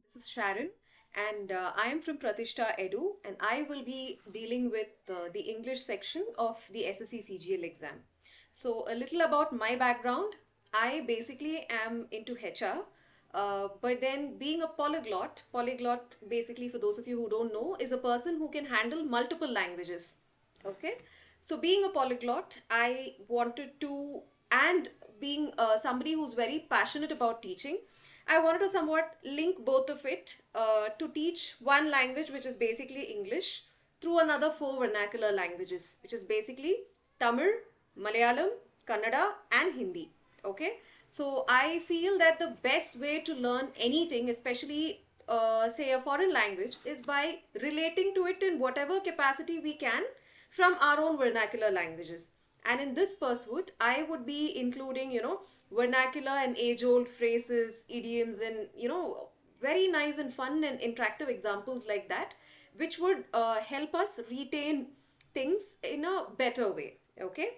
This is Sharon, and I am from Pratishtha Edu, and I will be dealing with the English section of the SSC CGL exam. So, a little about my background. I basically am into HR, but then being a polyglot basically, for those of you who don't know, is a person who can handle multiple languages. Okay, so being a polyglot, I wanted to, and being somebody who's very passionate about teaching, I wanted to somewhat link both of it to teach one language, which is basically English, through another four vernacular languages, which is basically Tamil, Malayalam, Kannada, and Hindi. Okay, so I feel that the best way to learn anything, especially say a foreign language, is by relating to it in whatever capacity we can from our own vernacular languages. And in this pursuit, I would be including, vernacular and age-old phrases, idioms, and, very nice and fun and interactive examples like that, which would help us retain things in a better way. Okay.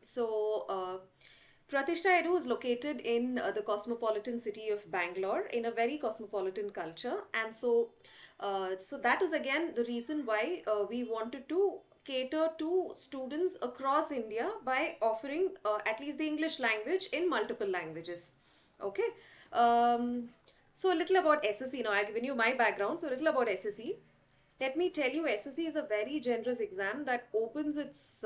So, Pratishtha Edu is located in the cosmopolitan city of Bangalore, in a very cosmopolitan culture, and so that is again the reason why we wanted to cater to students across India by offering at least the English language in multiple languages. Okay. Um, so a little about SSC. Now I've given you my background. So a little about SSC. Let me tell you, SSC is a very generous exam that opens its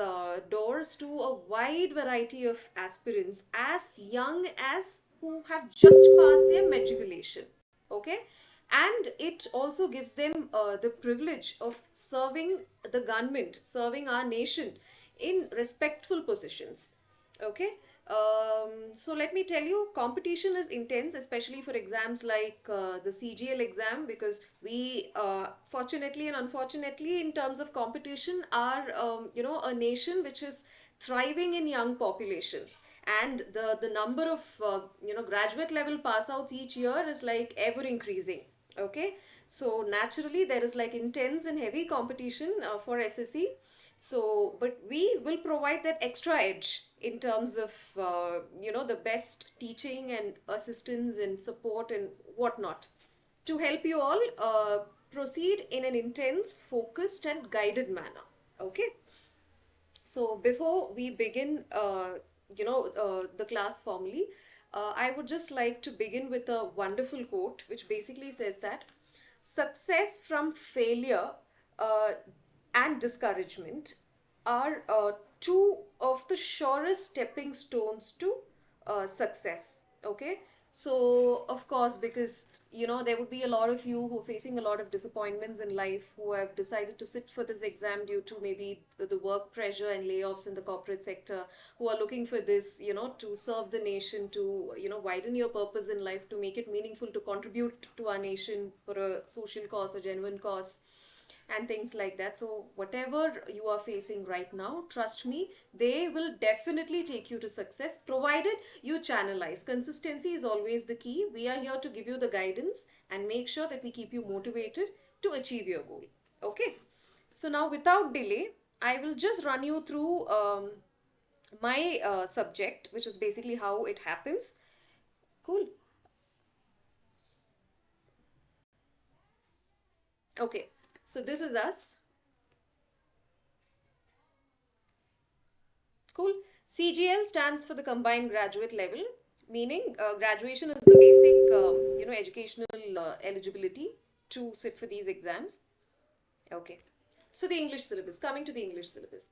doors to a wide variety of aspirants as young as who have just passed their matriculation. Okay, and it also gives them the privilege of serving the government, serving our nation in respectful positions. Okay. So let me tell you, competition is intense, especially for exams like the CGL exam, because we, fortunately and unfortunately, in terms of competition, are a nation which is thriving in young population, and the number of graduate level pass outs each year is like ever increasing. Okay, so naturally there is like intense and heavy competition for SSC. So, but we will provide that extra edge in terms of the best teaching and assistance and support and whatnot to help you all proceed in an intense, focused, and guided manner. Okay. So before we begin, the class formally, I would just like to begin with a wonderful quote, which basically says that success from failure uh, and discouragement are two of the surest stepping stones to success. Okay, so of course, because there would be a lot of you who are facing a lot of disappointments in life, who have decided to sit for this exam due to maybe the work pressure and layoffs in the corporate sector, who are looking for this, to serve the nation, to widen your purpose in life, to make it meaningful, to contribute to our nation for a social cause, a genuine cause, and things like that. So whatever you are facing right now, trust me, they will definitely take you to success, provided you channelize. Consistency is always the key. We are here to give you the guidance and make sure that we keep you motivated to achieve your goal. Okay, so now without delay, I will just run you through my subject, which is basically how it happens. Cool. Okay, so this is us. Cool. CGL stands for the combined graduate level, meaning graduation is the basic, educational eligibility to sit for these exams. Okay. So the English syllabus, coming to the English syllabus.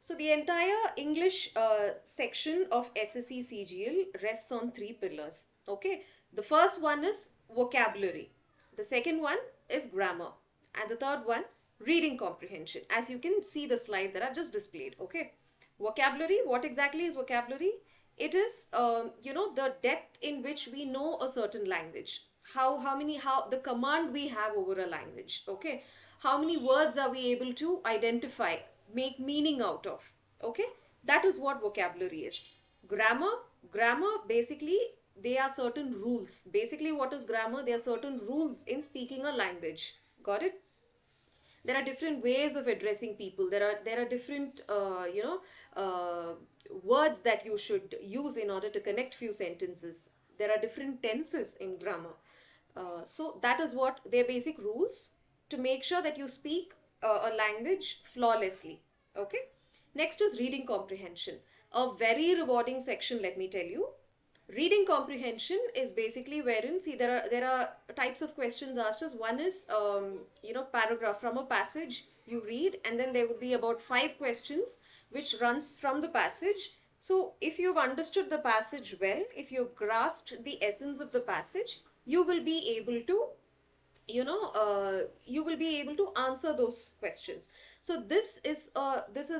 So the entire English section of SSC CGL rests on three pillars. Okay. The first one is vocabulary. The second one is grammar. And the third one, reading comprehension. As you can see the slide that I've just displayed. Okay. Vocabulary, what exactly is vocabulary? It is, the depth in which we know a certain language. How the command we have over a language. Okay. How many words are we able to identify, make meaning out of? Okay. That is what vocabulary is. Grammar, basically, they are certain rules. Basically, what is grammar? There are certain rules in speaking a language. Got it? There are different ways of addressing people. There are different words that you should use in order to connect few sentences. There are different tenses in grammar. So that is what their basic rules to make sure that you speak a language flawlessly. Okay. Next is reading comprehension. A very rewarding section, let me tell you. Reading comprehension is basically wherein, see, there are types of questions asked us. One is paragraph from a passage you read, and then there would be about 5 questions which runs from the passage. So if you've understood the passage well, if you've grasped the essence of the passage, you will be able to you will be able to answer those questions. So this is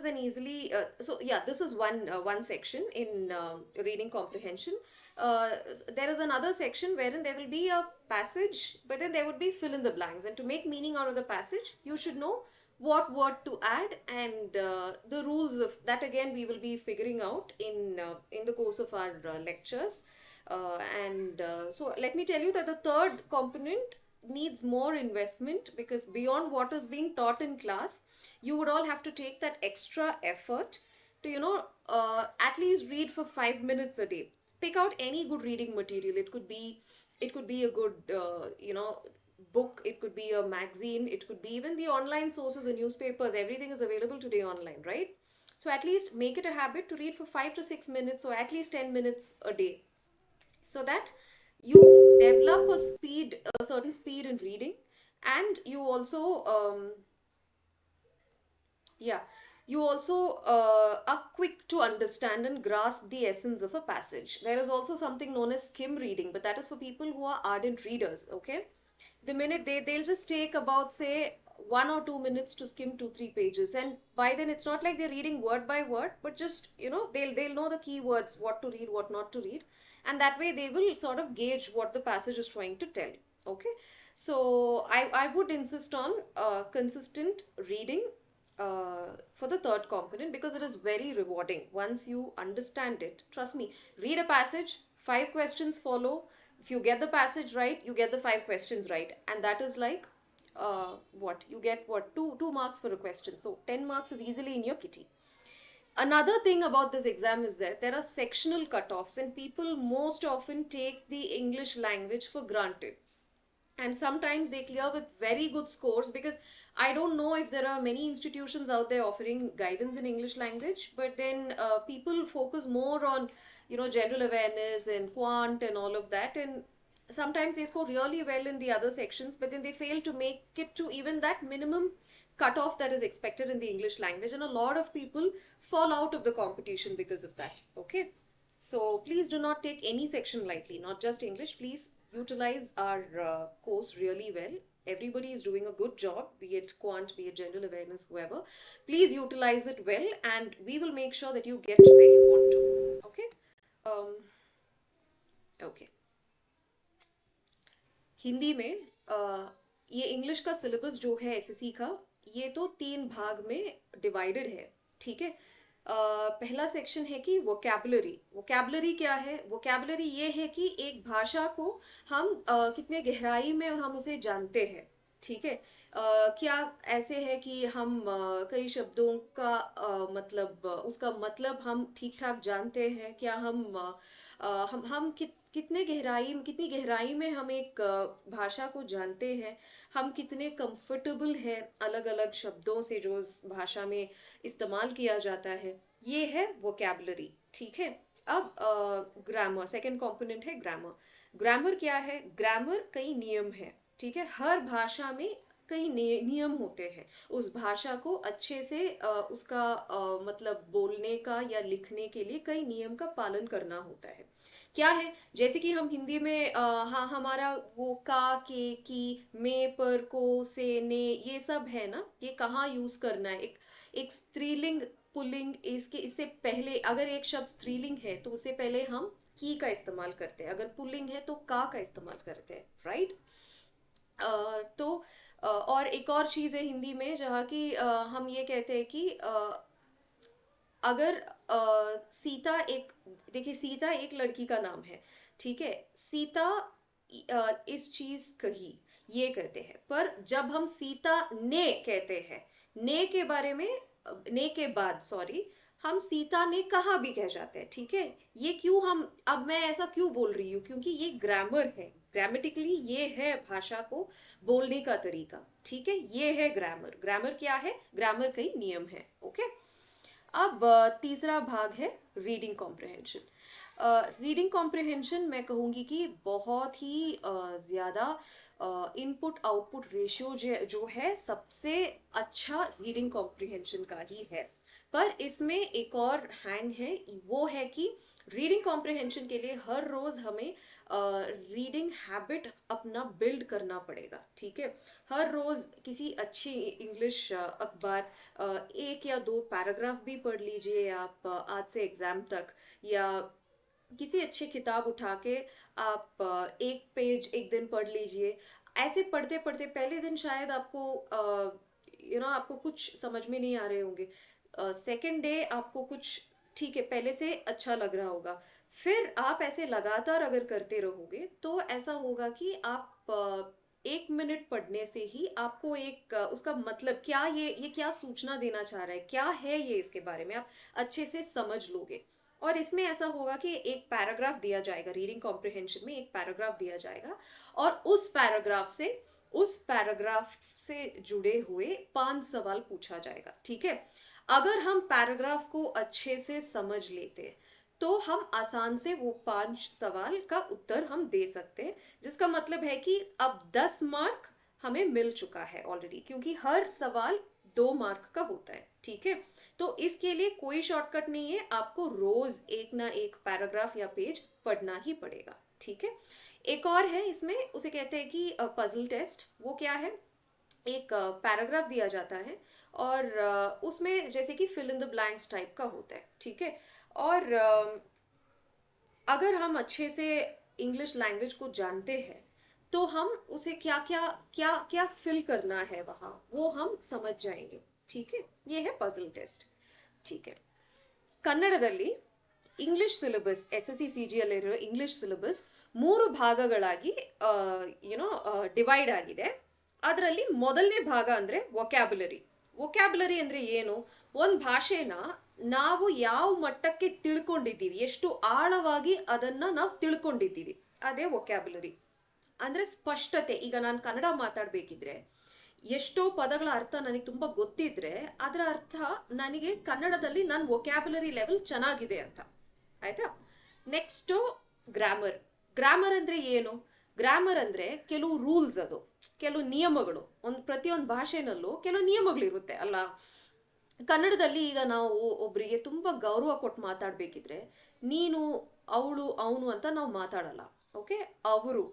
an easily so yeah, this is one section in reading comprehension. There is another section wherein there will be a passage, but then there would be fill in the blanks, and to make meaning out of the passage you should know what word to add, and the rules of that again we will be figuring out in the course of our lectures. And So let me tell you that the third component needs more investment, because beyond what is being taught in class, you would all have to take that extra effort to at least read for 5 minutes a day. Pick out any good reading material. It could be a good book, it could be a magazine, it could be even the online sources, the newspapers, everything is available today online, right? So at least make it a habit to read for 5 to 6 minutes, or at least 10 minutes a day, so that you develop a certain speed in reading, and you also yeah you also are quick to understand and grasp the essence of a passage. There is also something known as skim reading, but that is for people who are ardent readers. Okay, the minute they'll just take about, say, 1 or 2 minutes to skim 2-3 pages, and by then it's not like they're reading word by word, but just they'll know the key words, what to read, what not to read, and that way they will sort of gauge what the passage is trying to tell. Okay, so I would insist on consistent reading for the third component, because it is very rewarding once you understand it. Trust me, read a passage, 5 questions follow. If you get the passage right, you get the 5 questions right, and that is like what you get, what, two marks for a question. So 10 marks is easily in your kitty. Another thing about this exam is that there are sectional cutoffs, and people most often take the English language for granted, and sometimes they clear with very good scores, because I don't know if there are many institutions out there offering guidance in English language, but then people focus more on general awareness and quant and all of that, and sometimes they score really well in the other sections, but then they fail to make it to even that minimum cutoff that is expected in the English language, and a lot of people fall out of the competition because of that. Okay, so please do not take any section lightly, not just English. Please utilize our course really well. Everybody is doing a good job, be it quant, be it general awareness, whoever. Please utilize it well, and we will make sure that you get where you want to. Okay. um, okay. Hindi में ये English का syllabus जो है SSC का, ये तो 3 भाग में डिवाइडेड है. ठीक है. पहला सेक्शन है कि वोकैबुलरी. वोकैबुलरी क्या है? वोकैबुलरी ये है कि एक भाषा को हम कितने गहराई में हम उसे जानते हैं. ठीक है. क्या ऐसे है कि हम कई शब्दों का उसका मतलब हम ठीक ठाक जानते हैं? क्या हम कितनी गहराई में हम एक भाषा को जानते हैं? हम कितने कंफर्टेबल हैं अलग अलग शब्दों से जो उस भाषा में इस्तेमाल किया जाता है? ये है वोकैबुलरी. ठीक है. अब ग्रामर, सेकंड कंपोनेंट है ग्रामर. ग्रामर क्या है? ग्रामर कई नियम है. ठीक है. हर भाषा में कई नियम होते हैं. उस भाषा को अच्छे से उसका मतलब बोलने का या लिखने के लिए कई नियम का पालन करना होता है. क्या है? जैसे कि हम हिंदी में हाँ, हमारा वो का, के, की, में, पर, को, से, ने, ये सब है ना, ये कहाँ यूज करना है. एक स्त्रीलिंग, पुल्लिंग, इससे पहले अगर एक शब्द स्त्रीलिंग है तो उससे पहले हम की का इस्तेमाल करते हैं. अगर पुल्लिंग है तो का इस्तेमाल करते हैं. राइट. तो और एक और चीज है हिंदी में, जहाँ की हम ये कहते हैं कि अगर सीता एक, देखिए, सीता एक लड़की का नाम है. ठीक है. सीता इस चीज कही, ये कहते हैं. पर जब हम सीता ने कहते हैं, ने के बारे में, ने के बाद, सॉरी, हम सीता ने कहा भी कह जाते हैं, ठीक है। ये क्यों हम, अब मैं ऐसा क्यों बोल रही हूँ, क्योंकि ये ग्रामर है, ग्रामेटिकली ये है भाषा को बोलने का तरीका, ठीक है। ये है ग्रामर। ग्रामर क्या है? ग्रामर कई नियम है, ओके। अब तीसरा भाग है रीडिंग कॉम्प्रहेंशन। रीडिंग कॉम्प्रहेंशन मैं कहूँगी कि बहुत ही ज़्यादा इनपुट आउटपुट रेशियो जो है सबसे अच्छा रीडिंग कॉम्प्रहेंशन का ही है। पर इसमें एक और हैंग है, वो है कि रीडिंग कॉम्प्रहेंशन के लिए हर रोज हमें रीडिंग हैबिट अपना बिल्ड करना पड़ेगा, ठीक है। हर रोज किसी अच्छी इंग्लिश अखबार एक या दो पैराग्राफ भी पढ़ लीजिए आप आज से एग्जाम तक, या किसी अच्छी किताब उठा के आप एक पेज एक दिन पढ़ लीजिए। ऐसे पढ़ते पढ़ते पहले दिन शायद आपको आपको कुछ समझ में नहीं आ रहे होंगे, सेकेंड डे आपको कुछ ठीक है पहले से अच्छा लग रहा होगा, फिर आप ऐसे लगातार अगर करते रहोगे तो ऐसा होगा कि आप 1 मिनट पढ़ने से ही आपको एक उसका मतलब क्या, ये क्या सूचना देना चाह रहा है, क्या है ये, इसके बारे में आप अच्छे से समझ लोगे। और इसमें ऐसा होगा कि एक पैराग्राफ दिया जाएगा, रीडिंग कॉम्प्रिहेंशन में एक पैराग्राफ दिया जाएगा, और उस पैराग्राफ से जुड़े हुए 5 सवाल पूछा जाएगा, ठीक है। अगर हम पैराग्राफ को अच्छे से समझ लेते तो हम आसान से वो 5 सवाल का उत्तर हम दे सकते हैं, जिसका मतलब है कि अब 10 मार्क हमें मिल चुका है ऑलरेडी, क्योंकि हर सवाल 2 मार्क का होता है, ठीक है। तो इसके लिए कोई शॉर्टकट नहीं है, आपको रोज एक ना एक पैराग्राफ या पेज पढ़ना ही पड़ेगा, ठीक है। एक और है इसमें, उसे कहते हैं कि पजल टेस्ट। वो क्या है? एक पैराग्राफ दिया जाता है और उसमें जैसे कि fill in the blanks type का होता है, ठीक है। और अगर हम अच्छे से इंग्लिश लैंग्वेज को जानते हैं तो हम उसे क्या क्या क्या क्या फिल करना है वहां, वो हम समझ जाएंगे, ठीक है। ये है पजल टेस्ट, ठीक है। ಕನ್ನಡದಲ್ಲಿ ಇಂಗ್ಲಿಷ್ ಸಿಲೆಬಸ್ SSC CGL ಇರೋ ಇಂಗ್ಲಿಷ್ ಸಿಲೆಬಸ್ 3 ಭಾಗಗಳಾಗಿ ಡಿವೈಡ್ ಆಗಿದೆ. ಅದರಲ್ಲಿ ಮೊದಲನೇ ಭಾಗ ಅಂದ್ರೆ ವೊಕ್ಯಾಬುಲರಿ. ವೊಕ್ಯಾಬುಲರಿ ಅಂದ್ರೆ ಏನು? ಒಂದು ಭಾಷೆನ ನಾವು ಯಾವ ಮಟ್ಟಕ್ಕೆ ತಿಳ್ಕೊಂಡಿದ್ದೀವಿ, ಎಷ್ಟು ಆಳವಾಗಿ ಅದನ್ನ ನಾವು ತಿಳ್ಕೊಂಡಿದ್ದೀವಿ, ಅದೇ ವೊಕ್ಯಾಬುಲರಿ. ಅಂದ್ರೆ ಸ್ಪಷ್ಟತೆ. ಈಗ ನಾನು ಕನ್ನಡ ಮಾತಾಡ್ಬೇಕಿದ್ರೆ ಎಷ್ಟೋ ಪದಗಳ ಅರ್ಥ ನನಗೆ ತುಂಬಾ ಗೊತ್ತಿದ್ರೆ ಅದರ ಅರ್ಥ ನನಗೆ ಕನ್ನಡದಲ್ಲಿ ನನ್ನ ವೊಕ್ಯಾಬುಲರಿ ಲೆವೆಲ್ ಚೆನ್ನಾಗಿದೆ ಅಂತ, ಆಯ್ತಾ. Next grammar. ಗ್ರಾಮರ್ ಅಂದ್ರೆ ಏನು? ಗ್ರಾಮರ್ ಅಂದ್ರೆ ಕೆಲವು ರೂಲ್ಸ್, ಅದು ಕೆಲವು ನಿಯಮಗಳು. ಪ್ರತಿಯೊಂದು ಭಾಷೆನಲ್ಲೂ ಕೆಲವು ನಿಯಮಗಳಿರುತ್ತೆ ಅಲ್ಲ. ಕನ್ನಡದಲ್ಲಿ ಈಗ ನಾವು ಒಬ್ರಿಗೆ ತುಂಬಾ ಗೌರವ ಕೊಟ್ಟು ಮಾತಾಡ್ಬೇಕಿದ್ರೆ ನೀನು, ಅವಳು, ಅವನು ಅಂತ ನಾವು ಮಾತಾಡಲ್ಲ, ಓಕೆ. ಅವರು,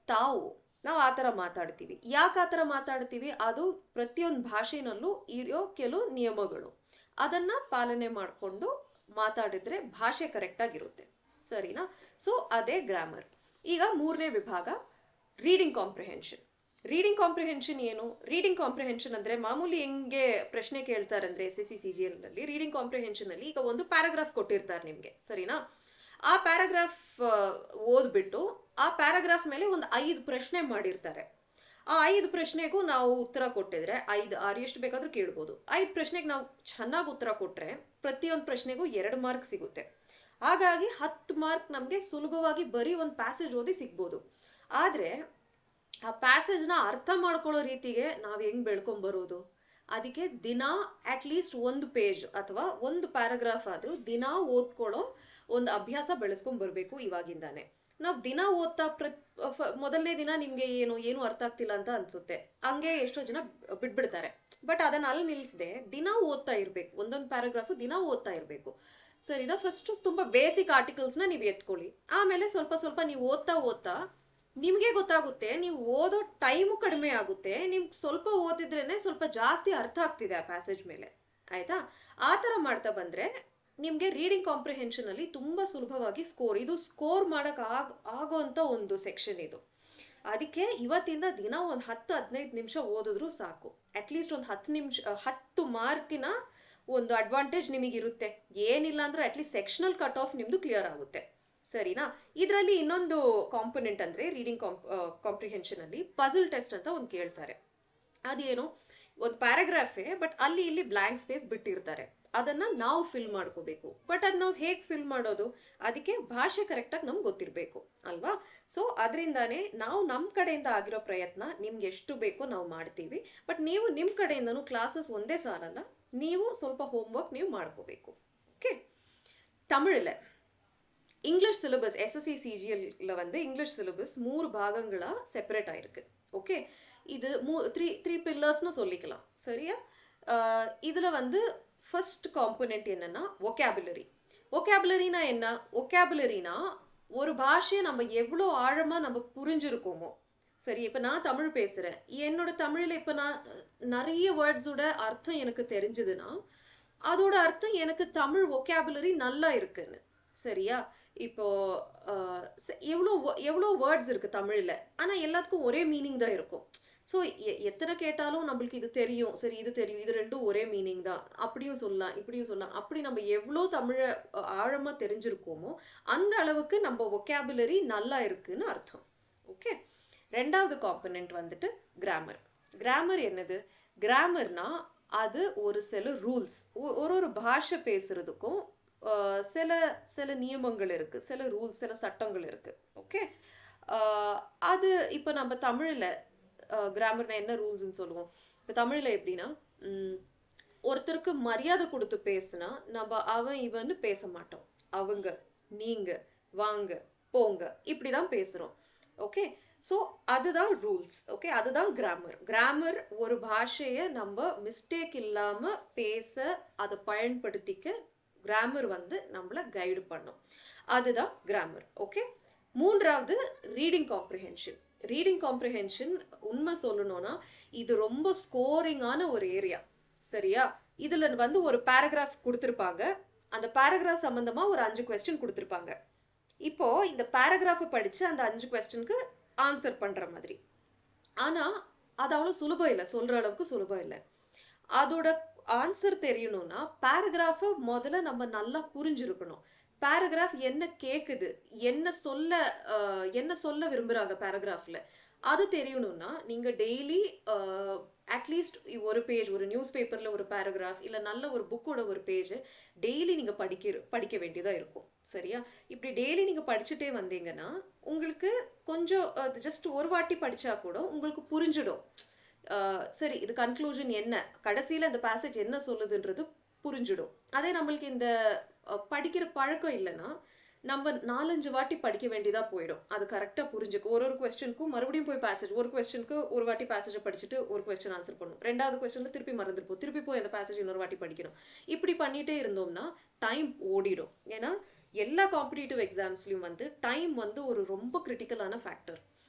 ತಾವು, ನಾವು ಆ ಥರ ಮಾತಾಡ್ತೀವಿ. ಯಾಕೆ ಆ ಥರ ಮಾತಾಡ್ತೀವಿ? ಅದು ಪ್ರತಿಯೊಂದು ಭಾಷೆನಲ್ಲೂ ಇರೋ ಕೆಲವು ನಿಯಮಗಳು, ಅದನ್ನ ಪಾಲನೆ ಮಾಡಿಕೊಂಡು ಮಾತಾಡಿದ್ರೆ ಭಾಷೆ ಕರೆಕ್ಟಾಗಿರುತ್ತೆ, ಸರಿನಾ? ಸೊ ಅದೇ ಗ್ರಾಮರ್. ಈಗ ಮೂರನೇ ವಿಭಾಗ ರೀಡಿಂಗ್ ಕಾಂಪ್ರಿಹೆನ್ಷನ್. ರೀಡಿಂಗ್ ಕಾಂಪ್ರಿಹೆನ್ಷನ್ ಏನು? ರೀಡಿಂಗ್ ಕಾಂಪ್ರಿಹೆನ್ಷನ್ ಅಂದ್ರೆ ಮಾಮೂಲಿ ಹೆಂಗೆ ಪ್ರಶ್ನೆ ಕೇಳ್ತಾರೆ ಅಂದ್ರೆ SSC CGL ನಲ್ಲಿ ರೀಡಿಂಗ್ ಕಾಂಪ್ರಿಹೆನ್ಷನ್ ಅಲ್ಲಿ ಈಗ ಒಂದು ಪ್ಯಾರಾಗ್ರಾಫ್ ಕೊಟ್ಟಿರ್ತಾರೆ ನಿಮ್ಗೆ, ಸರಿನಾ? ಆ ಪ್ಯಾರಾಗ್ರಾಫ್ ಓದ್ಬಿಟ್ಟು ಆ ಪ್ಯಾರಾಗ್ರಾಫ್ ಮೇಲೆ ಒಂದು 5 ಪ್ರಶ್ನೆ ಮಾಡಿರ್ತಾರೆ. ಆ 5 ಪ್ರಶ್ನೆಗೂ ನಾವು ಉತ್ತರ ಕೊಟ್ಟಿದ್ರೆ 5, 6 ಎಷ್ಟು ಬೇಕಾದ್ರೂ ಕೇಳ್ಬೋದು. 5 ಪ್ರಶ್ನೆಗೆ ನಾವು ಚೆನ್ನಾಗಿ ಉತ್ತರ ಕೊಟ್ರೆ ಪ್ರತಿಯೊಂದು ಪ್ರಶ್ನೆಗೂ 2 ಮಾರ್ಕ್ ಸಿಗುತ್ತೆ. ಹಾಗಾಗಿ 10 ಮಾರ್ಕ್ ನಮಗೆ ಸುಲಭವಾಗಿ ಬರೀ ಒಂದು ಪ್ಯಾಸೇಜ್ ಓದಿ ಸಿಗ್ಬೋದು. ಆದ್ರೆ ಆ ಪ್ಯಾಸೇಜ್ನ ಅರ್ಥ ಮಾಡ್ಕೊಳ್ಳೋ ರೀತಿಗೆ ನಾವು ಹೆಂಗ್ ಬೆಳ್ಕೊಂಬರೋದು? ಅದಕ್ಕೆ ದಿನ ಅಟ್ಲೀಸ್ಟ್ ಒಂದು ಪೇಜ್ ಅಥವಾ ಒಂದು ಪ್ಯಾರಾಗ್ರಾಫ್ ಆದ್ರೂ ದಿನ ಓದ್ಕೊಳ್ಳೋ ಒಂದು ಅಭ್ಯಾಸ ಬೆಳೆಸ್ಕೊಂಡ್ ಬರ್ಬೇಕು ಇವಾಗಿಂದಾನೆ. ನಾವು ದಿನ ಓದ್ತಾ ಮೊದಲನೇ ದಿನ ನಿಮ್ಗೆ ಏನು ಅರ್ಥ ಆಗ್ತಿಲ್ಲ ಅಂತ ಅನ್ಸುತ್ತೆ, ಹಂಗೆ ಎಷ್ಟೋ ಜನ ಬಿಟ್ಬಿಡ್ತಾರೆ. ಬಟ್ ಅದನ್ನ ಅಲ್ಲಿ ನಿಲ್ಸದೆ ದಿನ ಓದ್ತಾ ಇರ್ಬೇಕು, ಒಂದೊಂದು ಪ್ಯಾರಾಗ್ರಾಫ್ ದಿನ ಓದ್ತಾ ಇರ್ಬೇಕು, ಸರಿನಾ? ಫಸ್ಟ್ ತುಂಬಾ ಬೇಸಿಕ್ ಆರ್ಟಿಕಲ್ಸ್ನ ನೀವು ಎತ್ಕೊಳ್ಳಿ. ಆಮೇಲೆ ಸ್ವಲ್ಪ ಸ್ವಲ್ಪ ನೀವು ಓದ್ತಾ ನಿಮ್ಗೆ ಗೊತ್ತಾಗುತ್ತೆ, ನೀವು ಓದೋ ಟೈಮು ಕಡಿಮೆ ಆಗುತ್ತೆ. ನಿಮ್ಗೆ ಸ್ವಲ್ಪ ಓದಿದ್ರೇನೆ ಸ್ವಲ್ಪ ಜಾಸ್ತಿ ಅರ್ಥ ಆಗ್ತಿದೆ ಆ ಪ್ಯಾಸೇಜ್ ಮೇಲೆ, ಆಯ್ತಾ? ಆ ಥರ ಮಾಡ್ತಾ ಬಂದ್ರೆ ನಿಮ್ಗೆ ರೀಡಿಂಗ್ ಕಾಂಪ್ರಿಹೆನ್ಷನ್ ಅಲ್ಲಿ ತುಂಬಾ ಸುಲಭವಾಗಿ ಇದು ಸ್ಕೋರ್ ಮಾಡಕ್ ಆಗೋಂತ ಒಂದು ಸೆಕ್ಷನ್ ಇದು. ಅದಕ್ಕೆ ಇವತ್ತಿಂದ ದಿನ ಒಂದು 10-15 ನಿಮಿಷ ಓದಿದ್ರು ಸಾಕು. ಅಟ್ಲೀಸ್ಟ್ ಒಂದು 10 ನಿಮಿಷ 10 ಮಾರ್ಕಿನ ಒಂದು ಅಡ್ವಾಂಟೇಜ್ ನಿಮಗಿರುತ್ತೆ. ಏನಿಲ್ಲ ಅಂದ್ರೆ ಅಟ್ಲೀಸ್ಟ್ ಸೆಕ್ಷನಲ್ ಕಟ್ ಆಫ್ ನಿಮ್ದು ಕ್ಲಿಯರ್ ಆಗುತ್ತೆ, ಸರಿನಾ? ಇದರಲ್ಲಿ ಇನ್ನೊಂದು ಕಾಂಪೊನೆಂಟ್ ಅಂದ್ರೆ ರೀಡಿಂಗ್ ಕಾಂಪ್ರಿಹೆನ್ಷನ್ ಅಲ್ಲಿ ಪಜಲ್ ಟೆಸ್ಟ್ ಅಂತ ಒಂದು ಕೇಳ್ತಾರೆ. ಅದೇನು? ಒಂದು ಪ್ಯಾರಾಗ್ರಾಫೇ, ಬಟ್ ಅಲ್ಲಿ ಇಲ್ಲಿ ಬ್ಲಾಂಕ್ ಸ್ಪೇಸ್ ಬಿಟ್ಟಿರ್ತಾರೆ. ಅದನ್ನು ನಾವು ಫಿಲ್ ಮಾಡ್ಕೋಬೇಕು. ಬಟ್ ಅದು ನಾವು ಹೇಗೆ ಫಿಲ್ ಮಾಡೋದು, ಅದಕ್ಕೆ ಭಾಷೆ ಕರೆಕ್ಟಾಗಿ ನಮ್ಗೆ ಗೊತ್ತಿರಬೇಕು ಅಲ್ವಾ. ಸೊ ಅದರಿಂದಾನೇ ನಾವು ನಮ್ಮ ಕಡೆಯಿಂದ ಆಗಿರೋ ಪ್ರಯತ್ನ ನಿಮ್ಗೆ ಎಷ್ಟು ಬೇಕೋ ನಾವು ಮಾಡ್ತೀವಿ. ಬಟ್ ನೀವು ನಿಮ್ಮ ಕಡೆಯಿಂದನೂ ಕ್ಲಾಸಸ್ ಒಂದೇ ಸಾಲಲ್ಲ, ನೀವು ಸ್ವಲ್ಪ ಹೋಮ್ವರ್ಕ್ ನೀವು ಮಾಡ್ಕೋಬೇಕು. ஓகே. தமிழில் இங்கிலீஷ் சிலபஸ் எஸ்எஸ்சி சிஜிஎல்ல வந்து இங்கிலீஷ் சிலபஸ் 3 பாகங்களாக செப்பரேட் ஆயிருக்கு. ஓகே, இது த்ரீ பில்லர்ஸ்னு சொல்லிக்கலாம். சரியா? இதில் வந்து ஃபர்ஸ்ட் காம்பனண்ட் என்னன்னா ஒகேபுலரி. ஒகேபுலரினா என்ன? ஒகேபுலரினா ஒரு பாஷையை நம்ம எவ்வளோ ஆழமாக நம்ம புரிஞ்சிருக்கோமோ. சரி, இப்போ நான் தமிழ் பேசுகிறேன், என்னோட தமிழில் இப்போ நான் நிறைய வேர்ட்ஸோட அர்த்தம் எனக்கு தெரிஞ்சதுன்னா அதோட அர்த்தம் எனக்கு தமிழ் ஒகேபுலரி நல்லா இருக்குன்னு. சரியா? இப்போ எவ்வளோ எவ்வளோ வேர்ட்ஸ் இருக்குது தமிழில், ஆனால் எல்லாத்துக்கும் ஒரே மீனிங் தான் இருக்கும். ஸோ எத்தனை கேட்டாலும் நம்மளுக்கு இது தெரியும், சரி இது தெரியும், இது ரெண்டும் ஒரே மீனிங் தான், அப்படியும் சொல்லலாம் இப்படியும் சொல்லலாம். அப்படி நம்ம எவ்வளோ தமிழை ஆழமாக தெரிஞ்சிருக்கோமோ அந்த அளவுக்கு நம்ம ஒகேபுலரி நல்லா இருக்குன்னு அர்த்தம். ஓகே. ரெண்டாவது காம்பனண்ட் வந்துட்டு கிராமர். கிராமர் என்னது? கிராமர்னா அது ஒரு சில ரூல்ஸ். ஒரு பாஷை பேசுறதுக்கும் சில சில நியமங்கள் இருக்குது, சில ரூல்ஸ், சில சட்டங்கள் இருக்குது. ஓகே. அது இப்போ நம்ம தமிழில் கிராமர்னா என்ன ரூல்ஸ்ன்னு சொல்லுவோம். இப்போ தமிழில் எப்படின்னா, ஒருத்தருக்கு மரியாதை கொடுத்து பேசுனா நம்ம அவன் இவன்னு பேச மாட்டோம். அவங்க, நீங்கள், வாங்க, போங்க, இப்படி தான் பேசுகிறோம். ஓகே. ஸோ அதுதான் ரூல்ஸ். ஓகே, அதுதான் கிராமர். கிராமர் ஒரு பாஷையை நம்ம மிஸ்டேக் இல்லாமல் பேச, அதை பயன்படுத்திக்க கிராமர் வந்து நம்மளை கைடு பண்ணும். அதுதான் கிராமர். ஓகே. மூன்றாவது ரீடிங் காம்ப்ரிஹென்ஷன். ரீடிங் காம்ப்ரிஹென்ஷன் உண்மை சொல்லணும்னா இது ரொம்ப ஸ்கோரிங்கான ஒரு ஏரியா. சரியா? இதில் வந்து ஒரு பேராகிராஃப் கொடுத்துருப்பாங்க, அந்த பேராகிராஃப் சம்மந்தமாக ஒரு 5 கொஸ்டின் கொடுத்துருப்பாங்க. இப்போது இந்த பேராகிராஃபை படித்து அந்த 5 கொஸ்டினுக்கு ஆன்சர் பண்ணுற மாதிரி. ஆனால் அது அவ்வளோ சுலபம் இல்லை, சொல்கிற அளவுக்கு சுலபம் இல்லை. அதோட ஆன்சர் தெரியணும்னா பேராகிராஃபை முதல்ல நம்ம நல்லா புரிஞ்சிருக்கணும். பேராகிராஃப் என்ன கேட்குது, என்ன சொல்ல விரும்புகிறாங்க பேராகிராஃபில், அது தெரியணும்னா நீங்கள் டெய்லி அட்லீஸ்ட் ஒரு பேஜ், ஒரு நியூஸ் பேப்பரில் ஒரு பேராகிராஃப் இல்லை நல்ல ஒரு புக்கோட ஒரு பேஜ் டெய்லி நீங்கள் படிக்க வேண்டியதாக இருக்கும். சரியா? இப்படி டெய்லி நீங்கள் படிச்சுட்டே வந்தீங்கன்னா உங்களுக்கு கொஞ்சம் ஜஸ்ட் ஒரு வாட்டி படித்தா கூட உங்களுக்கு புரிஞ்சிடும். சரி, இது கன்க்ளூஷன் என்ன, கடைசியில் இந்த பேசேஜ் என்ன சொல்லுதுன்றது புரிஞ்சிடும். அதே நம்மளுக்கு இந்த படிக்கிற பழக்கம் இல்லைன்னா நம்ம 4-5 வாட்டி படிக்க வேண்டியதாக போயிடும். அது கரெக்டாக புரிஞ்சுக்கும். ஒரு கொஸ்டினுக்கும் மறுபடியும் போய் பேசேஜ், ஒரு கொஸ்டினுக்கு ஒரு வாட்டி பேசேஜை படிச்சுட்டு ஒரு கொஸ்டின் ஆன்சர் பண்ணணும். ரெண்டாவது கொஸ்டினில் திருப்பி மறந்துருப்போம், திருப்பி போய் அந்த பேசேஜ் இன்னொரு வாட்டி படிக்கணும். இப்படி பண்ணிகிட்டே இருந்தோம்னா டைம் ஓடிடும். ஏன்னா எல்லா காம்படிட்டிவ் எக்ஸாம்ஸ்லையும் வந்து டைம் வந்து ஒரு ரொம்ப கிரிட்டிக்கலான ஃபேக்டர்.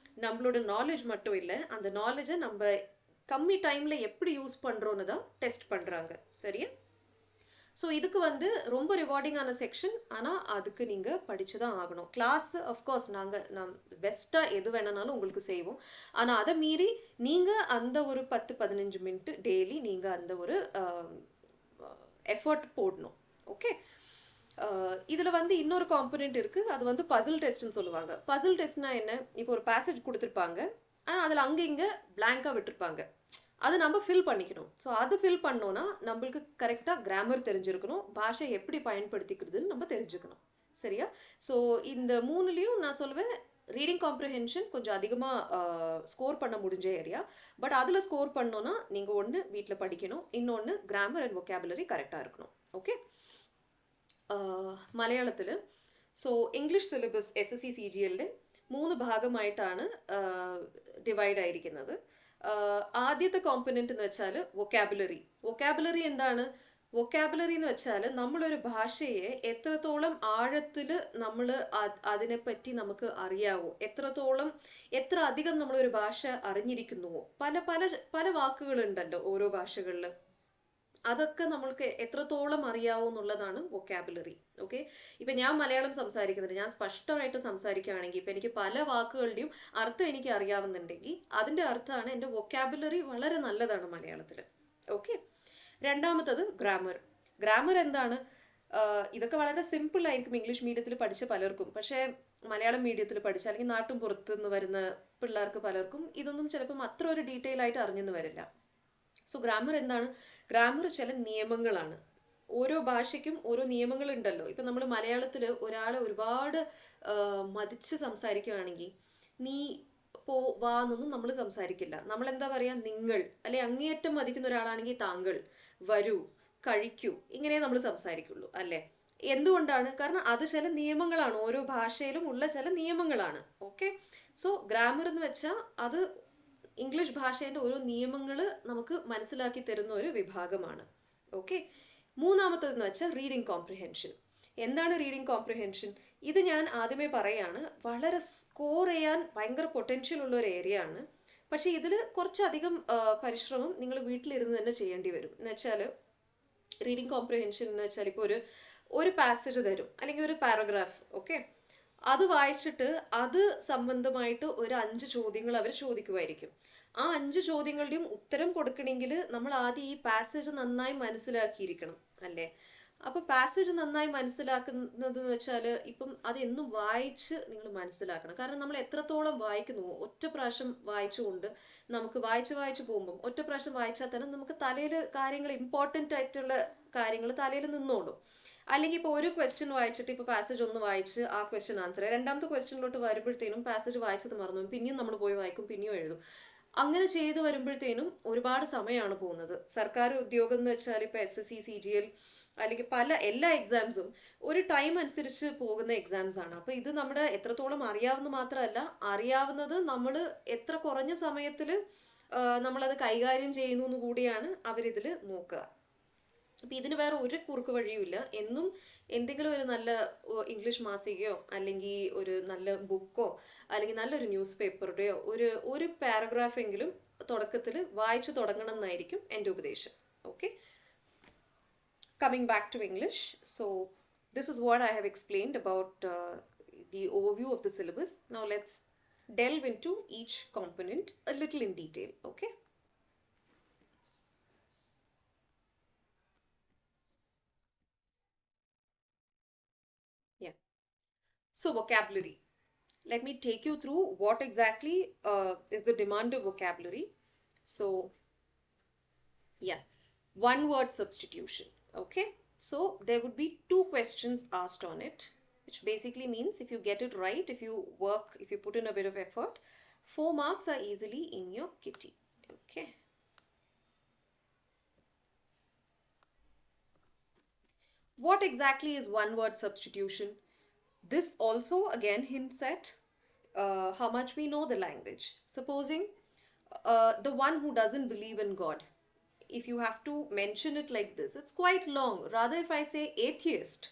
நம்மளோட நாலேஜ் மட்டும் இல்லை, அந்த நாலேஜை நம்ம கம்மி டைமில் எப்படி யூஸ் பண்ணுறோன்னு தான் டெஸ்ட் பண்ணுறாங்க. சரியா? ஸோ இதுக்கு வந்து ரொம்ப ரிவார்டிங்கான செக்ஷன், ஆனால் அதுக்கு நீங்கள் படித்து தான் ஆகணும். கிளாஸ் அஃப்கோர்ஸ் நம் பெஸ்ட்டாக எது வேணுனாலும் உங்களுக்கு செய்வோம். ஆனால் அதை மீறி நீங்கள் அந்த ஒரு 10-15 மினிட் டெய்லி நீங்கள் அந்த ஒரு எஃபர்ட் போடணும். ஓகே. இதில் வந்து இன்னொரு காம்பனண்ட் இருக்குது, அது வந்து பசில் டெஸ்ட்னு சொல்லுவாங்க. பசில் டெஸ்ட்னா என்ன? இப்போ ஒரு பேசேஜ் கொடுத்துருப்பாங்க, ஆனால் அதில் அங்கே இங்கே பிளாங்காக விட்டுருப்பாங்க, அது நம்ம ஃபில் பண்ணிக்கணும். ஸோ அது ஃபில் பண்ணோன்னா நம்மளுக்கு கரெக்டாக கிராமர் தெரிஞ்சிருக்கணும், பாஷை எப்படி பயன்படுத்திக்கிறதுன்னு நம்ம தெரிஞ்சுக்கணும். சரியா? ஸோ இந்த 3லையும் நான் சொல்லுவேன் ரீடிங் காம்ப்ரிஹென்ஷன் கொஞ்சம் அதிகமாக ஸ்கோர் பண்ண முடிஞ்ச ஏரியா. பட் அதில் ஸ்கோர் பண்ணோன்னா நீங்கள் ஒன்று வீட்டில் படிக்கணும், இன்னொன்று கிராமர் அண்ட் வொக்காபுலரி கரெக்டாக இருக்கணும். ஓகே. മലയാളത്തിൽ സോ ഇംഗ്ലീഷ് സിലബസ് SSC CGLന്റെ 3 ഭാഗമായിട്ടാണ് ഡിവൈഡ് ആയിരിക്കുന്നത്. ആദ്യത്തെ കോമ്പണന്റ് എന്ന് വെച്ചാൽ വൊക്കാബുലറി. വൊക്കാബുലറി എന്താണ്? വൊക്കാബുലറി എന്ന് വെച്ചാൽ നമ്മളൊരു ഭാഷയെ എത്രത്തോളം ആഴത്തിൽ നമ്മൾ അതിനെപ്പറ്റി നമുക്ക് അറിയാവോ, എത്ര അധികം നമ്മളൊരു ഭാഷ അറിഞ്ഞിരിക്കുന്നുവോ. പല പല പല വാക്കുകളുണ്ടല്ലോ ഓരോ ഭാഷകളിൽ, അതൊക്കെ നമ്മൾക്ക് എത്രത്തോളം അറിയാവോ എന്നുള്ളതാണ് വൊക്കാബുലറി. ഓക്കെ. ഇപ്പം ഞാൻ മലയാളം സംസാരിക്കുന്നുണ്ട്, ഞാൻ സ്പഷ്ടമായിട്ട് സംസാരിക്കുകയാണെങ്കിൽ ഇപ്പം എനിക്ക് പല വാക്കുകളുടെയും അർത്ഥം എനിക്ക് അറിയാവുന്നുണ്ടെങ്കിൽ അതിൻ്റെ അർത്ഥമാണ് എൻ്റെ വൊക്കാബുലറി വളരെ നല്ലതാണ് മലയാളത്തിൽ. ഓക്കെ. രണ്ടാമത്തത് ഗ്രാമർ. ഗ്രാമർ എന്താണ്? ഇതൊക്കെ വളരെ സിമ്പിൾ ആയിരിക്കും ഇംഗ്ലീഷ് മീഡിയത്തിൽ പഠിച്ച പലർക്കും. പക്ഷേ മലയാളം മീഡിയത്തിൽ പഠിച്ച അല്ലെങ്കിൽ നാട്ടും പുറത്തുനിന്ന് വരുന്ന പിള്ളേർക്ക് പലർക്കും ഇതൊന്നും ചിലപ്പം അത്ര ഒരു ഡീറ്റെയിൽ ആയിട്ട് അറിഞ്ഞെന്ന് വരില്ല. സോ ഗ്രാമർ എന്താണ്? ഗ്രാമർ ചില നിയമങ്ങളാണ്. ഓരോ ഭാഷയ്ക്കും ഓരോ നിയമങ്ങളുണ്ടല്ലോ. ഇപ്പം നമ്മൾ മലയാളത്തിൽ ഒരാളെ ഒരുപാട് മതിച്ച് സംസാരിക്കുകയാണെങ്കിൽ നീ പോ വാ എന്നൊന്നും നമ്മൾ സംസാരിക്കില്ല. നമ്മൾ എന്താ പറയുക, നിങ്ങൾ, അല്ലെ അങ്ങേയറ്റം മതിക്കുന്ന ഒരാളാണെങ്കിൽ താങ്കൾ, വരൂ, കഴിക്കൂ, ഇങ്ങനെ നമ്മൾ സംസാരിക്കുള്ളൂ അല്ലേ. എന്തുകൊണ്ടാണ്? കാരണം അത് ചില നിയമങ്ങളാണ്, ഓരോ ഭാഷയിലും ഉള്ള ചില നിയമങ്ങളാണ്. ഓക്കെ, സോ ഗ്രാമർ എന്ന് വെച്ചാൽ അത് ഇംഗ്ലീഷ് ഭാഷേൻ്റെ ഓരോ നിയമങ്ങൾ നമുക്ക് മനസ്സിലാക്കി തരുന്ന ഒരു വിഭാഗമാണ്. ഓക്കെ, മൂന്നാമത്തേതെന്ന് വെച്ചാൽ റീഡിംഗ് കോംപ്രിഹെൻഷൻ. എന്താണ് റീഡിംഗ് കോംപ്രിഹെൻഷൻ? ഇത് ഞാൻ ആദ്യമേ പറയാണ്, വളരെ സ്കോർ ചെയ്യാൻ ഭയങ്കര പൊട്ടൻഷ്യൽ ഉള്ള ഒരു ഏരിയ ആണ്. പക്ഷേ ഇതിൽ കുറച്ചധികം പരിശ്രമം നിങ്ങൾ വീട്ടിലിരുന്ന് തന്നെ ചെയ്യേണ്ടി വരും. എന്ന് വെച്ചാൽ റീഡിംഗ് കോംപ്രിഹെൻഷൻ എന്ന് വെച്ചാൽ ഇപ്പോൾ ഒരു പാസേജ് തരും, അല്ലെങ്കിൽ ഒരു പാരഗ്രാഫ്. ഓക്കെ, അത് വായിച്ചിട്ട് അത് സംബന്ധമായിട്ട് ഒരു 5 ചോദ്യങ്ങൾ അവർ ചോദിക്കുമായിരിക്കും. ആ 5 ചോദ്യങ്ങളുടെയും ഉത്തരം കൊടുക്കണമെങ്കിൽ നമ്മൾ ആദ്യം ഈ പാസേജ് നന്നായി മനസ്സിലാക്കിയിരിക്കണം അല്ലേ. അപ്പൊ പാസേജ് നന്നായി മനസ്സിലാക്കുന്നത് എന്ന് വെച്ചാൽ ഇപ്പം അത് എന്നും വായിച്ച് നിങ്ങൾ മനസ്സിലാക്കണം. കാരണം നമ്മൾ എത്രത്തോളം വായിക്കുന്നു, ഒറ്റ പ്രാവശ്യം വായിച്ചുകൊണ്ട് നമുക്ക് വായിച്ച് പോകുമ്പം ഒറ്റ പ്രാവശ്യം വായിച്ചാൽ തന്നെ നമുക്ക് തലയിൽ കാര്യങ്ങൾ, ഇമ്പോർട്ടൻ്റ് ആയിട്ടുള്ള കാര്യങ്ങൾ തലയിൽ നിന്നോളും. അല്ലെങ്കിൽ ഇപ്പോൾ ഒരു ക്വസ്റ്റ്യൻ വായിച്ചിട്ട് ഇപ്പോൾ പാസേജ് ഒന്ന് വായിച്ച് ആ ക്വസ്റ്റ്യൻ ആൻസർ, രണ്ടാമത്തെ ക്വസ്റ്റ്യനിലോട്ട് വരുമ്പോഴത്തേനും പാസേജ് വായിച്ചത് മറന്നു, പിന്നെയും നമ്മൾ പോയി വായിക്കും, പിന്നെയും എഴുതും. അങ്ങനെ ചെയ്ത് വരുമ്പോഴത്തേനും ഒരുപാട് സമയമാണ് പോകുന്നത്. സർക്കാർ ഉദ്യോഗം എന്ന് വെച്ചാൽ ഇപ്പോൾ SSC CGL അല്ലെങ്കിൽ എല്ലാ എക്സാംസും ഒരു ടൈം അനുസരിച്ച് പോകുന്ന എക്സാംസ് ആണ്. അപ്പോൾ ഇത് നമ്മുടെ എത്രത്തോളം അറിയാവുന്ന മാത്രമല്ല, അറിയാവുന്നത് നമ്മൾ എത്ര കുറഞ്ഞ സമയത്തിൽ നമ്മളത് കൈകാര്യം ചെയ്യുന്നു എന്ന് കൂടിയാണ് അവരിതിൽ നോക്കുക. അപ്പം ഇതിന് വേറെ ഒരു കുറുക്ക് വഴിയുമില്ല. എന്നും എന്തെങ്കിലും ഒരു നല്ല ഇംഗ്ലീഷ് മാസികയോ അല്ലെങ്കിൽ ഒരു നല്ല ബുക്കോ അല്ലെങ്കിൽ നല്ലൊരു ന്യൂസ് പേപ്പറുടെയോ ഒരു പാരഗ്രാഫ് എങ്കിലും തുടക്കത്തിൽ വായിച്ചു തുടങ്ങണം എന്നായിരിക്കും എൻ്റെ ഉപദേശം. Okay, coming back to English, so this is what I have explained about the overview of the syllabus. Now let's delve into each component a little in detail. Okay, yeah, so vocabulary. Let me take you through what exactly is the demand of vocabulary. So yeah, one word substitution. Okay, so there would be 2 questions asked on it, which basically means if you get it right, if you work, if you put in a bit of effort, 4 marks are easily in your kitty. Okay, what exactly is one word substitution? This also again hints at how much we know the language. Supposing the one who doesn't believe in God, if you have to mention it like this, it's quite long. Rather, if I say atheist,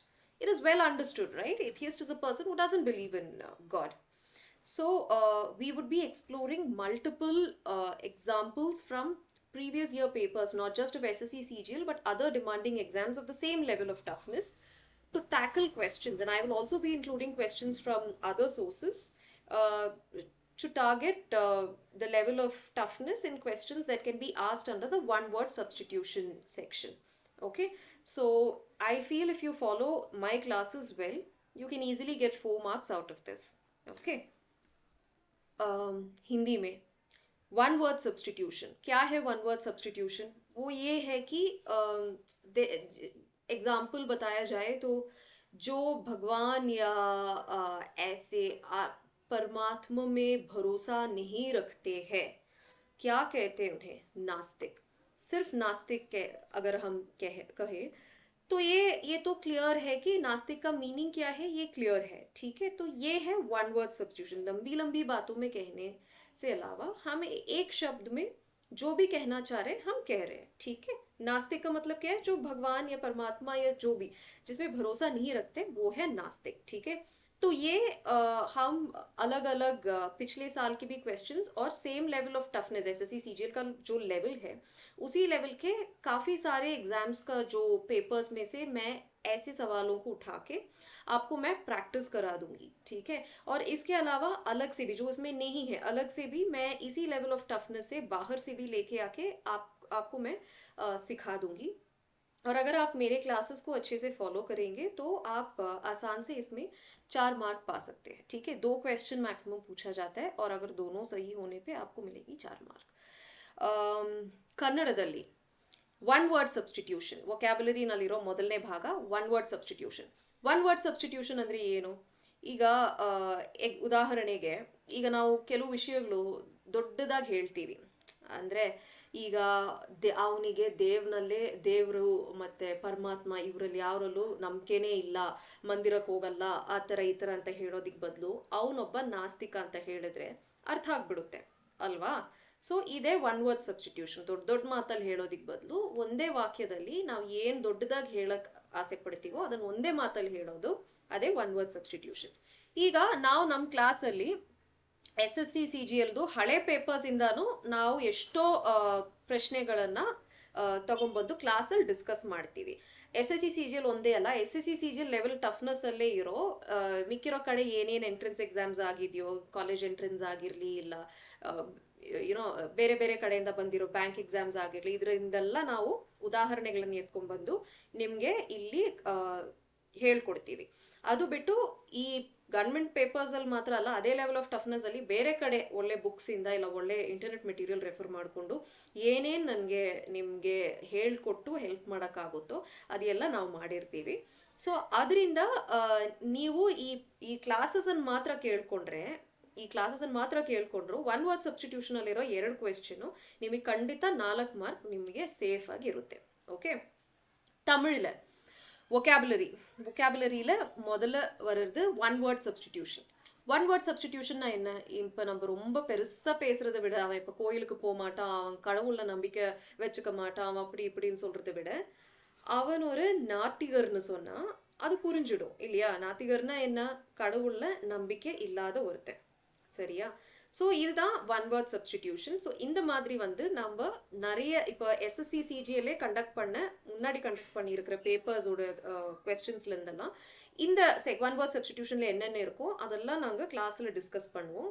it is well understood, right? Atheist is a person who doesn't believe in God. So we would be exploring multiple examples from previous year papers, not just of SSC CGL, but other demanding exams of the same level of toughness to tackle questions. And I will also be including questions from other sources to target the level of toughness in questions that can be asked under the one word substitution section. Okay, so I feel if you follow my classes well, you can easily get 4 marks out of this. Okay, Hindi में one word substitution क्या है? One word substitution वो ये है कि example बताया जाए तो जो भगवान या ऐसे परमात्मा में भरोसा नहीं रखते हैं, क्या कहते हैं उन्हें? नास्तिक। सिर्फ नास्तिक अगर हम कहे तो ये तो क्लियर है कि नास्तिक का मीनिंग क्या है, ये क्लियर है। ठीक है, तो ये है वन वर्ड सब्स्टिट्यूशन। लंबी लंबी बातों में कहने से अलावा हम एक शब्द में जो भी कहना चाह रहे हैं हम कह रहे हैं। ठीक है, नास्तिक का मतलब क्या है? जो भगवान या परमात्मा या जो भी जिसमें भरोसा नहीं रखते वो है नास्तिक। ठीक है, तो ये हम अलग अलग पिछले साल के भी क्वेश्चंस और same level of toughness SSC CGL का जो लेवल है उसी लेवल के काफ़ी सारे एग्जाम्स का जो पेपर्स में से मैं ऐसे सवालों को उठा के आपको मैं प्रैक्टिस करा दूंगी। ठीक है, और इसके अलावा अलग से भी जो इसमें नहीं है, अलग से भी मैं इसी लेवल ऑफ टफनेस से बाहर से भी लेके आके आपको मैं सिखा दूंगी। और अगर आप मेरे क्लासेस को अच्छे से फॉलो करेंगे तो आप आसान से इसमें 4 मार्क पा सकते हैं। ठीक है, 2 क्वेश्चन मैक्सिमम पूछा जाता है और अगर दोनों सही होने पे आपको मिलेगी 4 मार्क। कन्नड़दल्ली ಒನ್ ವರ್ಡ್ ಸಬ್ಸ್ಟಿಟ್ಯೂಷನ್, ವೊಕ್ಯಾಬುಲರಿನಲ್ಲಿರೋ ಮೊದಲನೇ ಭಾಗ one word substitution. One word substitution ಅಂದರೆ ಏನು? ಈಗ ಉದಾಹರಣೆಗೆ ಈಗ ನಾವು ಕೆಲವು ವಿಷಯಗಳು ದೊಡ್ಡದಾಗಿ ಹೇಳ್ತೀವಿ. ಅಂದರೆ ಈಗ ಅವನಿಗೆ ದೇವರು ಮತ್ತು ಪರಮಾತ್ಮ ಇವರಲ್ಲಿ ಯಾರಲ್ಲೂ ನಂಬಿಕೆನೇ ಇಲ್ಲ, ಮಂದಿರಕ್ಕೆ ಹೋಗಲ್ಲ, ಆ ಥರ ಈ ಥರ ಅಂತ ಹೇಳೋದಕ್ಕೆ ಬದಲು ಅವನೊಬ್ಬ ನಾಸ್ತಿಕ ಅಂತ ಹೇಳಿದ್ರೆ ಅರ್ಥ ಆಗ್ಬಿಡುತ್ತೆ ಅಲ್ವಾ? ಸೊ ಇದೇ ಒನ್ ವರ್ಡ್ ಸಬ್ಸ್ಟಿಟ್ಯೂಷನ್. ದೊಡ್ಡ ದೊಡ್ಡ ಮಾತಲ್ಲಿ ಹೇಳೋದಕ್ಕೆ ಬದಲು ಒಂದೇ ವಾಕ್ಯದಲ್ಲಿ ನಾವು ಏನು ದೊಡ್ಡದಾಗಿ ಹೇಳಕ್ ಆಸೆ ಪಡ್ತೀವೋ ಅದನ್ನು ಒಂದೇ ಮಾತಲ್ಲಿ ಹೇಳೋದು, ಅದೇ ಒನ್ ವರ್ಡ್ ಸಬ್ಸ್ಟಿಟ್ಯೂಷನ್. ಈಗ ನಾವು ನಮ್ಮ ಕ್ಲಾಸಲ್ಲಿ SSC CGLದು ಹಳೆ ಪೇಪರ್ಸ್ ಇಂದಾನು ನಾವು ಎಷ್ಟೋ ಪ್ರಶ್ನೆಗಳನ್ನ ತಗೊಂಡ್ಬಂದು ಕ್ಲಾಸಲ್ಲಿ ಡಿಸ್ಕಸ್ ಮಾಡ್ತೀವಿ. SSC CGL ಒಂದೇ ಅಲ್ಲ, SSC CGL ಲೆವೆಲ್ ಟಫ್ನೆಸ್ ಅಲ್ಲೇ ಇರೋ ಮಿಕ್ಕಿರೋ ಕಡೆ ಏನೇನು ಎಂಟ್ರೆನ್ಸ್ ಎಕ್ಸಾಮ್ಸ್ ಆಗಿದೆಯೋ, ಕಾಲೇಜ್ ಎಂಟ್ರೆನ್ಸ್ ಆಗಿರಲಿ, ಇಲ್ಲ ಯುನೋ ಬೇರೆ ಬೇರೆ ಕಡೆಯಿಂದ ಬಂದಿರೋ ಬ್ಯಾಂಕ್ ಎಕ್ಸಾಮ್ಸ್ ಆಗಿರಲಿ, ಇದರಿಂದೆಲ್ಲ ನಾವು ಉದಾಹರಣೆಗಳನ್ನು ಎತ್ಕೊಂಡ್ಬಂದು ನಿಮಗೆ ಇಲ್ಲಿ ಹೇಳ್ಕೊಡ್ತೀವಿ. ಅದು ಬಿಟ್ಟು ಈ ಗವರ್ಮೆಂಟ್ ಪೇಪರ್ಸ್ ಅಲ್ಲಿ ಮಾತ್ರ ಅಲ್ಲ, ಅದೇ ಲೆವೆಲ್ ಆಫ್ ಟಫ್ನೆಸ್ ಅಲ್ಲಿ ಬೇರೆ ಕಡೆ ಒಳ್ಳೆ ಬುಕ್ಸ್ ಇಂದ ಇಲ್ಲ ಒಳ್ಳೆ ಇಂಟರ್ನೆಟ್ ಮೆಟೀರಿಯಲ್ ರೆಫರ್ ಮಾಡಿಕೊಂಡು ಏನೇನು ನನಗೆ ನಿಮಗೆ ಹೇಳ್ಕೊಟ್ಟು ಹೆಲ್ಪ್ ಮಾಡೋಕ್ಕಾಗುತ್ತೋ ಅದೆಲ್ಲ ನಾವು ಮಾಡಿರ್ತೀವಿ. ಸೊ ಅದರಿಂದ ನೀವು ಈ ಕ್ಲಾಸಸನ್ನು ಮಾತ್ರ ಕೇಳ್ಕೊಂಡ್ರು ಒನ್ ವರ್ಡ್ ಸಬ್ಸ್ಟಿಟ್ಯೂಷನ್ ಅಲ್ಲಿರೋ 2 ಕ್ವೆಶ್ಚನ್ ನಿಮಗೆ ಖಂಡಿತ 4 ಮಾರ್ಕ್ ನಿಮಗೆ ಸೇಫ್ ಆಗಿರುತ್ತೆ. ಓಕೆ, ತಮಿಳಿல் வொக்காபுலரியில் முதல்ல வருது one word substitution. One word சப்ஸ்டிடியூஷன்னா என்ன? இப்போ நம்ம ரொம்ப பெருசாக பேசுகிறத விட, அவன் இப்போ கோயிலுக்கு போக மாட்டான், அவன் கடவுளில் நம்பிக்கை வச்சுக்க மாட்டான், அவன் அப்படி இப்படின்னு சொல்கிறத விட அவன் ஒரு நாத்திகர்னு சொன்னால் அது புரிஞ்சிடும் இல்லையா? நாத்திகர்னா என்ன? கடவுளில் நம்பிக்கை இல்லாத ஒருத்தன், சரியா? ஸோ இதுதான் ஒன் வேர்ட் சப்ஸ்டிடியூஷன். ஸோ இந்த மாதிரி வந்து நம்ம நிறைய இப்போ SSC CGLே முன்னாடி கண்டக்ட் பண்ணியிருக்கிற பேப்பர்ஸோட கொஸ்டின்ஸ்லேருந்தெல்லாம் இந்த ஒன் வேர்ட் சப்ஸ்டிடியூஷனில் என்னென்ன இருக்கோ அதெல்லாம் நாங்கள் கிளாஸில் டிஸ்கஸ் பண்ணுவோம்.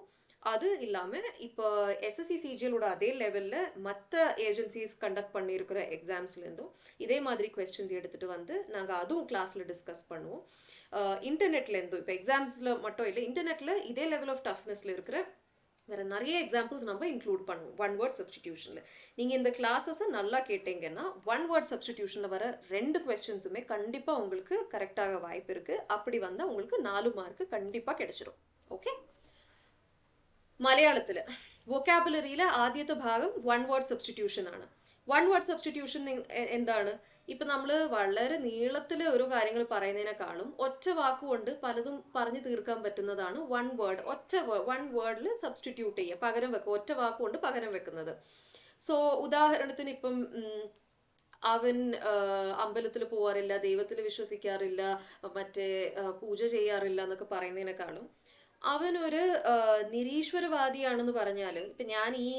அது இல்லாமல் இப்போ SSC CGLோட அதே லெவலில் மற்ற ஏஜென்சிஸ் கண்டக்ட் பண்ணியிருக்கிற எக்ஸாம்ஸ்லேருந்தும் இதே மாதிரி கொஸ்டின்ஸ் எடுத்துகிட்டு வந்து நாங்கள் அதுவும் கிளாஸில் டிஸ்கஸ் பண்ணுவோம். இன்டர்நெட்லேருந்தும் இப்போ எக்ஸாம்ஸில் மட்டும் இல்லை, இன்டர்நெட்டில் இதே லெவல் ஆஃப் டஃப்னஸில் இருக்கிற வேறு நிறைய எக்ஸாம்பிள்ஸ் நம்ம இன்க்ளூட் பண்ணுவோம் ஒன் வேர்ட் சப்ஸ்டிடியூஷனில். நீங்கள் இந்த கிளாஸஸை நல்லா கேட்டீங்கன்னா ஒன் வேர்ட் சப்ஸ்டிடியூஷனில் வர 2 கொஸ்டின்ஸுமே கண்டிப்பாக உங்களுக்கு கரெக்டாக வாய்ப்பு இருக்குது. அப்படி வந்தால் உங்களுக்கு 4 மார்க்கு கண்டிப்பாக கிடைச்சிடும். ஓகே, മലയാളത്തിൽ വൊക്കാബുലറിയിലെ ആദ്യത്തെ ഭാഗം വൺ വേർഡ് സബ്സ്റ്റിറ്റ്യൂഷൻ ആണ്. വൺ വേർഡ് സബ്സ്റ്റിറ്റ്യൂഷൻ എന്താണ്? ഇപ്പം നമ്മൾ വളരെ നീളത്തിൽ ഒരു കാര്യങ്ങൾ പറയുന്നതിനേക്കാളും ഒറ്റ വാക്കുകൊണ്ട് പലതും പറഞ്ഞു തീർക്കാൻ പറ്റുന്നതാണ് വൺ വേർഡ്. വൺ വേർഡിൽ സബ്സ്റ്റിറ്റ്യൂട്ട് ചെയ്യുക, പകരം വെക്കുക, ഒറ്റ വാക്കുകൊണ്ട് പകരം വെക്കുന്നത്. സോ ഉദാഹരണത്തിന് ഇപ്പം അവൻ അമ്പലത്തിൽ പോകാറില്ല, ദൈവത്തിൽ വിശ്വസിക്കാറില്ല, മറ്റേ പൂജ ചെയ്യാറില്ല എന്നൊക്കെ പറയുന്നതിനേക്കാളും അവനൊരു നിരീശ്വരവാദിയാണെന്ന് പറഞ്ഞാൽ, ഇപ്പം ഞാൻ ഈ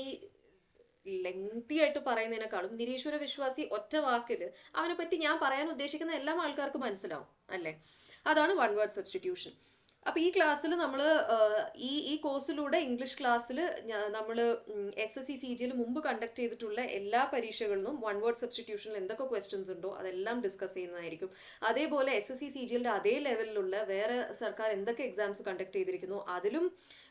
ലെങ്തി ആയിട്ട് പറയുന്നതിനേക്കാളും നിരീശ്വര വിശ്വാസി ഒറ്റ വാക്കിൽ അവനെ പറ്റി ഞാൻ പറയാൻ ഉദ്ദേശിക്കുന്ന എല്ലാ ആൾക്കാർക്കും മനസ്സിലാവും അല്ലേ? അതാണ് വൺ വേർഡ് സബ്സ്റ്റിറ്റ്യൂഷൻ. അപ്പോൾ ഈ ക്ലാസ്സിൽ നമ്മൾ ഈ കോഴ്സിലൂടെ ഇംഗ്ലീഷ് ക്ലാസ്സിൽ നമ്മൾ SSC CGL മുമ്പ് കണ്ടക്ട് ചെയ്തിട്ടുള്ള എല്ലാ പരീക്ഷകളിലും വൺ വേർഡ് സബ്സ്റ്റിറ്റ്യൂഷനിൽ എന്തൊക്കെ ക്വസ്റ്റ്യൻസ് ഉണ്ടോ അതെല്ലാം ഡിസ്കസ് ചെയ്യുന്നതായിരിക്കും. അതേപോലെ SSC CGLന്റെ അതേ ലെവലിലുള്ള വേറെ സർക്കാർ എന്തൊക്കെ എക്സാംസ് കണ്ടക്ട് ചെയ്തിരിക്കുന്നു അതിലും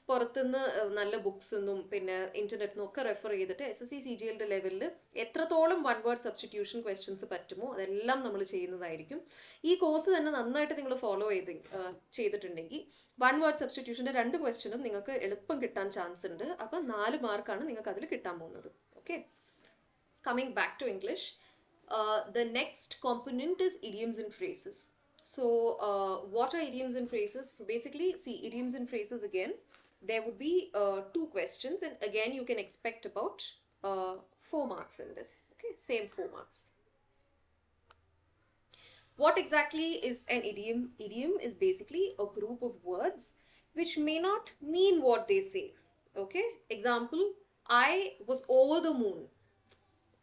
പുറത്തുനിന്ന് നല്ല ബുക്സൊന്നും പിന്നെ ഇന്റർനെറ്റിനും ഒക്കെ റെഫർ ചെയ്തിട്ട് SSC CGLന്റെ ലെവലിൽ എത്രത്തോളം വൺ വേർഡ് സബ്സ്റ്റിറ്റ്യൂഷൻ ക്വസ്റ്റ്യൻസ് പറ്റുമോ അതെല്ലാം നമ്മൾ ചെയ്യുന്നതായിരിക്കും. ഈ കോഴ്സ് തന്നെ നന്നായിട്ട് നിങ്ങൾ ഫോളോ ചെയ്തിട്ടുണ്ടെങ്കിൽ വൺ വേർഡ് സബ്സ്റ്റിറ്റ്യൂഷന്റെ 2 ക്വസ്റ്റ്യനും നിങ്ങൾക്ക് എളുപ്പം കിട്ടാൻ ചാൻസ് ഉണ്ട്. അപ്പം 4 മാർക്കാണ് നിങ്ങൾക്ക് അതിൽ കിട്ടാൻ പോകുന്നത്. Okay, coming back to English, the next component is idioms and phrases. So what are idioms and phrases? So basically, see, idioms and phrases, again there would be 2 questions, and again you can expect about 4 marks in this. Okay, same 4 marks. What exactly is an idiom? Idiom is basically a group of words which may not mean what they say. Okay, example, I was over the moon.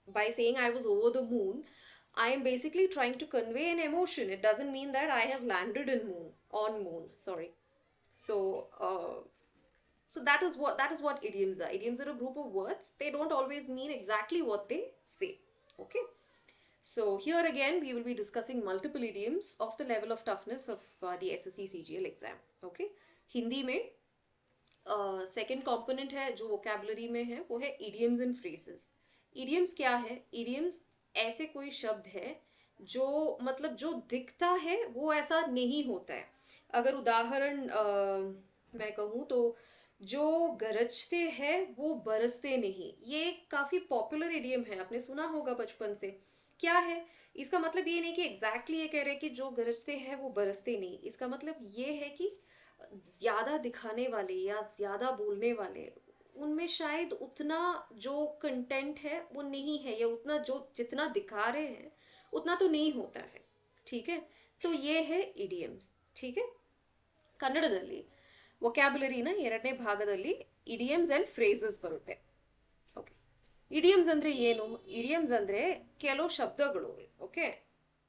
By saying I was over the moon, I am basically trying to convey an emotion. It doesn't mean that I have landed on moon. Sorry. So that is what idioms are. Idioms are a group of words. They don't always mean exactly what they say. Okay. So here again we will be discussing multiple idioms of the level of toughness of the SSC CGL exam. Okay. Hindi में second component है जो vocabulary में है वो है idioms and phrases. Idioms क्या है? Idioms ऐसे कोई शब्द है जो मतलब जो दिखता है वो ऐसा नहीं होता है। अगर उदाहरण मैं कहूँ तो जो गरजते हैं वो बरसते नहीं, ये काफी पॉपुलर इडियम है, आपने सुना होगा बचपन से। क्या है इसका मतलब? ये नहीं कि एग्जैक्टली ये कह रहे कि जो गरजते हैं वो बरसते नहीं, इसका मतलब ये है कि ज्यादा दिखाने वाले या ज्यादा बोलने वाले, उनमें शायद उतना जो कंटेंट है वो नहीं है, या उतना जो जितना दिखा रहे हैं उतना तो नहीं होता है। ठीक है, तो ये है इडियम्स। ठीक है, ಕನ್ನಡದಲ್ಲಿ ವೊಕ್ಯಾಬುಲರಿನ ಎರಡನೇ ಭಾಗದಲ್ಲಿ ಇಡಿಯಮ್ಸ್ ಅಂಡ್ ಫ್ರೇಸಸ್ ಬರುತ್ತೆ. ಓಕೆ, ಇಡಿಯಮ್ಸ್ ಅಂದ್ರೆ ಏನು? ಇಡಿಯಮ್ಸ್ ಅಂದ್ರೆ ಕೆಲವು ಶಬ್ದಗಳು. ಓಕೆ,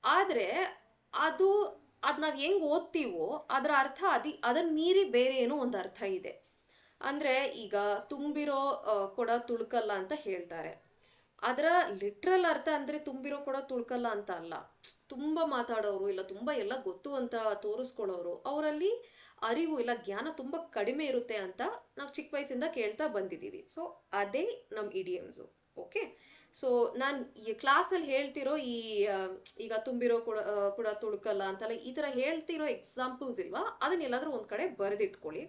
ಆದ್ರೆ ಅದು ಅದ್ ನಾವ್ ಹೆಂಗ್ ಓದ್ತೀವೋ ಅದರ ಅರ್ಥ ಅದನ್ನ ಮೀರಿ ಬೇರೆ ಏನೋ ಒಂದು ಅರ್ಥ ಇದೆ. ಅಂದ್ರೆ ಈಗ ತುಂಬಿರೋ ಕೊಡ ತುಳುಕಲ್ಲ ಅಂತ ಹೇಳ್ತಾರೆ. ಅದರ ಲಿಟ್ರಲ್ ಅರ್ಥ ಅಂದ್ರೆ ತುಂಬಿರೋ ಕೊಡ ತುಳ್ಕಲ್ಲ ಅಂತ ಅಲ್ಲ. ತುಂಬಾ ಮಾತಾಡೋರು ಇಲ್ಲ ತುಂಬಾ ಎಲ್ಲ ಗೊತ್ತು ಅಂತ ತೋರಿಸ್ಕೊಳ್ಳೋರು, ಅವರಲ್ಲಿ ಅರಿವು ಇಲ್ಲ ಜ್ಞಾನ ತುಂಬಾ ಕಡಿಮೆ ಇರುತ್ತೆ ಅಂತ ನಾವು ಚಿಕ್ಕ ವಯಸ್ಸಿಂದ ಕೇಳ್ತಾ ಬಂದಿದ್ದೀವಿ. ಸೊ ಅದೇ ನಮ್ ಇಡಿಯಮ್ಸು. ಓಕೆ, ಸೊ ನಾನು ಈ ಕ್ಲಾಸಲ್ಲಿ ಹೇಳ್ತಿರೋ ಈ ಈಗ ತುಂಬಿರೋ ಕೂಡ ತುಳ್ಕಲ್ಲ ಅಂತಲ್ಲ, ಈ ತರ ಹೇಳ್ತಿರೋ ಎಕ್ಸಾಂಪಲ್ಸ್ ಇಲ್ವಾ, ಅದನ್ನೆಲ್ಲಾದ್ರೂ ಒಂದ್ ಕಡೆ ಬರೆದಿಟ್ಕೊಳ್ಳಿ.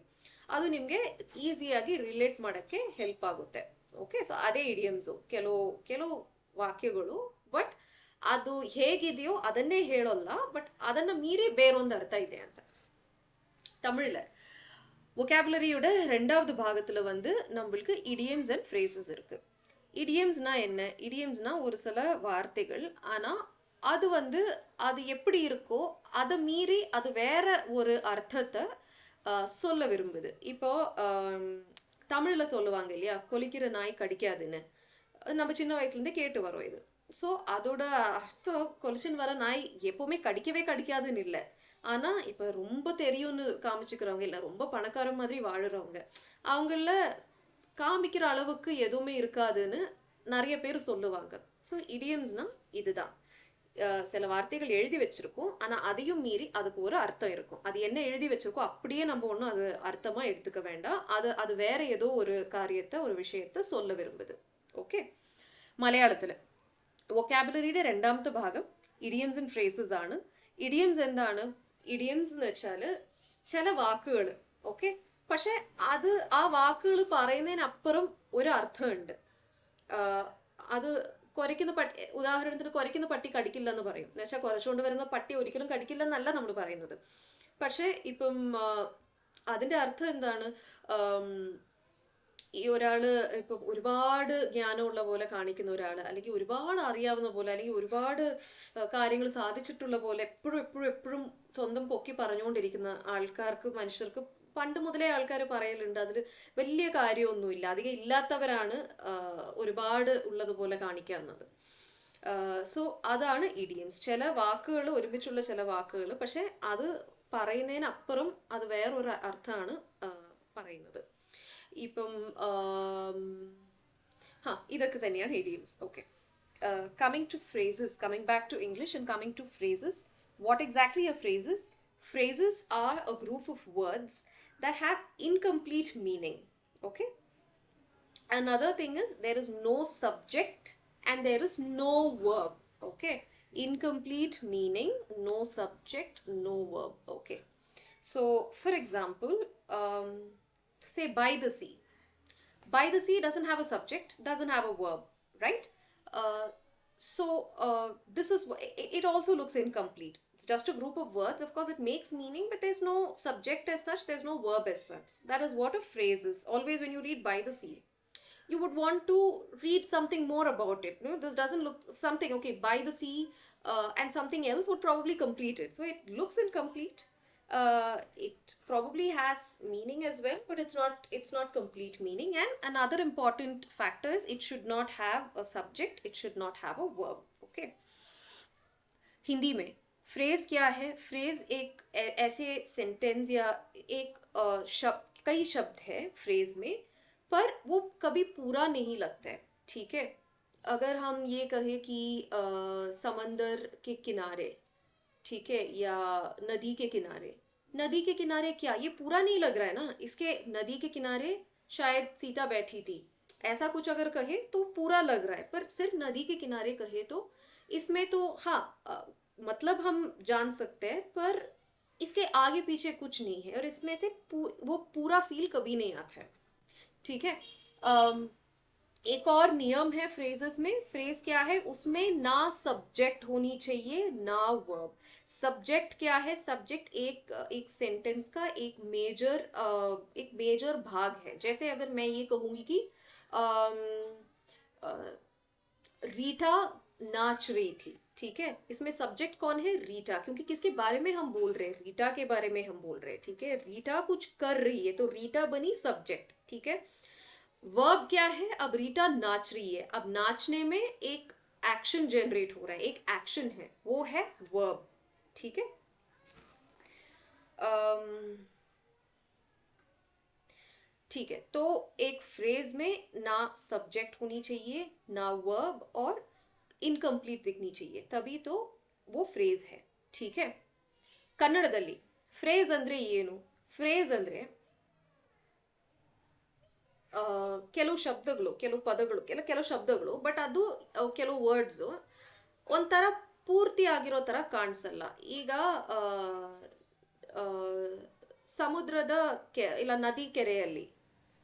ಅದು ನಿಮ್ಗೆ ಈಸಿಯಾಗಿ ರಿಲೇಟ್ ಮಾಡಕ್ಕೆ ಹೆಲ್ಪ್ ಆಗುತ್ತೆ. ಓಕೆ, ಸೊ ಅದೇ ಇಡಿಯಮ್ಸು. ಕೆಲವು ವಾಕ್ಯಗಳು ಬಟ್ ಅದು ಹೇಗಿದೆಯೋ ಅದನ್ನೇ ಹೇಳೋಲ್ಲ, ಬಟ್ ಅದನ್ನ ಮೀರಿ ಬೇರೊಂದು ಅರ್ಥ ಇದೆ ಅಂತ. தமிழ்ல வொகாபுலரியோட ரெண்டாவது பாகத்துல வந்து நம்மளுக்கு இடியம்ஸ் அண்ட் ஃப்ரேசஸ் இருக்கு. இடியம்ஸ்னா என்ன? இடியம்ஸ்னா ஒரு சில வார்த்தைகள், ஆனா அது வந்து அது எப்படி இருக்கோ அதை மீறி அது வேற ஒரு அர்த்தத்தை சொல்ல விரும்புது. இப்போ தமிழ்ல சொல்லுவாங்க இல்லையா, கொலிக்கிற நாய் கடிக்காதுன்னு. நம்ம சின்ன வயசுல இருந்து கேட்டு வரோம் இது. ஸோ அதோட அர்த்தம் கொலிச்சின்னு வர நாய் எப்பவுமே கடிக்கவே கடிக்காதுன்னு இல்லை. ஆனா இப்ப ரொம்ப தெரியும்னு காமிச்சுக்கிறவங்க இல்ல, ரொம்ப பணக்கார மாதிரி வாழுறவங்க, அவங்கள காமிக்கிற அளவுக்கு எதுவுமே இருக்காதுன்னு நிறைய பேர் சொல்லுவாங்க. ஸோ இடியம்ஸ்னா இதுதான். சில வார்த்தைகள் எழுதி வச்சிருக்கோம், ஆனா அதையும் மீறி அதுக்கு ஒரு அர்த்தம் இருக்கும். அது என்ன எழுதி வச்சிருக்கோ அப்படியே நம்ம ஒன்றும் அது அர்த்தமா எடுத்துக்க வேண்டாம். அது வேற ஏதோ ஒரு காரியத்தை ஒரு விஷயத்த சொல்ல விரும்புது. ഓക്കെ, മലയാളത്തിൽ വൊക്കാബുലറിയുടെ രണ്ടാമത്തെ ഭാഗം ഇഡിയംസ് ആൻഡ് ഫ്രേസസ് ആണ്. ഇഡിയംസ് എന്താണ്? ഇഡിയംസ് എന്ന് വെച്ചാൽ ചില വാക്കുകൾ, ഓക്കെ, പക്ഷെ അത് ആ വാക്കുകൾ പറയുന്നതിനപ്പുറം ഒരു അർത്ഥമുണ്ട്. അത് കുരയ്ക്കുന്ന പട്ടി, ഉദാഹരണത്തിന് കുരയ്ക്കുന്ന പട്ടി കടിക്കില്ല എന്ന് പറയും. എന്ന് വെച്ചാൽ കുരച്ചുകൊണ്ട് വരുന്ന പട്ടി ഒരിക്കലും കടിക്കില്ല എന്നല്ല നമ്മൾ പറയുന്നത്. പക്ഷെ ഇപ്പം അതിന്റെ അർത്ഥം എന്താണ്? ഈ ഒരാള് ഇപ്പൊ ഒരുപാട് ജ്ഞാനമുള്ള പോലെ കാണിക്കുന്ന ഒരാള്, അല്ലെങ്കിൽ ഒരുപാട് അറിയാവുന്ന പോലെ, അല്ലെങ്കിൽ ഒരുപാട് കാര്യങ്ങൾ സാധിച്ചിട്ടുള്ള പോലെ എപ്പോഴും സ്വന്തം പൊക്കി പറഞ്ഞുകൊണ്ടിരിക്കുന്ന ആൾക്കാർക്ക്, മനുഷ്യർക്ക് പണ്ട് മുതലേ ആൾക്കാർ പറയലുണ്ട് അതിൽ വലിയ കാര്യമൊന്നുമില്ല, അധികം ഇല്ലാത്തവരാണ് ഒരുപാട് ഉള്ളതുപോലെ കാണിക്കാവുന്നത്. സോ അതാണ് ഇഡിയംസ്. ചില വാക്കുകൾ, ഒരുമിച്ചുള്ള ചില വാക്കുകൾ, പക്ഷെ അത് പറയുന്നതിനപ്പുറം അത് വേറൊരു അർത്ഥമാണ് പറയുന്നത്. ഇപ്പം ഇതൊക്കെ തന്നെയാണ് idioms. Okay, coming to phrases, coming back to English and coming to phrases, what exactly are phrases? Phrases are a group of words that have incomplete meaning. Okay, another thing is there is no subject and there is no verb. Okay, incomplete meaning, no subject, no verb. Okay, so for example, say by the sea. By the sea doesn't have a subject, doesn't have a verb, right? This is, it also looks incomplete. It's just a group of words. Of course it makes meaning, but there's no subject as such, there's no verb as such. That is what a phrase is. Always when you read by the sea, you would want to read something more about it. No, this doesn't look something, okay, by the sea and something else would probably complete it. So it looks incomplete. It probably has meaning as well, but it's not complete meaning. And another important factor is it should not have a subject, it should not have a verb. Okay, Hindi में phrase क्या है? Phrase एक ऐसे sentence या एक शब्द, कई शब्द है फ्रेज में, पर वो कभी पूरा नहीं लगता है. ठीक है, अगर हम ये कहें कि समंदर के किनारे, ठीक है, या नदी के किनारे. नदी के किनारे क्या, ये पूरा नहीं लग रहा है ना. इसके नदी के किनारे शायद सीता बैठी थी, ऐसा कुछ अगर कहे तो पूरा लग रहा है, पर सिर्फ नदी के किनारे कहे तो इसमें तो हाँ मतलब हम जान सकते हैं, पर इसके आगे पीछे कुछ नहीं है और इसमें से वो पूरा फील कभी नहीं आता है। ठीक है। अम, एक और नियम है फ्रेजेस में। फ्रेज क्या है, उसमें ना सब्जेक्ट होनी चाहिए ना वर्ब। सब्जेक्ट क्या है, सब्जेक्ट एक एक सेंटेंस का एक मेजर भाग है। जैसे अगर मैं ये कहूंगी कि अम, अ, रीटा नाच रही थी, ठीक है, इसमें सब्जेक्ट कौन है, रीटा, क्योंकि किसके बारे में हम बोल रहे हैं, रीटा के बारे में हम बोल रहे हैं। ठीक है, रीटा कुछ कर रही है तो रीटा बनी सब्जेक्ट। ठीक है। वर्ब क्या है, अब रीटा नाच रही है, अब नाचने में एक एक्शन जनरेट हो रहा है, एक एक्शन है, वो है वर्ब। ठीक है। ठीक है, तो एक फ्रेज में ना सब्जेक्ट होनी चाहिए ना वर्ब और इनकम्प्लीट दिखनी चाहिए, तभी तो वो फ्रेज है। ठीक है। ಕನ್ನಡದಲ್ಲಿ ಫ್ರೇಸ್ ಅಂದ್ರೆ ಏನು, ಫ್ರೇಸ್ ಅಂದ್ರೆ ಕೆಲವು ಶಬ್ದಗಳು, ಕೆಲವು ಪದಗಳು, ಕೆಲವು ಶಬ್ದಗಳು, ಬಟ್ ಅದು ಕೆಲವು ವರ್ಡ್ಸು ಒಂಥರ ಪೂರ್ತಿ ಆಗಿರೋ ತರ ಕಾಣಿಸಲ್ಲ. ಈಗ ಆ, ಆ, ಸಮುದ್ರದ ಇಲ್ಲ ನದಿ ಕೆರೆಯಲ್ಲಿ,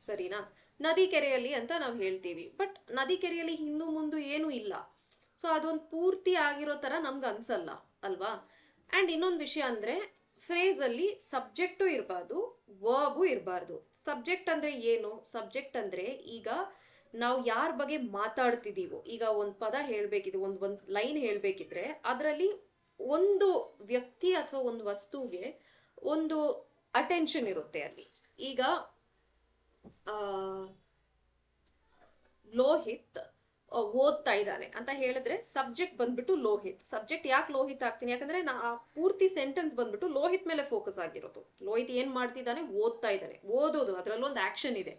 ಸರಿನಾ, ನದಿ ಕೆರೆಯಲ್ಲಿ ಅಂತ ನಾವು ಹೇಳ್ತೀವಿ, ಬಟ್ ನದಿ ಕೆರೆಯಲ್ಲಿ ಹಿಂದು ಮುಂದು ಏನೂ ಇಲ್ಲ. ಸೊ ಅದೊಂದು ಪೂರ್ತಿ ಆಗಿರೋ ತರ ನಮ್ಗೆ ಅನ್ಸಲ್ಲ ಅಲ್ವಾ. ಅಂಡ್ ಇನ್ನೊಂದು ವಿಷಯ ಅಂದ್ರೆ ಫ್ರೇಸ್ ಅಲ್ಲಿ ಸಬ್ಜೆಕ್ಟು ಇರಬಾರ್ದು ವರ್ಬು ಇರಬಾರ್ದು. ಸಬ್ಜೆಕ್ಟ್ ಅಂದ್ರೆ ಏನು, ಸಬ್ಜೆಕ್ಟ್ ಅಂದ್ರೆ ಈಗ ನಾವು ಯಾರ ಬಗ್ಗೆ ಮಾತಾಡ್ತಿದೀವೋ, ಈಗ ಒಂದು ಪದ ಹೇಳ್ಬೇಕಿದ್ರೆ, ಒಂದು ಲೈನ್ ಹೇಳ್ಬೇಕಿದ್ರೆ ಅದರಲ್ಲಿ ಒಂದು ವ್ಯಕ್ತಿ ಅಥವಾ ಒಂದು ವಸ್ತುಗೆ ಒಂದು ಅಟೆನ್ಷನ್ ಇರುತ್ತೆ ಅಲ್ಲಿ. ಈಗ ಆ ಲೋಹಿತ್ ಓದ್ತಾ ಇದ್ದಾನೆ ಅಂತ ಹೇಳಿದ್ರೆ ಸಬ್ಜೆಕ್ಟ್ ಬಂದ್ಬಿಟ್ಟು ಲೋಹಿತ್. ಸಬ್ಜೆಕ್ಟ್ ಯಾಕೆ ಲೋಹಿತ್ ಆಗ್ತೀನಿ, ಯಾಕಂದ್ರೆ ನಾ ಆ ಪೂರ್ತಿ ಸೆಂಟೆನ್ಸ್ ಬಂದ್ಬಿಟ್ಟು ಲೋಹಿತ್ ಮೇಲೆ ಫೋಕಸ್ ಆಗಿರೋದು. ಲೋಹಿತ್ ಏನ್ ಮಾಡ್ತಿದ್ದಾನೆ, ಓದ್ತಾ ಇದ್ದಾನೆ, ಓದೋದು ಅದ್ರಲ್ಲೊಂದು ಆಕ್ಷನ್ ಇದೆ,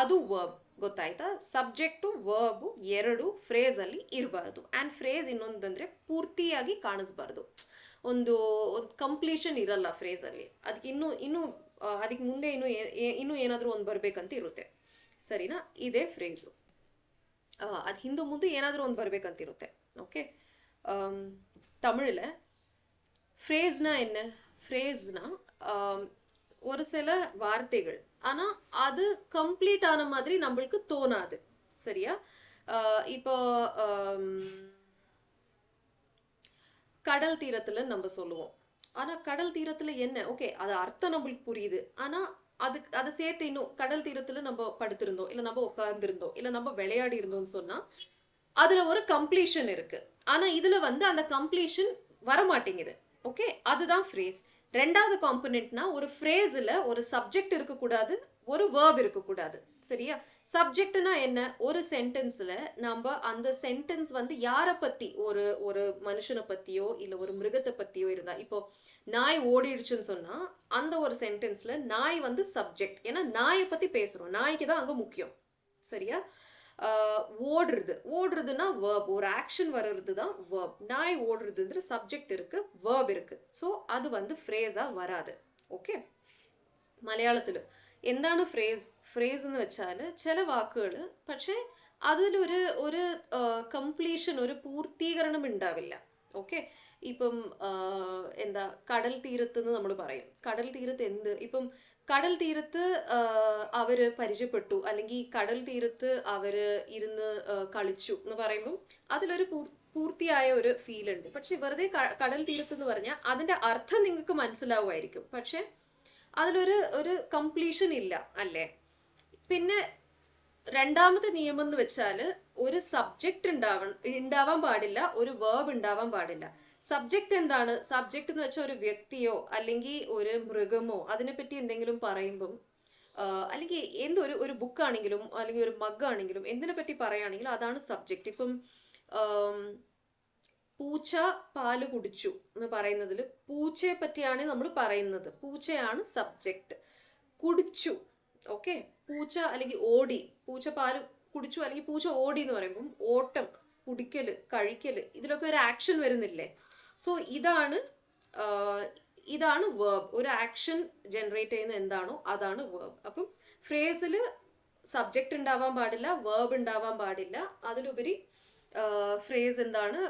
ಅದು ವರ್ಬ್. ಗೊತ್ತಾಯ್ತಾ. ಸಬ್ಜೆಕ್ಟು ವರ್ಬ್ ಎರಡು ಫ್ರೇಸ್ ಅಲ್ಲಿ ಇರಬಾರ್ದು. ಅಂಡ್ ಫ್ರೇಸ್ ಇನ್ನೊಂದಂದ್ರೆ ಪೂರ್ತಿಯಾಗಿ ಕಾಣಿಸ್ಬಾರ್ದು, ಒಂದು ಕಂಪ್ಲೀಷನ್ ಇರಲ್ಲ ಫ್ರೇಸ್ ಅಲ್ಲಿ. ಅದಕ್ಕೆ ಇನ್ನು ಅದಕ್ಕೆ ಮುಂದೆ ಇನ್ನು ಏನಾದ್ರೂ ಒಂದು ಬರ್ಬೇಕಂತ ಇರುತ್ತೆ, ಸರಿನಾ. ಇದೇ ಫ್ರೇಸು, அது ಹಿಂದೆ ಮುಂದೆ ಏನಾದರೂ ಒಂದು ಬರ್ಬೇಕಂತಿರುತ್ತೆ. ஓகே. தமிழில் ஃப்ரேஸ்னா என்ன, ஃப்ரேஸ்னா ஒரு சில வார்த்தைகள், ஆனால் அது கம்ப்ளீட் ஆன மாதிரி நம்மளுக்கு தோணாது, சரியா. இப்போ கடல் தீரத்துல நம்ம சொல்லுவோம், ஆனா கடல் தீரத்துல என்ன, ஓகே அது அர்த்தம் நம்மளுக்கு புரியுது, ஆனா அதை சேர்த்து இன்னும் கடல் தீரத்துல நம்ம படுத்திருந்தோம், இல்ல நம்ம உட்கார்ந்துருந்தோம், இல்ல நம்ம விளையாடி இருந்தோம்னு சொன்னா அதுல ஒரு கம்ப்ளீஷன் இருக்கு. ஆனா இதுல அந்த கம்ப்ளீஷன் வர மாட்டேங்குது. ஓகே, அதுதான் ஃப்ரேஸ். ரெண்டாவது காம்பனன்ட்னா, ஒரு ஃப்ரேஸ்ல ஒரு சப்ஜெக்ட் இருக்கக்கூடாது, ஒரு வேர்ப் இருக்கக்கூடாது, சரியா. சப்ஜெக்ட்னா என்ன, ஒரு சென்டென்ஸ்ல நம்ம அந்த சென்டென்ஸ் யாரை பத்தி, ஒரு மனுஷனை பத்தியோ இல்ல ஒரு மிருகத்தை பத்தியோ இருந்தா, இப்போ நாய் ஓடிடுச்சுன்னு சொன்னா அந்த ஒரு சென்டென்ஸ்ல நாய் சப்ஜெக்ட், ஏன்னா நாயை பத்தி பேசுறோம், நாய்க்கு தான் அங்க முக்கியம், சரியா. ஓடுறதுன்னா வேர்ப், ஒரு ஆக்ஷன் வர்றது தான் வேர்ப். நாய் ஓடுறதுன்ற சப்ஜெக்ட் இருக்கு, வேர்ப் இருக்கு. ஸோ அது ஃப்ரேஸா வராது. ഓക്കെ. മലയാളത്തിൽ എന്താണ് ഫ്രേസ് എന്ന് വെച്ചാൽ ചില വാക്കുകൾ, പക്ഷേ അതിലൊരു ഒരു കംപ്ലീഷൻ, ഒരു പൂർത്തീകരണം ഉണ്ടാവില്ല. ഓക്കെ. ഇപ്പം എന്താ, കടൽ തീരത്ത് എന്ന് നമ്മൾ പറയും. കടൽ തീരത്ത് ഇപ്പം കടൽ തീരത്ത് അവര് പരിചയപ്പെട്ടു, അല്ലെങ്കിൽ കടൽ തീരത്ത് അവര് ഇരുന്ന് കളിച്ചു എന്ന് പറയുമ്പോൾ അതിലൊരു പൂർത്തിയായ ഒരു ഫീൽ ഉണ്ട്. പക്ഷെ വെറുതെ കടൽ തീരത്ത് എന്ന് പറഞ്ഞാൽ അതിന്റെ അർത്ഥം നിങ്ങൾക്ക് മനസ്സിലാവുമായിരിക്കും, പക്ഷെ അതിലൊരു കംപ്ലീഷൻ ഇല്ല, അല്ലേ. പിന്നെ രണ്ടാമത്തെ നിയമം എന്ന് വെച്ചാൽ ഒരു സബ്ജക്റ്റ് ഉണ്ടാവാൻ പാടില്ല, ഒരു വേർബ് ഉണ്ടാവാൻ പാടില്ല. സബ്ജക്റ്റ് എന്താണ്, സബ്ജക്റ്റ് എന്ന് വെച്ചാൽ ഒരു വ്യക്തിയോ അല്ലെങ്കിൽ ഒരു മൃഗമോ അതിനെപ്പറ്റി എന്തെങ്കിലും പറയുമ്പം, അല്ലെങ്കിൽ ഒരു ബുക്കാണെങ്കിലും അല്ലെങ്കിൽ ഒരു മഗ്ഗാണെങ്കിലും എന്തിനെ പറ്റി പറയുകയാണെങ്കിലും അതാണ് സബ്ജക്റ്റ്. ഇപ്പം പൂച്ച പാല് കുടിച്ചു എന്ന് പറയുന്നതിൽ പൂച്ചയെ പറ്റിയാണ് നമ്മൾ പറയുന്നത്, പൂച്ചയാണ് സബ്ജക്റ്റ്. കുടിച്ചു, ഓക്കെ, പൂച്ച അല്ലെങ്കിൽ ഓടി, പൂച്ച പാല് കുടിച്ചു അല്ലെങ്കിൽ പൂച്ച ഓടി എന്ന് പറയുമ്പം ഓട്ടം, കുടിക്കല്, കഴിക്കല്, ഇതിലൊക്കെ ഒരു ആക്ഷൻ വരുന്നില്ലേ. സോ ഇതാണ് വേർബ്. ഒരു ആക്ഷൻ ജനറേറ്റ് ചെയ്യുന്ന എന്താണോ അതാണ് വേർബ്. അപ്പം ഫ്രേസിൽ സബ്ജക്റ്റ് ഉണ്ടാവാൻ പാടില്ല, വേർബ് ഉണ്ടാവാൻ പാടില്ല. അതിലുപരി ഫ്രേസ് എന്താണ്,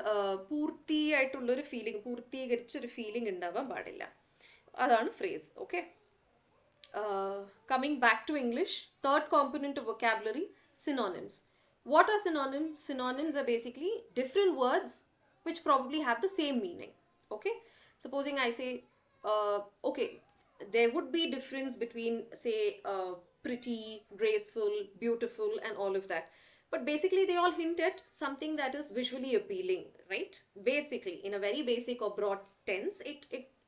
പൂർത്തിയായിട്ടുള്ളൊരു ഫീലിംഗ്, പൂർത്തീകരിച്ചൊരു ഫീലിംഗ് ഉണ്ടാവാൻ പാടില്ല. അതാണ് phrase. Okay. Coming back to English, third component of vocabulary, synonyms. What are synonyms? Synonyms are basically different words which probably have the same meaning. Okay. Supposing I say, okay, there would be difference between, say, pretty, graceful, beautiful, and all of that. But basically, they all hint at something that is visually appealing, right? Basically, in a very basic or broad sense,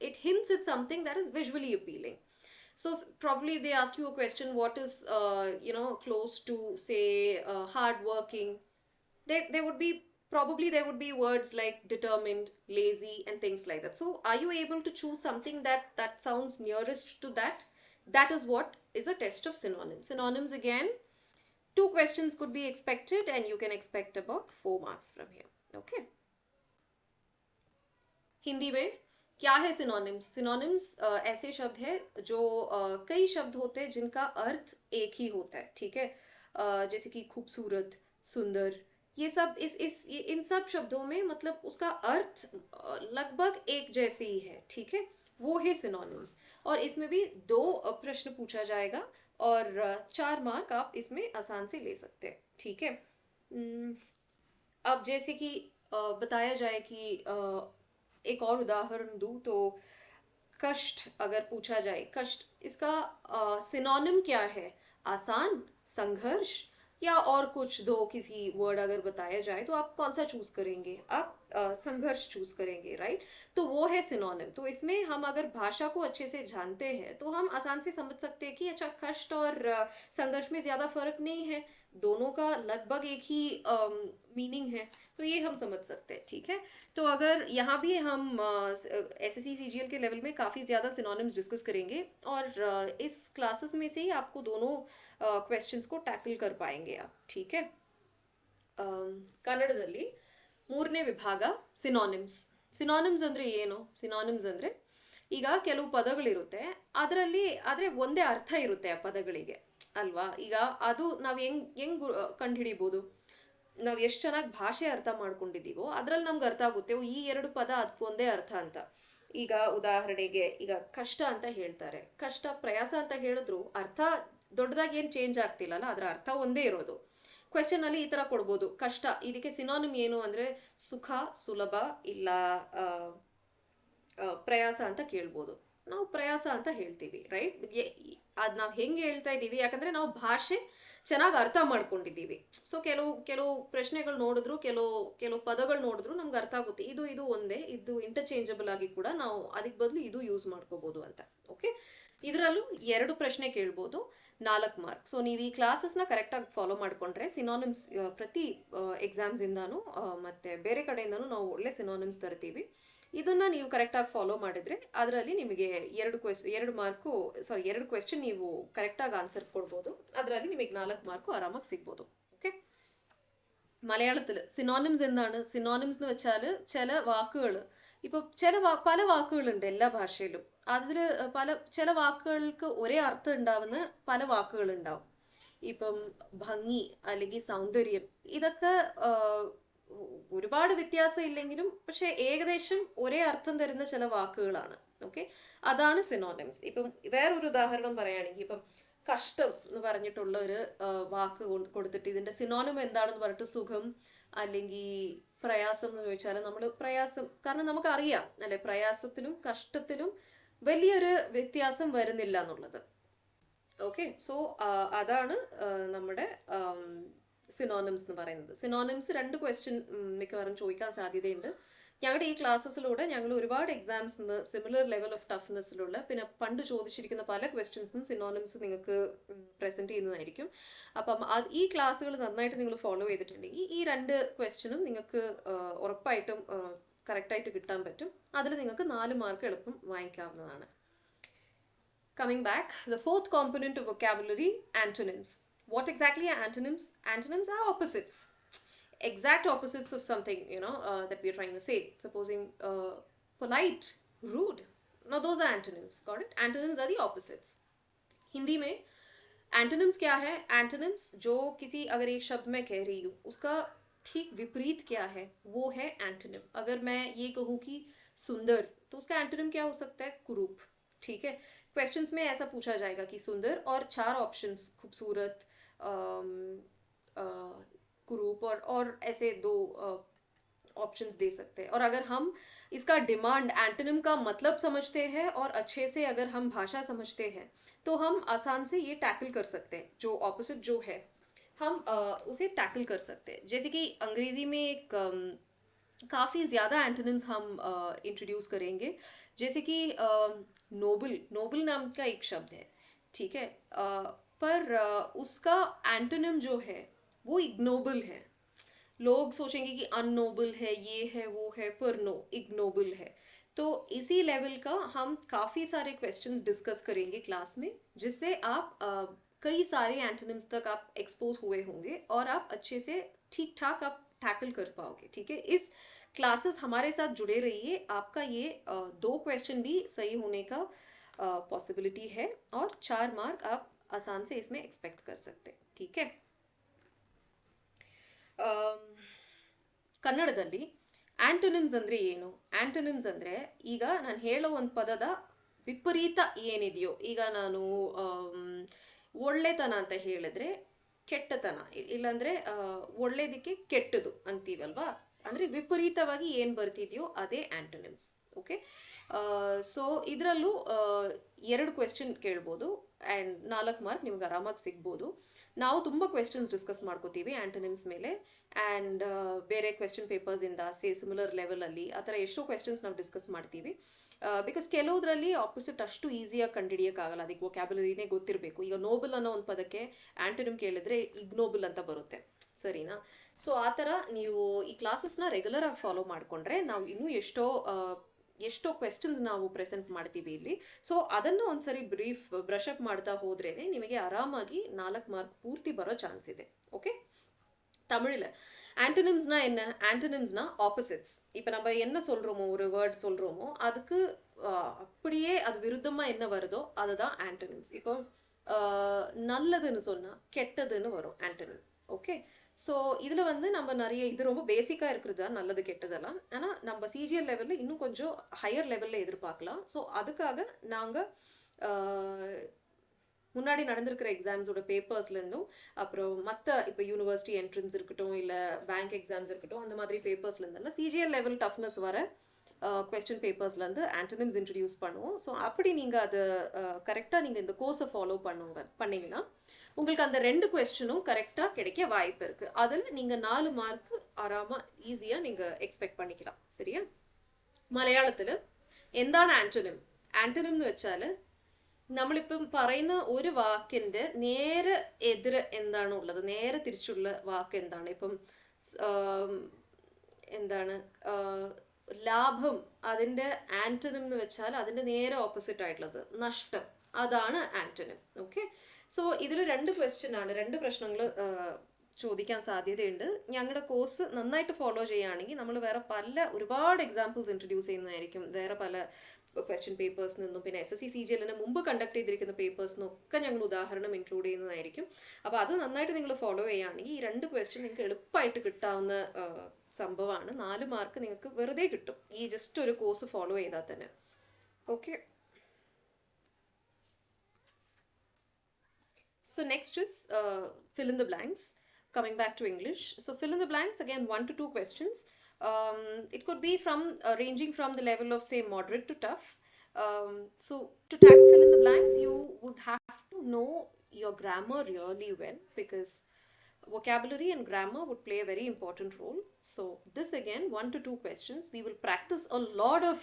it hints at something that is visually appealing. So probably if they ask you a question, what is, close to, say, hardworking, there would be, probably there would be words like determined, lazy, and things like that. So are you able to choose something that sounds nearest to that? That is what is a test of synonyms. Synonyms, again, 2 questions could be expected, and you can expect about 4 marks from here. Okay. Hindi में क्या है synonyms? Synonyms ऐसे शब्द है जो कई शब्द होते हैं जिनका अर्थ एक ही होता है, ठीक है? जैसे कि खूबसूरत, सुंदर, ये सब इन सब शब्दों में मतलब उसका अर्थ लगभग एक जैसे ही है, ठीक है? वो है सिनोनिम्स. और इसमें भी 2 प्रश्न पूछा जाएगा और 4 मार्क आप इसमें आसान से ले सकते हैं, ठीक है? अब जैसे कि बताया जाए कि एक और उदाहरण दूं तो कष्ट अगर पूछा जाए, कष्ट, इसका सिनोनिम क्या है? आसान, संघर्ष, या और कुछ 2 किसी वर्ड अगर बताया जाए तो आप कौन सा चूज करेंगे? आप संघर्ष चूज करेंगे, राइट? तो वो है सिनोनिम. तो इसमें हम अगर भाषा को अच्छे से जानते हैं तो हम आसान से समझ सकते हैं कि अच्छा, कष्ट और संघर्ष में ज्यादा फर्क नहीं है, दोनों का लगभग एक ही मीनिंग है, तो ये हम समझ सकते हैं, ठीक है? तो अगर यहाँ भी हम एसएससी सीजीएल के लेवल में काफ़ी ज़्यादा सिनोनिम्स डिस्कस करेंगे और इस क्लासेस में से ही आपको दोनों क्वेश्चंस को टैकल कर पाएंगे आप, ठीक है? ಕನ್ನಡದಲ್ಲಿ 3ನೇ ವಿಭಾಗ ಸಿನೋನಿಮ್ಸ್. ಸಿನೋನಿಮ್ಸ್ ಅಂದರೆ ಏನು? ಸಿನೋನಿಮ್ಸ್ ಅಂದರೆ ಈಗ ಕೆಲವು ಪದಗಳಿರುತ್ತೆ, ಆದರೆ ಒಂದೇ ಅರ್ಥ ಇರುತ್ತೆ ಆ ಪದಗಳಿಗೆ, ಅಲ್ವಾ? ಈಗ ಅದು ನಾವು ಹೆಂಗ್ ಕಂಡುಹಿಡಿಬೋದು? ನಾವು ಎಷ್ಟು ಚೆನ್ನಾಗಿ ಭಾಷೆ ಅರ್ಥ ಮಾಡ್ಕೊಂಡಿದ್ದೀವೋ ಅದ್ರಲ್ಲಿ ನಮ್ಗೆ ಅರ್ಥ ಆಗುತ್ತೆ, ಈ 2 ಪದ ಅದಕ್ಕೊಂದೇ ಅರ್ಥ ಅಂತ. ಈಗ ಉದಾಹರಣೆಗೆ, ಈಗ ಕಷ್ಟ ಅಂತ ಹೇಳ್ತಾರೆ, ಕಷ್ಟ, ಪ್ರಯಾಸ ಅಂತ ಹೇಳಿದ್ರು ಅರ್ಥ ದೊಡ್ಡದಾಗಿ ಏನು ಚೇಂಜ್ ಆಗ್ತಿಲ್ಲಲ್ಲ, ಅದರ ಅರ್ಥ ಒಂದೇ ಇರೋದು. ಕ್ವೆಶ್ಚನ್ ಅಲ್ಲಿ ಈ ತರ ಕೊಡ್ಬೋದು, ಕಷ್ಟ, ಇದಕ್ಕೆ ಸಿನೋನಿಮ್ ಏನು ಅಂದ್ರೆ ಸುಖ, ಸುಲಭ, ಇಲ್ಲ ಪ್ರಯಾಸ ಅಂತ ಕೇಳ್ಬೋದು. ನಾವು ಪ್ರಯಾಸ ಅಂತ ಹೇಳ್ತೀವಿ, ರೈಟ್? ಅದ್ ನಾವು ಹೆಂಗೆ ಹೇಳ್ತಾ ಇದ್ದೀವಿ? ಯಾಕಂದ್ರೆ ನಾವು ಭಾಷೆ ಚೆನ್ನಾಗಿ ಅರ್ಥ ಮಾಡ್ಕೊಂಡಿದ್ದೀವಿ. ಸೊ ಕೆಲವು ಪ್ರಶ್ನೆಗಳು ನೋಡಿದ್ರು, ಕೆಲವು ಪದಗಳು ನೋಡಿದ್ರು ನಮ್ಗೆ ಅರ್ಥ ಆಗುತ್ತೆ, ಇದು ಒಂದೇ, ಇದು ಇಂಟರ್ಚೇಂಜಬಲ್ ಆಗಿ ಕೂಡ ನಾವು ಅದಕ್ಕೆ ಬದಲು ಇದು ಯೂಸ್ ಮಾಡ್ಕೋಬಹುದು ಅಂತ. ಓಕೆ, ಇದರಲ್ಲೂ 2 ಪ್ರಶ್ನೆ ಕೇಳ್ಬೋದು, 4 ಮಾರ್ಕ್. ಸೊ ನೀವು ಈ ಕ್ಲಾಸಸ್ನ ಕರೆಕ್ಟಾಗಿ ಫಾಲೋ ಮಾಡ್ಕೊಂಡ್ರೆ ಸಿನೋನಿಮ್ಸ್ ಪ್ರತಿ ಎಕ್ಸಾಮ್ಸ್ ಇಂದಾನು ಮತ್ತೆ ಬೇರೆ ಕಡೆಯಿಂದನೂ ನಾವು ಒಳ್ಳೆ ಸಿನೋನಿಮ್ಸ್ ತರ್ತೀವಿ. ಇದನ್ನ ನೀವು ಕರೆಕ್ಟಾಗಿ ಫಾಲೋ ಮಾಡಿದ್ರೆ ಅದರಲ್ಲಿ ನಿಮಗೆ 2 ಕ್ವೆಶ್ಚನ್ ನೀವು ಕರೆಕ್ಟಾಗಿ ಆನ್ಸರ್ ಕೊಡ್ಬೋದು, ಅದರಲ್ಲಿ ನಿಮಗೆ 4 മാർക്ക് ആറാമാക്കി സിഗ്ಬೋದು. ഓക്കെ, മലയാളത്തിൽ സിനോണിംസ് എന്താണ്? സിനോണിംസ് എന്ന് വെച്ചാൽ ചില വാക്കുകൾ, ഇപ്പോൾ പല വാക്കുകളുണ്ട് എല്ലാ ഭാഷയിലും, അതിൽ ചില വാക്കുകൾക്ക് ഒരേ അർത്ഥം ഉണ്ടാവുന്ന പല വാക്കുകൾ ഉണ്ടാവും. ഇപ്പം ഭംഗി അല്ലെങ്കിൽ സൗന്ദര്യം, ഇതൊക്കെ ഒരുപാട് വ്യത്യാസം ഇല്ലെങ്കിലും പക്ഷെ ഏകദേശം ഒരേ അർത്ഥം തരുന്ന ചില വാക്കുകളാണ്. ഓക്കെ, അതാണ് സിനോണിംസ്. ഇപ്പം വേറൊരു ഉദാഹരണം പറയുകയാണെങ്കിൽ, ഇപ്പം കഷ്ടം എന്ന് പറഞ്ഞിട്ടുള്ള ഒരു വാക്ക് കൊടുത്തിട്ട് ഇതിന്റെ സിനോണിം എന്താണെന്ന് പറഞ്ഞിട്ട് സുഖം അല്ലെങ്കിൽ പ്രയാസം എന്ന് ചോദിച്ചാൽ നമ്മൾ പ്രയാസം, കാരണം നമുക്കറിയാം അല്ലെ, പ്രയാസത്തിലും കഷ്ടത്തിലും വലിയൊരു വ്യത്യാസം വരുന്നില്ല എന്നുള്ളത്. ഓക്കെ, സോ അതാണ് നമ്മുടെ സിനോണിംസ് എന്ന് പറയുന്നത്. സിനോണിംസ് 2 ക്വസ്റ്റ്യൻ മിക്കവാറും ചോദിക്കാൻ സാധ്യതയുണ്ട്. ഞങ്ങളുടെ ഈ ക്ലാസ്സസിലൂടെ ഞങ്ങൾ ഒരുപാട് എക്സാംസിന് സിമിലർ ലെവൽ ഓഫ് ടഫ്നെസ്സിലുള്ള പിന്നെ പണ്ട് ചോദിച്ചിരിക്കുന്ന പല ക്വസ്റ്റ്യൻസിനും സിനോണിംസ് നിങ്ങൾക്ക് പ്രസന്റ് ചെയ്യുന്നതായിരിക്കും. അപ്പം ഈ ക്ലാസ്സുകൾ നന്നായിട്ട് നിങ്ങൾ ഫോളോ ചെയ്തിട്ടുണ്ടെങ്കിൽ ഈ 2 ക്വസ്റ്റ്യനും നിങ്ങൾക്ക് ഉറപ്പായിട്ടും കറക്റ്റായിട്ട് കിട്ടാൻ പറ്റും. അതിൽ നിങ്ങൾക്ക് 4 മാർക്ക് എളുപ്പം വാങ്ങിക്കാവുന്നതാണ്. Coming back, the 4th component of vocabulary, antonyms. What exactly are antonyms? Antonyms are opposites, exact opposites of something, that we are trying to say. Supposing polite, rude. Now those are antonyms. Got it? Antonyms are the opposites. Hindi mein antonyms क्या है? Antonyms जो किसी अगर एक शब्द मैं कह रही हूँ उसका ठीक विपरीत क्या है, वो है एंटोनिम. अगर मैं ये कहूँ कि सुंदर, तो उसका एंटोनिम क्या हो सकता है? कुरूप. ठीक है. क्वेश्चंस में ऐसा पूछा जाएगा कि सुंदर और चार ऑप्शंस, खूबसूरत, अम, अ, कुरूप और ऐसे दो ऑप्शंस दे सकते हैं. और अगर हम इसका डिमांड एंटोनिम का मतलब समझते हैं और अच्छे से अगर हम भाषा समझते हैं, तो हम आसान से ये टैकल कर सकते हैं. जो ऑपोजिट जो है हम उसे टैकल कर सकते हैं. जैसे कि अंग्रेजी में एक काफ़ी ज़्यादा एंटोनिम्स हम इंट्रोड्यूस करेंगे. जैसे कि नोबल, नोबल नाम का एक शब्द है. ठीक है. पर उसका एंटोनिम जो है वो इग्नोबल है. लोग सोचेंगे कि अननोबल है, ये है, वो है, पर नो, इग्नोबल है. तो इसी लेवल का हम काफ़ी सारे क्वेश्चंस डिस्कस करेंगे क्लास में, जिससे आप कई सारे एंटोनिम्स तक आप एक्सपोज हुए होंगे और आप अच्छे से ठीक ठाक आप टैकल कर पाओगे. ठीक है. इस क्लासेस हमारे साथ जुड़े रहिए. आपका ये दो क्वेश्चन भी सही होने का पॉसिबिलिटी है और 4 मार्क आप आसान से इसमें एक्सपेक्ट कर सकते हैं. ठीक है. ಕನ್ನಡದಲ್ಲಿ ಆಂಟೋನಿಮ್ಸ್ ಅಂದ್ರೆ ಏನು? ಆಂಟೋನಿಮ್ಸ್ ಅಂದ್ರೆ ಈಗ ನಾನು ಹೇಳೋ ಒಂದು ಪದದ ವಿಪರೀತ ಏನಿದೆಯೋ, ಈಗ ನಾನು ಒಳ್ಳೆತನ ಅಂತ ಹೇಳಿದ್ರೆ ಕೆಟ್ಟತನ, ಇಲ್ಲಾಂದ್ರೆ ಒಳ್ಳೇದಕ್ಕೆ ಕೆಟ್ಟದು ಅಂತೀವಲ್ವಾ, ಅಂದ್ರೆ ವಿಪರೀತವಾಗಿ ಏನು ಬರ್ತಿದೆಯೋ ಅದೇ ಆಂಟೋನಿಮ್ಸ್. ಓಕೆ. ಸೊ ಇದರಲ್ಲೂ 2 ಕ್ವೆಶ್ಚನ್ ಕೇಳ್ಬೋದು ಆ್ಯಂಡ್ 4 ಮಾರ್ಕ್ ನಿಮ್ಗೆ ಆರಾಮಾಗಿ ಸಿಗ್ಬೋದು. ನಾವು ತುಂಬ ಕ್ವೆಶ್ಚನ್ಸ್ ಡಿಸ್ಕಸ್ ಮಾಡ್ಕೋತೀವಿ ಆಂಟೋನಿಮ್ಸ್ ಮೇಲೆ. ಆ್ಯಂಡ್ ಬೇರೆ ಕ್ವೆಶ್ಚನ್ ಪೇಪರ್ಸಿಂದ ಸಿಮಿಲರ್ ಲೆವೆಲಲ್ಲಿ ಆ ಥರ ಎಷ್ಟೋ ಕ್ವೆಶ್ಚನ್ಸ್ ನಾವು ಡಿಸ್ಕಸ್ ಮಾಡ್ತೀವಿ. ಬಿಕಾಸ್ ಕೆಲವುದ್ರಲ್ಲಿ ಆಪೋಸಿಟ್ ಅಷ್ಟು ಈಸಿಯಾಗಿ ಕಂಡುಹಿಡಿಯೋಕ್ಕಾಗಲ್ಲ, ಅದಕ್ಕೆ ವೊಕ್ಯಾಬುಲರಿನೇ ಗೊತ್ತಿರಬೇಕು. ಈಗ ನೋಬಲ್ ಅನ್ನೋ ಒಂದು ಪದಕ್ಕೆ ಆಂಟೋನಿಮ್ ಕೇಳಿದ್ರೆ ಇಗ್ನೋಬಲ್ ಅಂತ ಬರುತ್ತೆ. ಸರಿನಾ? ಸೊ ಆ ಥರ ನೀವು ಈ ಕ್ಲಾಸಸ್ನ ರೆಗ್ಯುಲರ್ ಆಗಿ ಫಾಲೋ ಮಾಡಿಕೊಂಡ್ರೆ ನಾವು ಇನ್ನೂ ಎಷ್ಟೋ ಕ್ವೆಶ್ಚನ್ಸ್ ನಾವು ಪ್ರೆಸೆಂಟ್ ಮಾಡ್ತೀವಿ ಇಲ್ಲಿ. ಸೊ ಅದನ್ನು ಒಂದ್ಸರಿ ಬ್ರಷ್ ಅಪ್ ಮಾಡ್ತಾ ಹೋದ್ರೇನೆ ನಿಮಗೆ ಆರಾಮಾಗಿ 4 ಮಾರ್ಕ್ ಪೂರ್ತಿ ಬರೋ ಚಾನ್ಸ್ ಇದೆ. ஓகே. தமிழில் ஆன்டனிம்ஸ்னா என்ன? ஆன்டனிம்ஸ்னா ஆப்போசிட்ஸ். இப்போ நம்ம என்ன சொல்கிறோமோ, ஒரு வேர்ட் சொல்கிறோமோ, அதுக்கு அப்படியே அது விருத்தமாக என்ன வருதோ அதுதான் ஆன்டனிம்ஸ். இப்போ நல்லதுன்னு சொன்னால் கெட்டதுன்னு வரும் ஆன்டனிம். ஓகே. ஸோ இதில் வந்து நம்ம நிறைய, இது ரொம்ப பேசிக்காக இருக்கிறது தான் நல்லது கெட்டதெல்லாம். ஆனால் நம்ம சிஜிஎல் லெவலில் இன்னும் கொஞ்சம் ஹையர் லெவலில் எதிர்பார்க்கலாம். ஸோ அதுக்காக நாங்கள் முன்னாடி நடந்திருக்கிற எக்ஸாம்ஸோட பேப்பர்ஸ்லேருந்தும், அப்புறம் மற்ற இப்போ யூனிவர்சிட்டி என்ட்ரன்ஸ் இருக்கட்டும், இல்லை பேங்க் எக்ஸாம்ஸ் இருக்கட்டும், அந்த மாதிரி பேப்பர்ஸ்லேருந்தெல்லாம் சிஜிஎல் லெவல் டஃப்னஸ் வர கொஸ்டின் பேப்பர்ஸ்லேருந்து ஆன்டனிம்ஸ் இன்ட்ரடியூஸ் பண்ணுவோம். ஸோ அப்படி நீங்கள் அதை கரெக்டாக நீங்கள் இந்த கோர்ஸை ஃபாலோ பண்ணிங்கன்னா உங்களுக்கு அந்த 2 கொஸ்டினும் கரெக்டாக கிடைக்க வாய்ப்பு இருக்குது. அதில் நீங்கள் 4 மார்க் ஆறாமல் ஈஸியாக நீங்கள் எக்ஸ்பெக்ட் பண்ணிக்கலாம். சரியா? മലയാളത്തിൽ എന്താണ് ആന്റോണിം? ആന്റോണിം എന്ന് വെച്ചാൽ നമ്മളിപ്പം പറയുന്ന ഒരു വാക്കിൻ്റെ നേരെ എതിര് എന്താണ് ഉള്ളത്, നേരെ തിരിച്ചുള്ള വാക്ക് എന്താണ്? ഇപ്പം എന്താണ് ലാഭം, അതിൻ്റെ ആന്റോണിം എന്ന് വെച്ചാൽ അതിൻ്റെ നേരെ ഓപ്പോസിറ്റ് ആയിട്ടുള്ളത് നഷ്ടം, അതാണ് ആന്റോണിം. ഓക്കെ. സോ ഇതിൽ 2 ക്വസ്റ്റ്യൻ ആണ്, 2 പ്രശ്നങ്ങൾ ചോദിക്കാൻ സാധ്യതയുണ്ട്. ഞങ്ങളുടെ കോഴ്സ് നന്നായിട്ട് ഫോളോ ചെയ്യുകയാണെങ്കിൽ നമ്മൾ വേറെ ഒരുപാട് എക്സാമ്പിൾസ് ഇൻട്രൊഡ്യൂസ് ചെയ്യുന്നതായിരിക്കും. വേറെ പല ക്വസ്റ്റ്യൻ പേപ്പേഴ്സിൽ നിന്നും, പിന്നെ SSC CGL മുമ്പ് കണ്ടക്ട് ചെയ്തിരിക്കുന്ന പേപ്പേഴ്സിനൊക്കെ ഞങ്ങൾ ഉദാഹരണം ഇൻക്ലൂഡ് ചെയ്യുന്നതായിരിക്കും. അപ്പോൾ അത് നന്നായിട്ട് നിങ്ങൾ ഫോളോ ചെയ്യുകയാണെങ്കിൽ ഈ 2 ക്വസ്റ്റ്യൻ നിങ്ങൾക്ക് എളുപ്പമായിട്ട് കിട്ടാവുന്ന സംഭവമാണ്. 4 മാർക്ക് നിങ്ങൾക്ക് വെറുതെ കിട്ടും ഈ ജസ്റ്റ് ഒരു കോഴ്സ് ഫോളോ ചെയ്താൽ തന്നെ. Okay. So next is fill in the blanks. Coming back to English, so fill in the blanks again, 1 to 2 questions. It could be from ranging from the level of say moderate to tough. So to fill in the blanks, you would have to know your grammar really well, because vocabulary and grammar would play a very important role. So this again, 1 to 2 questions. We will practice a lot of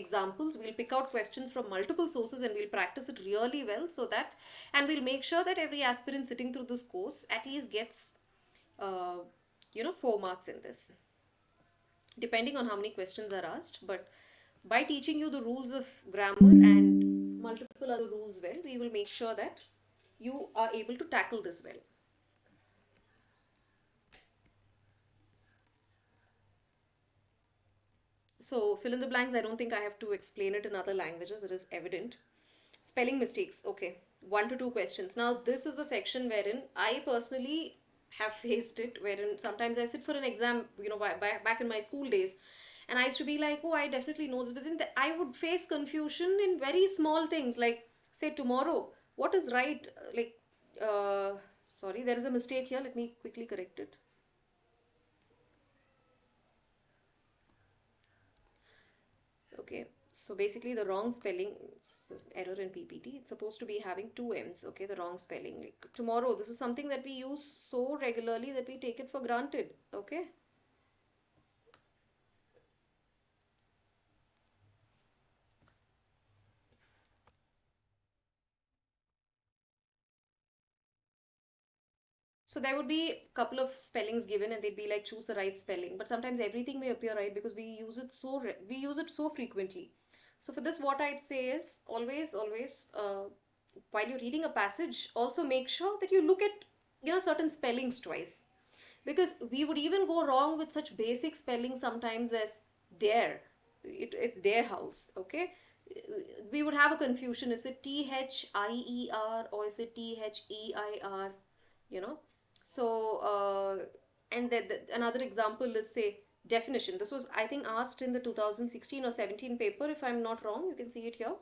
examples. We'll pick out questions from multiple sources and we'll practice it really well, so that, and we'll make sure that every aspirant sitting through this course at least gets 4 marks in this, depending on how many questions are asked. But by teaching you the rules of grammar and multiple other rules well, we will make sure that you are able to tackle this well. So fill in the blanks, I don't think I have to explain it in other languages, it is evident. Spelling mistakes. Okay. 1 to 2 questions. Now, this is a section wherein I personally have faced it, wherein sometimes I sit for an exam, back in my school days, and I used to be like, oh, I definitely know this, but then I would face confusion in very small things, like, say, tomorrow, what is right? Sorry, there is a mistake here. Let me quickly correct it. Okay, so basically the wrong spelling error in PPT. It's supposed to be having two M's. Okay, the wrong spelling. Like tomorrow, this is something that we use so regularly that we take it for granted. Okay. So there would be a couple of spellings given, and they'd be like choose the right spelling. But sometimes everything may appear right because we use it so frequently. So for this, what I'd say is always, while you're reading a passage, also make sure that you look at certain spellings twice, because we would even go wrong with such basic spelling sometimes as their. It's their house. Okay, we would have a confusion. Is it THIER or is it THEIR? You know, so and another example is, say, definition. This was, I think, asked in the 2016 or 17 paper, if I'm not wrong. You can see it here.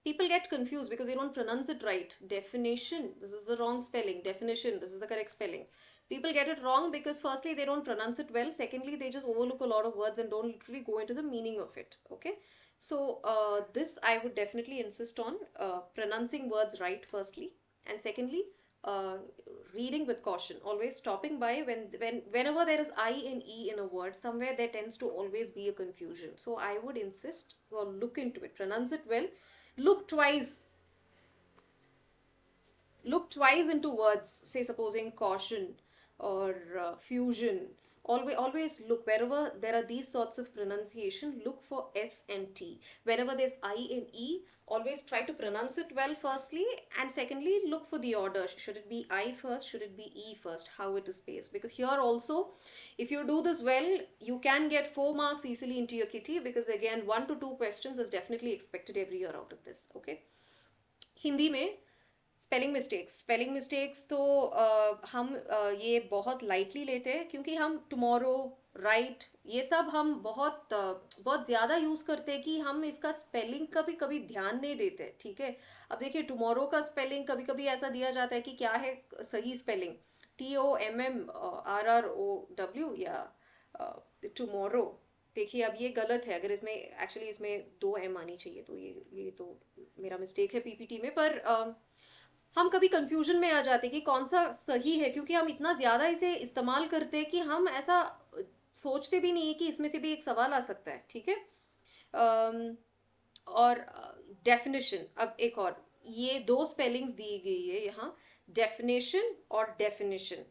People get confused because they don't pronounce it right. Definition, this is the wrong spelling. Definition, this is the correct spelling. People get it wrong because firstly they don't pronounce it well, secondly they just overlook a lot of words and don't literally go into the meaning of it. Okay, so this I would definitely insist on, pronouncing words right firstly, and secondly, uh, reading with caution, always stopping by whenever there is I and E in a word, somewhere there tends to always be a confusion. So I would insist or look into it, pronounce it well, look twice look twice into words, say supposing caution or fusion. Always look wherever there are these sorts of pronunciation, look for S and T. Whenever there's I and E, always try to pronounce it well firstly, and secondly look for the order. Should it be I first, should it be E first, how it is spaced? Because here also, if you do this well, you can get 4 marks easily into your kitty, because again 1 to 2 questions is definitely expected every year out of this. Okay, Hindi में spelling mistakes तो हम ये बहुत lightly लेते हैं, क्योंकि हम tomorrow, right, ये सब हम बहुत ज़्यादा यूज़ करते हैं कि हम इसका स्पेलिंग का भी कभी ध्यान नहीं देते. ठीक है, अब देखिए टुमारो का स्पेलिंग कभी कभी ऐसा दिया जाता है कि क्या है सही स्पेलिंग, TOMMRROW या टुमारो. देखिए अब ये गलत है, अगर इसमें एक्चुअली इसमें 2 M आनी चाहिए, तो ये तो मेरा मिस्टेक है पीपीटी में. पर हम कभी कंफ्यूजन में आ जाते हैं कि कौन सा सही है, क्योंकि हम इतना ज़्यादा इसे इस्तेमाल करते हैं कि हम ऐसा सोचते भी नहीं है कि इसमें से भी एक सवाल आ सकता है. ठीक है, और डेफिनेशन, अब एक और, ये 2 स्पेलिंग्स दी गई है यहाँ, डेफिनेशन और डेफिनेशन.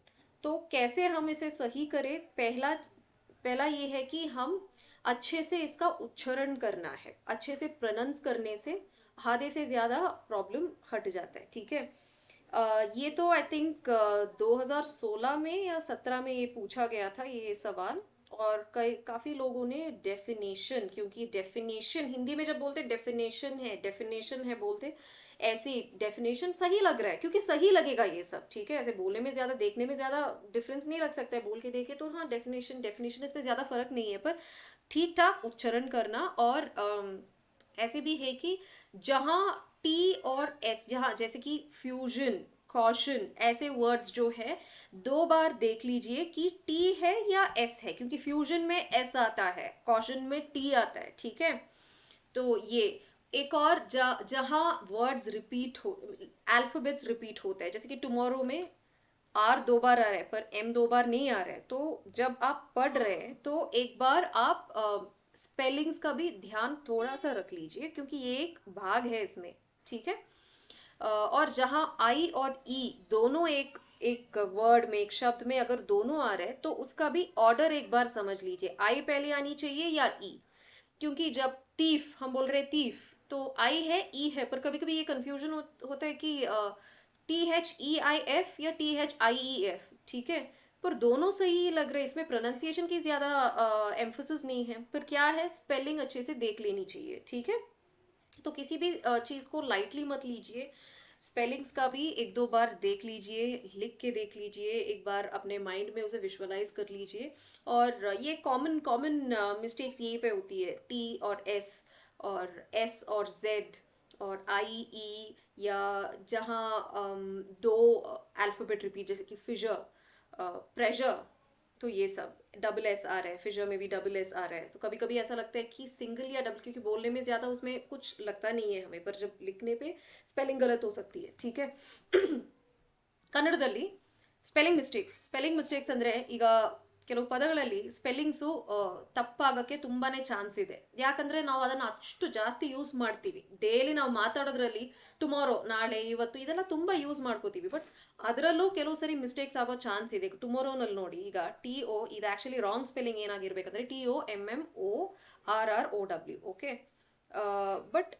तो कैसे हम इसे सही करें? पहला ये है कि हम अच्छे से इसका उच्चारण करना है. अच्छे से प्रोनाउंस करने से आधे से ज़्यादा प्रॉब्लम हट जाता है. ठीक है, ये तो आई थिंक 2016 में या 17 में ये पूछा गया था ये सवाल, और काफ़ी लोगों ने डेफिनेशन, क्योंकि डेफिनेशन हिंदी में जब बोलते डेफिनेशन है बोलते, ऐसे डेफिनेशन सही लग रहा है क्योंकि सही लगेगा ये सब. ठीक है, ऐसे बोलने में ज़्यादा, देखने में ज़्यादा डिफरेंस नहीं लग सकता है, बोल के देखे तो हाँ डेफिनेशन इसमें ज़्यादा फर्क नहीं है, पर ठीक ठाक उच्चारण करना. और ऐसे भी है कि जहाँ टी और एस, जहाँ जैसे कि फ्यूजन, कॉशन, ऐसे वर्ड्स जो है 2 बार देख लीजिए कि टी है या एस है, क्योंकि फ्यूजन में एस आता है, कॉशन में टी आता है. ठीक है, तो ये एक और जहाँ वर्ड्स रिपीट हो, अल्फाबेट्स रिपीट होता है, जैसे कि टुमारो में आर 2 बार आ रहा है पर एम 2 बार नहीं आ रहा है, तो जब आप पढ़ रहे हैं तो एक बार आप स्पेलिंग्स का भी ध्यान थोड़ा सा रख लीजिए, क्योंकि ये एक भाग है इसमें. ठीक है, और जहाँ आई और ई दोनों एक एक वर्ड में, एक शब्द में अगर दोनों आ रहे हैं, तो उसका भी ऑर्डर एक बार समझ लीजिए, आई पहले आनी चाहिए या ई. क्योंकि जब तीफ हम बोल रहे हैं तीफ, तो आई है ई है, पर कभी कभी ये कंफ्यूजन होता है कि THEIF या THIEF. ठीक है, पर दोनों सही लग रहे हैं, इसमें प्रोनाउंसिएशन की ज़्यादा एम्फोसिस नहीं है, पर क्या है, स्पेलिंग अच्छे से देख लेनी चाहिए. ठीक है, तो किसी भी चीज़ को लाइटली मत लीजिए। स्पेलिंग्स का भी एक दो बार देख लीजिए, लिख के देख लीजिए, एक बार अपने माइंड में उसे विजुअलाइज कर लीजिए। और ये कॉमन कॉमन मिस्टेक्स यहीं पे होती है, टी और एस और जेड और आई ई, या जहाँ दो अल्फ़ाबेट रिपीट, जैसे कि फिजर, प्रेशर, तो ये सब डबल एस आ रहा है, फिजर में भी डबल एस आ रहा है। तो कभी कभी ऐसा लगता है कि सिंगल या डबल, क्योंकि बोलने में ज़्यादा उसमें कुछ लगता नहीं है हमें, पर जब लिखने पे स्पेलिंग गलत हो सकती है, ठीक है। ಕನ್ನಡದಲ್ಲಿ ಸ್ಪೆಲ್ಲಿಂಗ್ ಮಿಸ್ಟೇಕ್ಸ್ ಅಂದರೆ ಈಗ ಕೆಲವು ಪದಗಳಲ್ಲಿ ಸ್ಪೆಲ್ಲಿಂಗ್ಸು ತಪ್ಪಾಗಕ್ಕೆ ತುಂಬಾನೇ ಚಾನ್ಸ್ ಇದೆ. ಯಾಕಂದ್ರೆ ನಾವು ಅದನ್ನು ಅಷ್ಟು ಜಾಸ್ತಿ ಯೂಸ್ ಮಾಡ್ತೀವಿ ಡೈಲಿ ನಾವು ಮಾತಾಡೋದ್ರಲ್ಲಿ. ಟುಮಾರೋ, ನಾಳೆ, ಇವತ್ತು, ಇದೆಲ್ಲ ತುಂಬಾ ಯೂಸ್ ಮಾಡ್ಕೋತೀವಿ. ಬಟ್ ಅದರಲ್ಲೂ ಕೆಲವು ಸರಿ ಮಿಸ್ಟೇಕ್ಸ್ ಆಗೋ ಚಾನ್ಸ್ ಇದೆ. ಟುಮಾರೋನಲ್ಲಿ ನೋಡಿ, ಈಗ ಟಿ ಒ, ಇದು ಆಕ್ಚುಲಿ ರಾಂಗ್ ಸ್ಪೆಲ್ಲಿಂಗ್ ಏನಾಗಿರ್ಬೇಕಂದ್ರೆ TOMMORROW. ಓಕೆ, ಬಟ್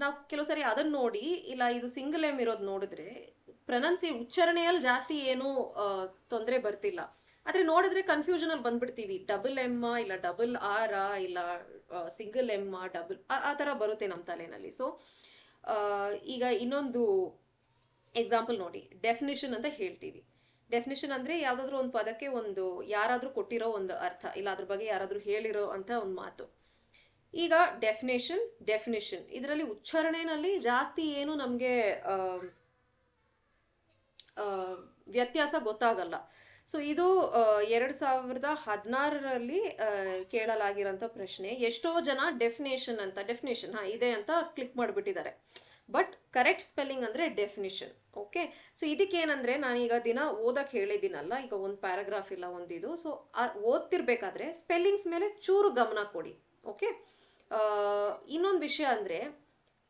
ನಾವು ಕೆಲವು ಸರಿ ಅದನ್ನ ನೋಡಿ, ಇಲ್ಲ ಇದು ಸಿಂಗಲ್ ಎಮ್ ಇರೋದು ನೋಡಿದ್ರೆ ಉಚ್ಚಾರಣೆಯಲ್ಲಿ ಜಾಸ್ತಿ ಏನು ತೊಂದರೆ ಬರ್ತಿಲ್ಲ. ಆದ್ರೆ ನೋಡಿದ್ರೆ ಕನ್ಫ್ಯೂಷನ್ ಅಲ್ಲಿ ಬಂದ್ಬಿಡ್ತೀವಿ, ಡಬಲ್ ಎಮ್ ಇಲ್ಲ ಡಬಲ್ ಆರ್ ಇಲ್ಲ ಸಿಂಗಲ್ ಎಮ್ ಡಬಲ್, ಆ ತರ ಬರುತ್ತೆ ನಮ್ಮ ತಲೆನಲ್ಲಿ. ಸೊ ಈಗ ಇನ್ನೊಂದು ಎಕ್ಸಾಂಪಲ್ ನೋಡಿ, ಡೆಫಿನಿಷನ್ ಅಂತ ಹೇಳ್ತೀವಿ. ಡೆಫಿನಿಷನ್ ಅಂದ್ರೆ ಯಾವ್ದಾದ್ರು ಒಂದು ಪದಕ್ಕೆ ಒಂದು ಯಾರಾದ್ರೂ ಕೊಟ್ಟಿರೋ ಒಂದು ಅರ್ಥ, ಇಲ್ಲ ಅದ್ರ ಬಗ್ಗೆ ಯಾರಾದ್ರೂ ಹೇಳಿರೋ ಅಂತ ಒಂದು ಮಾತು. ಈಗ ಡೆಫಿನಿಷನ್ ಇದರಲ್ಲಿ ಉಚ್ಚಾರಣೆನಲ್ಲಿ ಜಾಸ್ತಿ ಏನು ನಮಗೆ ವ್ಯತ್ಯಾಸ ಗೊತ್ತಾಗಲ್ಲ. ಸೊ ಇದು 2016ರಲ್ಲಿ ಕೇಳಲಾಗಿರೋಂಥ ಪ್ರಶ್ನೆ. ಎಷ್ಟೋ ಜನ ಡೆಫಿನೇಷನ್ ಇದೆ ಅಂತ ಕ್ಲಿಕ್ ಮಾಡಿಬಿಟ್ಟಿದ್ದಾರೆ. ಬಟ್ ಕರೆಕ್ಟ್ ಸ್ಪೆಲ್ಲಿಂಗ್ ಅಂದ್ರೆ ಡೆಫಿನಿಷನ್. ಓಕೆ, ಸೊ ಇದಕ್ಕೇನಂದ್ರೆ ನಾನೀಗ ದಿನ ಓದಕ್ಕೆ ಹೇಳಿದ್ದೀನಲ್ಲ, ಈಗ ಒಂದು ಪ್ಯಾರಾಗ್ರಾಫ್ ಇಲ್ಲ ಒಂದಿದು, ಸೊ ಓದ್ತಿರ್ಬೇಕಾದ್ರೆ ಸ್ಪೆಲ್ಲಿಂಗ್ಸ್ ಮೇಲೆ ಚೂರು ಗಮನ ಕೊಡಿ. ಓಕೆ, ಇನ್ನೊಂದು ವಿಷಯ ಅಂದ್ರೆ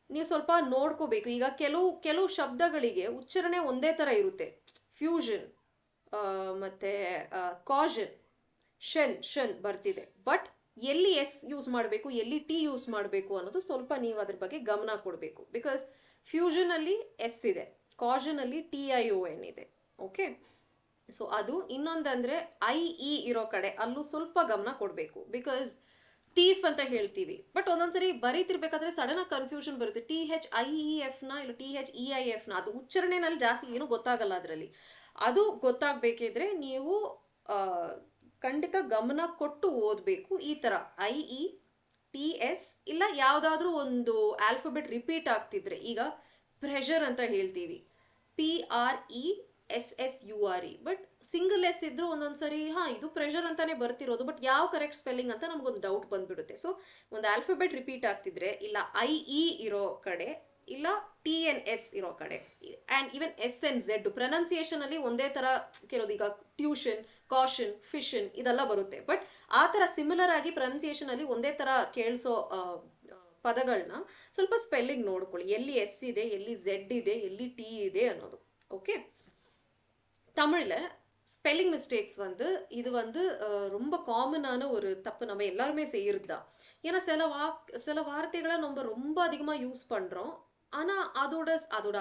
ನೀವು ಸ್ವಲ್ಪ ನೋಡ್ಕೋಬೇಕು. ಈಗ ಕೆಲವು ಶಬ್ದಗಳಿಗೆ ಉಚ್ಚಾರಣೆ ಒಂದೇ ತರ ಇರುತ್ತೆ. ಫ್ಯೂಷನ್ ಮತ್ತೆ ಕಾಷನ್, ಶನ್ ಬರ್ತಿದೆ, ಬಟ್ ಎಲ್ಲಿ ಎಸ್ ಯೂಸ್ ಮಾಡಬೇಕು, ಎಲ್ಲಿ ಟಿ ಯೂಸ್ ಮಾಡಬೇಕು ಅನ್ನೋದು ಸ್ವಲ್ಪ ನೀವು ಅದ್ರ ಬಗ್ಗೆ ಗಮನ ಕೊಡಬೇಕು. ಬಿಕಾಸ್ ಫ್ಯೂಷನ್ ಅಲ್ಲಿ ಎಸ್ ಇದೆ, ಕಾಷನ್ ಅಲ್ಲಿ TION ಇದೆ. ಓಕೆ, ಸೊ ಅದು. ಇನ್ನೊಂದಂದ್ರೆ IE ಇರೋ ಕಡೆ ಅಲ್ಲೂ ಸ್ವಲ್ಪ ಗಮನ ಕೊಡಬೇಕು. ಬಿಕಾಸ್ ಥೀಫ್ ಅಂತ ಹೇಳ್ತೀವಿ, ಬಟ್ ಒಂದೊಂದ್ಸರಿ ಬರೀತಿರ್ಬೇಕಾದ್ರೆ ಸಡನ್ ಆಗಿ ಕನ್ಫ್ಯೂಷನ್ ಬರುತ್ತೆ. THIEF ಇಲ್ಲ THEIF, ಅದು ಉಚ್ಚಾರಣೆನಲ್ಲಿ ಜಾಸ್ತಿ ಏನು ಗೊತ್ತಾಗಲ್ಲ. ಅದರಲ್ಲಿ ಅದು ಗೊತ್ತಾಗಬೇಕಿದ್ರೆ ನೀವು ಖಂಡಿತ ಗಮನ ಕೊಟ್ಟು ಓದಬೇಕು. ಈ ತರ IE, TS ಇಲ್ಲ ಯಾವ್ದಾದ್ರೂ ಒಂದು ಆಲ್ಫಾಬೆಟ್ ರಿಪೀಟ್ ಆಗ್ತಿದ್ರೆ, ಈಗ ಪ್ರೆಷರ್ ಅಂತ ಹೇಳ್ತೀವಿ, PRESSURE, ಬಟ್ ಸಿಂಗಲ್ ಎಸ್ ಇದ್ರು ಒಂದೊಂದ್ಸರಿ ಇದು ಪ್ರೆಷರ್ ಅಂತಾನೆ ಬರ್ತಿರೋದು, ಬಟ್ ಯಾವ ಕರೆಕ್ಟ್ ಸ್ಪೆಲ್ಲಿಂಗ್ ಅಂತ ನಮ್ಗೊಂದು ಡೌಟ್ ಬಂದ್ಬಿಡುತ್ತೆ. ಸೊ ಒಂದು ಆಲ್ಫಾಬೆಟ್ ರಿಪೀಟ್ ಆಗ್ತಿದ್ರೆ, ಇಲ್ಲ IE ಇರೋ ಕಡೆ, ಇಲ್ಲ TNS ಇರೋ ಕಡೆ, ಅಂಡ್ ಈವನ್ SNZ ಪ್ರೊನೌನ್ಸಿಯೇಷನ್ ಅಲ್ಲಿ ಒಂದೇ ತರ ಕೆಲವು, ಈಗ ಟ್ಯೂಷನ್, ಕಾಷನ್, ಫಿಷನ್ ಇದೆಲ್ಲ ಬರುತ್ತೆ. ಬಟ್ ಆ ತರ ಸಿಮಿಲರ್ ಆಗಿ ಪ್ರೊನೌನ್ಸಿಯೇಷನ್ ಅಲ್ಲಿ ಒಂದೇ ತರ ಕೇಳಿಸೋ ಪದಗಳನ್ನ ಸ್ವಲ್ಪ ಸ್ಪೆಲ್ಲಿಂಗ್ ನೋಡ್ಕೊಳ್ಳಿ, ಎಲ್ಲಿ ಎಸ್ ಇದೆ, ಎಲ್ಲಿ Z ಇದೆ, ಎಲ್ಲಿ T ಇದೆ ಅನ್ನೋದು. ஓகே, தமிழ்ல ஸ்பெல்லிங் மிஸ்டேக்ஸ் இது ரொம்ப காமனான ஒரு தப்பு, நம்ம எல்லாருமே செய்யறது தான். ஏன்னா சில வார்த்தைகளை நம்ம ரொம்ப அதிகமாக யூஸ் பண்ணுறோம். ஆனால் அதோட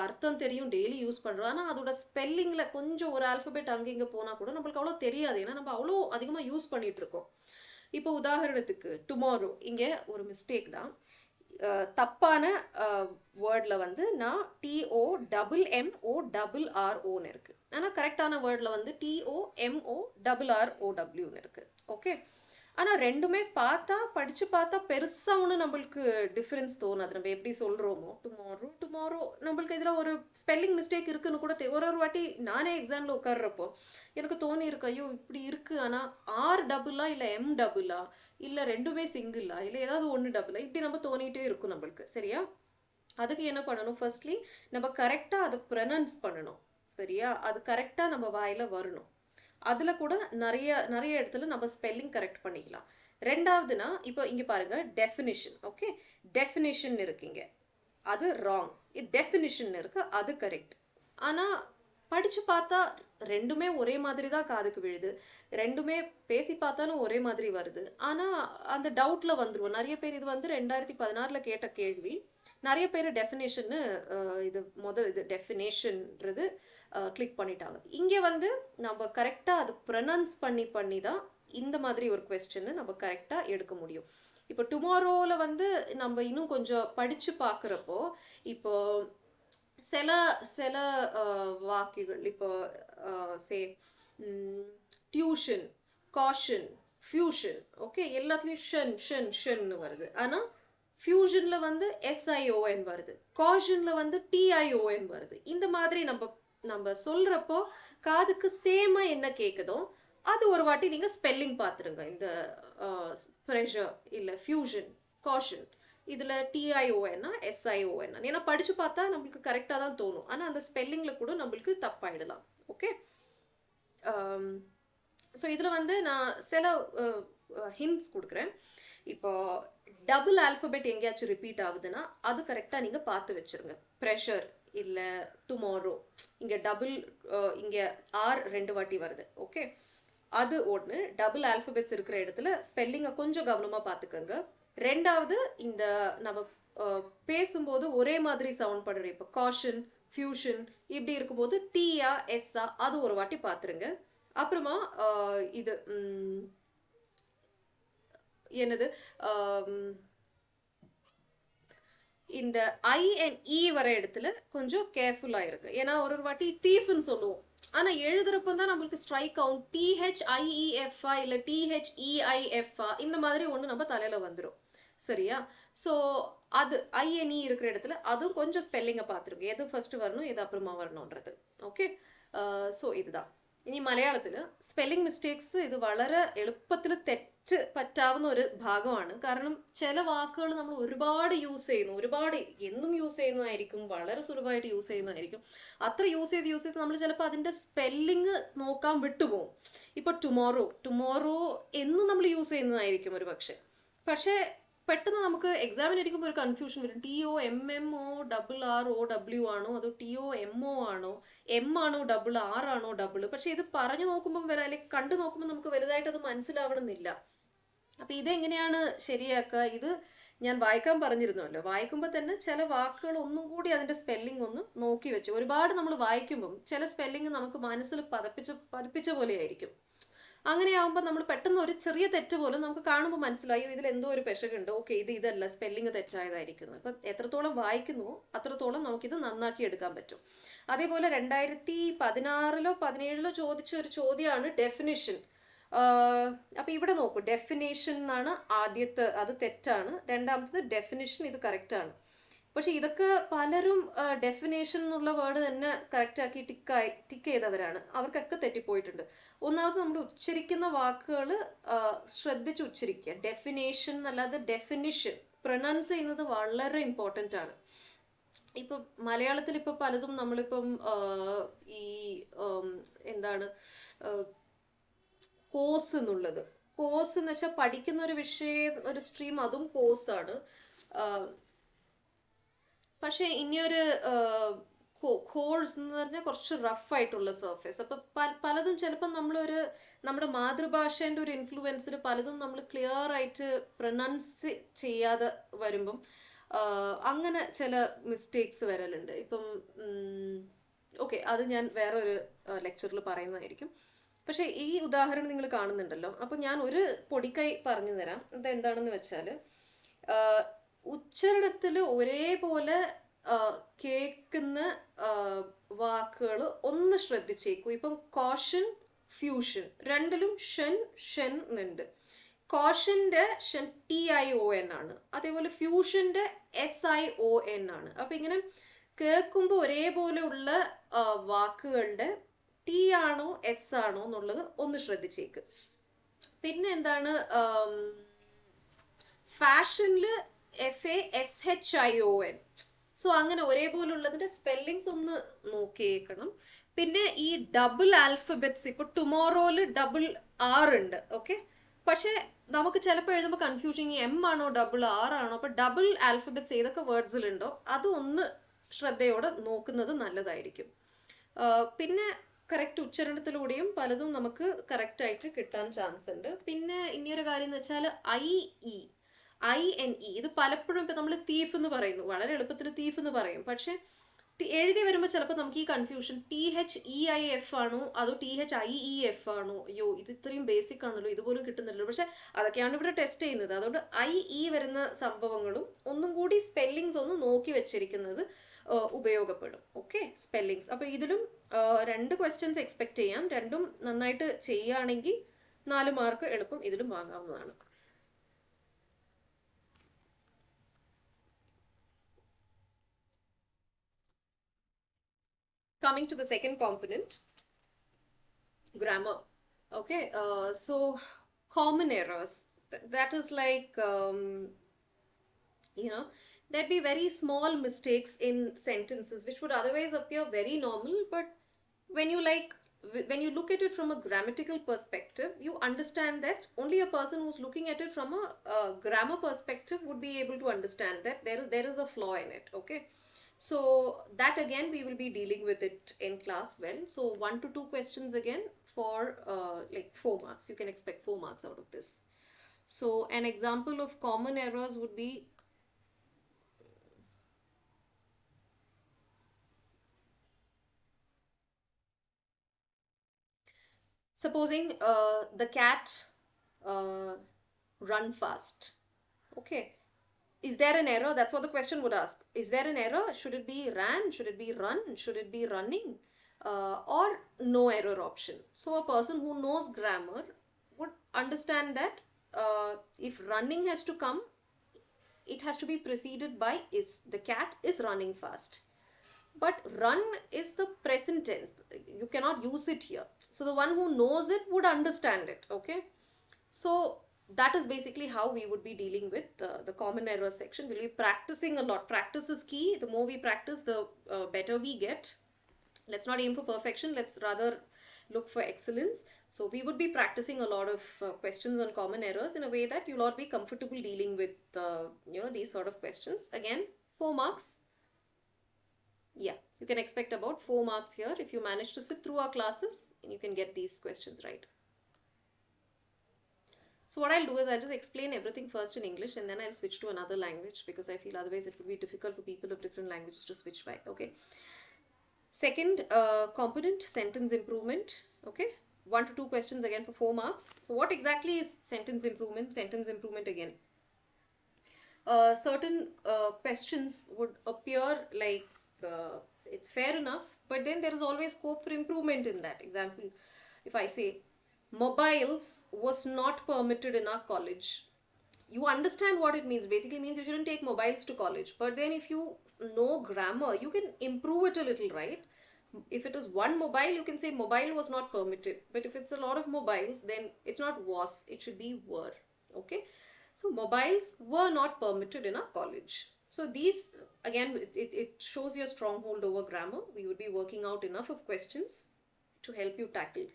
அர்த்தம் தெரியும், டெய்லி யூஸ் பண்ணுறோம். ஆனால் அதோட ஸ்பெல்லிங்கில் கொஞ்சம் ஒரு ஆல்ஃபபெட் அங்கே இங்கே போனால் கூட நம்மளுக்கு அவ்வளோ தெரியாது, ஏன்னா நம்ம அவ்வளோ அதிகமாக யூஸ் பண்ணிட்டு இருக்கோம். இப்போ உதாரணத்துக்கு டுமாரோ, இங்கே ஒரு மிஸ்டேக் தான். தப்பான வேர்டில் நான் TOMMORROன்னு இருக்கு. ஆனால் கரெக்டான வேர்டில் TOMORROWன்னு இருக்கு. ஓகே, ஆனால் ரெண்டுமே படித்து பார்த்தா பெருசாக ஒன்று நம்மளுக்கு டிஃப்ரென்ஸ் தோணாது. நம்ம எப்படி சொல்கிறோமோ, டுமாரோ நம்மளுக்கு இதில் ஒரு ஸ்பெல்லிங் மிஸ்டேக் இருக்குன்னு கூட ஒரு வாட்டி நானே எக்ஸாமில் உட்கார்றப்போ எனக்கு தோணி இருக்கு, ஐயோ இப்படி இருக்குது, ஆனால் R டபுளா இல்லை M டபுளா இல்லை ரெண்டுமே சிங்கிளா இல்லை ஏதாவது ஒன்று டபுளா, இப்படி நம்ம தோணிகிட்டே இருக்கும் நம்மளுக்கு. சரியா, அதுக்கு என்ன பண்ணணும், ஃபர்ஸ்ட்லி நம்ம கரெக்டாக அதை ப்ரொனவுன்ஸ் பண்ணணும். சரியா, அது கரெக்டாக நம்ம வாயில் வரணும். அதில் கூட நிறைய இடத்துல நம்ம ஸ்பெல்லிங் கரெக்ட் பண்ணிக்கலாம். ரெண்டாவதுனா, இப்போ இங்கே பாருங்க, டெஃபினிஷன். ஓகே, டெஃபினிஷன் இருக்குங்க, அது ராங். டெஃபினிஷன் இருக்கு, அது கரெக்ட். ஆனால் படித்து பார்த்தா ரெண்டுமே ஒரே மாதிரி தான் காதுக்கு விழுது, ரெண்டுமே பேசி பார்த்தாலும் ஒரே மாதிரி வருது. ஆனால் அந்த டவுட்டில் வந்துடுவோம் நிறைய பேர். இது 2016 கேட்ட கேள்வி. நிறைய பேர் டெஃபினேஷன்னு இது டெஃபினேஷன்ன்றது கிளிக் பண்ணிட்டாங்க. இங்கே நம்ம கரெக்டாக அது ப்ரொனவுன்ஸ் பண்ணி தான் இந்த மாதிரி ஒரு கொஸ்டின் நம்ம கரெக்டாக எடுக்க முடியும். இப்போ டுமாரோவில் வந்து நம்ம இன்னும் கொஞ்சம் படித்து பார்க்குறப்போ இப்போ சில சில வாக்குகள் இப்போ சே டியூஷன், காஷன், ஃபியூஷன், ஓகே, எல்லாத்துலேயும் ஷன்னு வருது. ஆனால் ஃபியூஷனில் வந்து SION வருது, காஷனில் வந்து TION வருது. இந்த மாதிரி நம்ம சொல்கிறப்போ காதுக்கு சேமாக என்ன கேட்குதோ அது ஒரு வாட்டி நீங்கள் ஸ்பெல்லிங் பார்த்துருங்க. இந்த ப்ரெஷர் இல்லை ஃபியூஷன், காஷன், இதில் TION SION, ஏன்னா படித்து பார்த்தா நம்மளுக்கு கரெக்டாக தான் தோணும். ஆனால் அந்த ஸ்பெல்லிங்கில் கூட நம்மளுக்கு தப்பாயிடலாம். ஓகே, ஸோ இதில் வந்து நான் சில ஹிண்ட்ஸ் கொடுக்குறேன். இப்போ டபுள் ஆல்ஃபபெட் எங்கேயாச்சும் ரிப்பீட் ஆகுதுன்னா அது கரெக்டாக நீங்கள் பார்த்து வச்சுருங்க. ப்ரெஷர் இல்லை டுமாரோ, இங்கே டபுள், இங்கே R 2 வாட்டி வருது. ஓகே, அது ஒன்று. டபுள் ஆல்ஃபபெட்ஸ் இருக்கிற இடத்துல ஸ்பெல்லிங்கை கொஞ்சம் கவனமாக பார்த்துக்கோங்க. ரெண்டாவது, இந்த நம்ம பேசும்போது ஒரே மாதிரி சவுண்ட் பண்ணுறோம். இப்போ காஷன், ஃபியூஷன் இப்படி இருக்கும்போது TA SA அது ஒரு வாட்டி பார்த்துருங்க. அப்புறமா இது என்னது, இந்த I and E வர இடத்துல கொஞ்சம் கேர்ஃபுல்லாக இருக்கு. ஏன்னா ஒரு வாட்டி தீஃப்னு சொல்லுவோம், ஆனால் எழுதுறப்போ தான் நம்மளுக்கு ஸ்ட்ரைக் ஆகும். THIEF இல்லை THEIF இந்த மாதிரி ஒன்று நம்ம தலையில் வந்துடும். சரியா? ஸோ அது INE இருக்கிற இடத்துல அதுவும் கொஞ்சம் ஸ்பெல்லிங்கை பார்த்துருக்கு, எது ஃபர்ஸ்ட் வரணும் எது அப்புறமா வரணுன்றது. ഓക്കെ, സോ இதுதான். ഇനി മലയാളത്തിൽ സ്പെല്ലിംഗ് മിസ്റ്റേക്സ് ഇത് വളരെ എളുപ്പത്തിൽ തെറ്റ് പറ്റാവുന്ന ഒരു ഭാഗമാണ്. കാരണം ചില വാക്കുകൾ നമ്മൾ ഒരുപാട് യൂസ് ചെയ്യുന്നു, ഒരുപാട് എന്നും യൂസ് ചെയ്യുന്നതായിരിക്കും, വളരെ സുലഭമായിട്ട് യൂസ് ചെയ്യുന്നതായിരിക്കും. അത്ര യൂസ് ചെയ്ത് നമ്മൾ ചിലപ്പോൾ അതിൻ്റെ സ്പെല്ലിങ് നോക്കാൻ വിട്ടുപോകും. ഇപ്പോൾ ടുമോറോ എന്നും നമ്മൾ യൂസ് ചെയ്യുന്നതായിരിക്കും ഒരു പക്ഷേ പെട്ടെന്ന് നമുക്ക് എക്സാമിന് ഇരിക്കുമ്പോൾ ഒരു കൺഫ്യൂഷൻ വരും. TOMMO RROW ആണോ അതോ TOMO ആണോ, M ആണോ ഡബിൾ, R ആണോ ഡബിൾ. പക്ഷെ ഇത് പറഞ്ഞു നോക്കുമ്പം അല്ലെങ്കിൽ കണ്ടു നോക്കുമ്പോൾ നമുക്ക് വലുതായിട്ട് അത് മനസ്സിലാവണമെന്നില്ല. അപ്പം ഇതെങ്ങനെയാണ് ശരിയാക്കുക? ഇത് ഞാൻ വായിക്കാൻ പറഞ്ഞിരുന്നല്ലോ, വായിക്കുമ്പോൾ തന്നെ ചില വാക്കുകൾ ഒന്നും കൂടി അതിൻ്റെ സ്പെല്ലിംഗ് ഒന്ന് നോക്കി വെച്ചു. ഒരുപാട് നമ്മൾ വായിക്കുമ്പം ചില സ്പെല്ലിംഗ് നമുക്ക് മനസ്സിൽ പതിപ്പിച്ച പോലെയായിരിക്കും. അങ്ങനെയാവുമ്പോൾ നമ്മൾ പെട്ടെന്ന് ഒരു ചെറിയ തെറ്റ് പോലും നമുക്ക് കാണുമ്പോൾ മനസ്സിലായി ഇതിൽ എന്തോ ഒരു പെശകുണ്ട്, ഓക്കെ ഇതല്ല, സ്പെല്ലിങ് തെറ്റായതായിരിക്കുന്നു. അപ്പം എത്രത്തോളം വായിക്കുന്നുവോ അത്രത്തോളം നമുക്കിത് നന്നാക്കി എടുക്കാൻ പറ്റും. അതേപോലെ 2016 17 ചോദിച്ച ഒരു ചോദ്യമാണ് ഡെഫിനിഷൻ. അപ്പം ഇവിടെ നോക്കൂ, ഡെഫിനേഷൻ എന്നാണ് ആദ്യത്തെ, അത് തെറ്റാണ്. രണ്ടാമത്തത് ഡെഫിനിഷൻ, ഇത് കറക്റ്റാണ്. പക്ഷെ ഇതൊക്കെ പലരും ഡെഫിനേഷൻ എന്നുള്ള വേർഡ് തന്നെ കറക്റ്റാക്കി ടിക്ക് ചെയ്തവരാണ്, അവർക്കൊക്കെ തെറ്റിപ്പോയിട്ടുണ്ട്. ഒന്നാമത് നമ്മൾ ഉച്ചരിക്കുന്ന വാക്കുകൾ ശ്രദ്ധിച്ച് ഉച്ചരിക്കുക. ഡെഫിനേഷൻ എന്നല്ലാതെ ഡെഫിനിഷൻ പ്രൊനൗൺസ് ചെയ്യുന്നത് വളരെ ഇമ്പോർട്ടൻ്റ് ആണ്. ഇപ്പം മലയാളത്തിൽ ഇപ്പം പലതും നമ്മളിപ്പം ഈ എന്താണ് കോഴ്സ് എന്നുള്ളത്, കോഴ്സ് എന്ന് വെച്ചാൽ പഠിക്കുന്ന ഒരു വിഷയം, ഒരു സ്ട്രീം, അതും കോഴ്സാണ്. പക്ഷേ ഇനിയൊരു കോഴ്സ് എന്ന് പറഞ്ഞാൽ കുറച്ച് റഫായിട്ടുള്ള സർഫേസ്. അപ്പം പലതും ചിലപ്പം നമ്മുടെ മാതൃഭാഷേൻ്റെ ഒരു ഇൻഫ്ലുവൻസിൽ പലതും നമ്മൾ ക്ലിയർ ആയിട്ട് പ്രൊനൗൺസ് ചെയ്യാതെ വരുമ്പം അങ്ങനെ ചില മിസ്റ്റേക്സ് വരലുണ്ട്. ഇപ്പം ഓക്കെ, അത് ഞാൻ വേറെ ഒരു ലെക്ചറിൽ പറയുന്നതായിരിക്കും. പക്ഷേ ഈ ഉദാഹരണം നിങ്ങൾ കാണുന്നുണ്ടല്ലോ, അപ്പം ഞാൻ ഒരു പൊടിക്കൈ പറഞ്ഞു തരാം. അതെന്താണെന്ന് വെച്ചാൽ, ഉച്ചാരണത്തിൽ ഒരേപോലെ കേൾക്കുന്ന വാക്കുകൾ ഒന്ന് ശ്രദ്ധിച്ചേക്കൂ. ഇപ്പം കോഷൻ, ഫ്യൂഷൻ രണ്ടിലും ഷൻ എന്നുണ്ട്. കോഷൻ്റെ TION ആണ്, അതേപോലെ ഫ്യൂഷൻ്റെ SION ആണ്. അപ്പം ഇങ്ങനെ കേൾക്കുമ്പോൾ ഒരേപോലെ ഉള്ള വാക്കുകളുടെ T ആണോ S ആണോ എന്നുള്ളത് ഒന്ന് ശ്രദ്ധിച്ചേക്ക്. പിന്നെ എന്താണ്, ഫാഷനിൽ FASHION. സോ അങ്ങനെ ഒരേപോലുള്ളതിൻ്റെ സ്പെല്ലിങ്സ് ഒന്ന് നോക്കിയേക്കണം. പിന്നെ ഈ ഡബിൾ ആൽഫബറ്റ്സ്, ഇപ്പോൾ ടുമോറോയിൽ ഡബിൾ R ഉണ്ട്, ഓക്കെ. പക്ഷേ നമുക്ക് ചിലപ്പോൾ എഴുതുമ്പോൾ കൺഫ്യൂഷൻ, M ആണോ ഡബിൾ R ആണോ. അപ്പോൾ ഡബിൾ ആൽഫബറ്റ്സ് ഏതൊക്കെ വേർഡ്സിലുണ്ടോ അത് ഒന്ന് ശ്രദ്ധയോടെ നോക്കുന്നത് നല്ലതായിരിക്കും. പിന്നെ കറക്റ്റ് ഉച്ചാരണത്തിലൂടെയും പലതും നമുക്ക് കറക്റ്റായിട്ട് കിട്ടാൻ ചാൻസ് ഉണ്ട്. പിന്നെ ഇനിയൊരു കാര്യം എന്ന് വെച്ചാൽ INE, ഇത് പലപ്പോഴും ഇപ്പം നമ്മൾ തീഫ് എന്ന് പറയുന്നു, വളരെ എളുപ്പത്തിൽ തീഫ് എന്ന് പറയും. പക്ഷെ എഴുതി വരുമ്പോൾ ചിലപ്പോൾ നമുക്ക് ഈ കൺഫ്യൂഷൻ THEIF ആണോ അതോ THIEF ആണോ, അയ്യോ ഇത് ഇത്രയും ബേസിക് ആണല്ലോ, ഇതുപോലും കിട്ടുന്നില്ലല്ലോ. പക്ഷെ അതൊക്കെയാണ് ഇവിടെ ടെസ്റ്റ് ചെയ്യുന്നത്. അതുകൊണ്ട് വരുന്ന സംഭവങ്ങളും ഒന്നും കൂടി സ്പെല്ലിങ്സ് ഒന്ന് നോക്കി വെച്ചിരിക്കുന്നത് ഉപയോഗപ്പെടും. Okay, spellings. അപ്പോൾ ഇതിലും 2 ക്വസ്റ്റ്യൻസ് എക്സ്പെക്ട് ചെയ്യാം. രണ്ടും നന്നായിട്ട് ചെയ്യുകയാണെങ്കിൽ 4 മാർക്ക് എളുപ്പം ഇതിലും വാങ്ങാവുന്നതാണ്. Coming to the second component, grammar. Okay, so common errors. That is like, there'd be very small mistakes in sentences which would otherwise appear very normal, but when you look at it from a grammatical perspective, you understand that only a person who's looking at it from a grammar perspective would be able to understand that there is a flaw in it. Okay, so that again we will be dealing with it in class. Well, so 1 to 2 questions again for like 4 marks. You can expect 4 marks out of this. So an example of common errors would be, supposing the cat run fast. Okay, is there an error? That's what the question would ask. Is there an error? Should it be ran? Should it be run? Should it be running? Or no error option. So a person who knows grammar would understand that if running has to come, it has to be preceded by is. The cat is running fast. But run is the present tense. You cannot use it here. So the one who knows it would understand it. Okay. So that is basically how we would be dealing with the common error section. We'll be practicing a lot. Practice is key. The more we practice, the better we get. Let's not aim for perfection. Let's rather look for excellence. So we would be practicing a lot of questions on common errors in a way that you'll all be comfortable dealing with these sort of questions. Again, 4 marks. Yeah, you can expect about 4 marks here if you manage to sit through our classes and you can get these questions right. So what I'll do is I'll just explain everything first in English and then I'll switch to another language, because I feel otherwise it would be difficult for people of different languages to switch by. Okay. Second component, sentence improvement. Okay. 1 to 2 questions again for 4 marks. So what exactly is sentence improvement? Sentence improvement again. Certain questions would appear like it's fair enough, but then there is always scope for improvement in that. Example, if I say mobiles was not permitted in our college, you understand what it means. Basically means you shouldn't take mobiles to college. But then if you know grammar, you can improve it a little, right? If it is one mobile, you can say mobile was not permitted. But if it's a lot of mobiles, then it's not was, it should be were. Okay, so mobiles were not permitted in our college. So these, again, it shows your stronghold over grammar. We would be working out enough of questions to help you tackle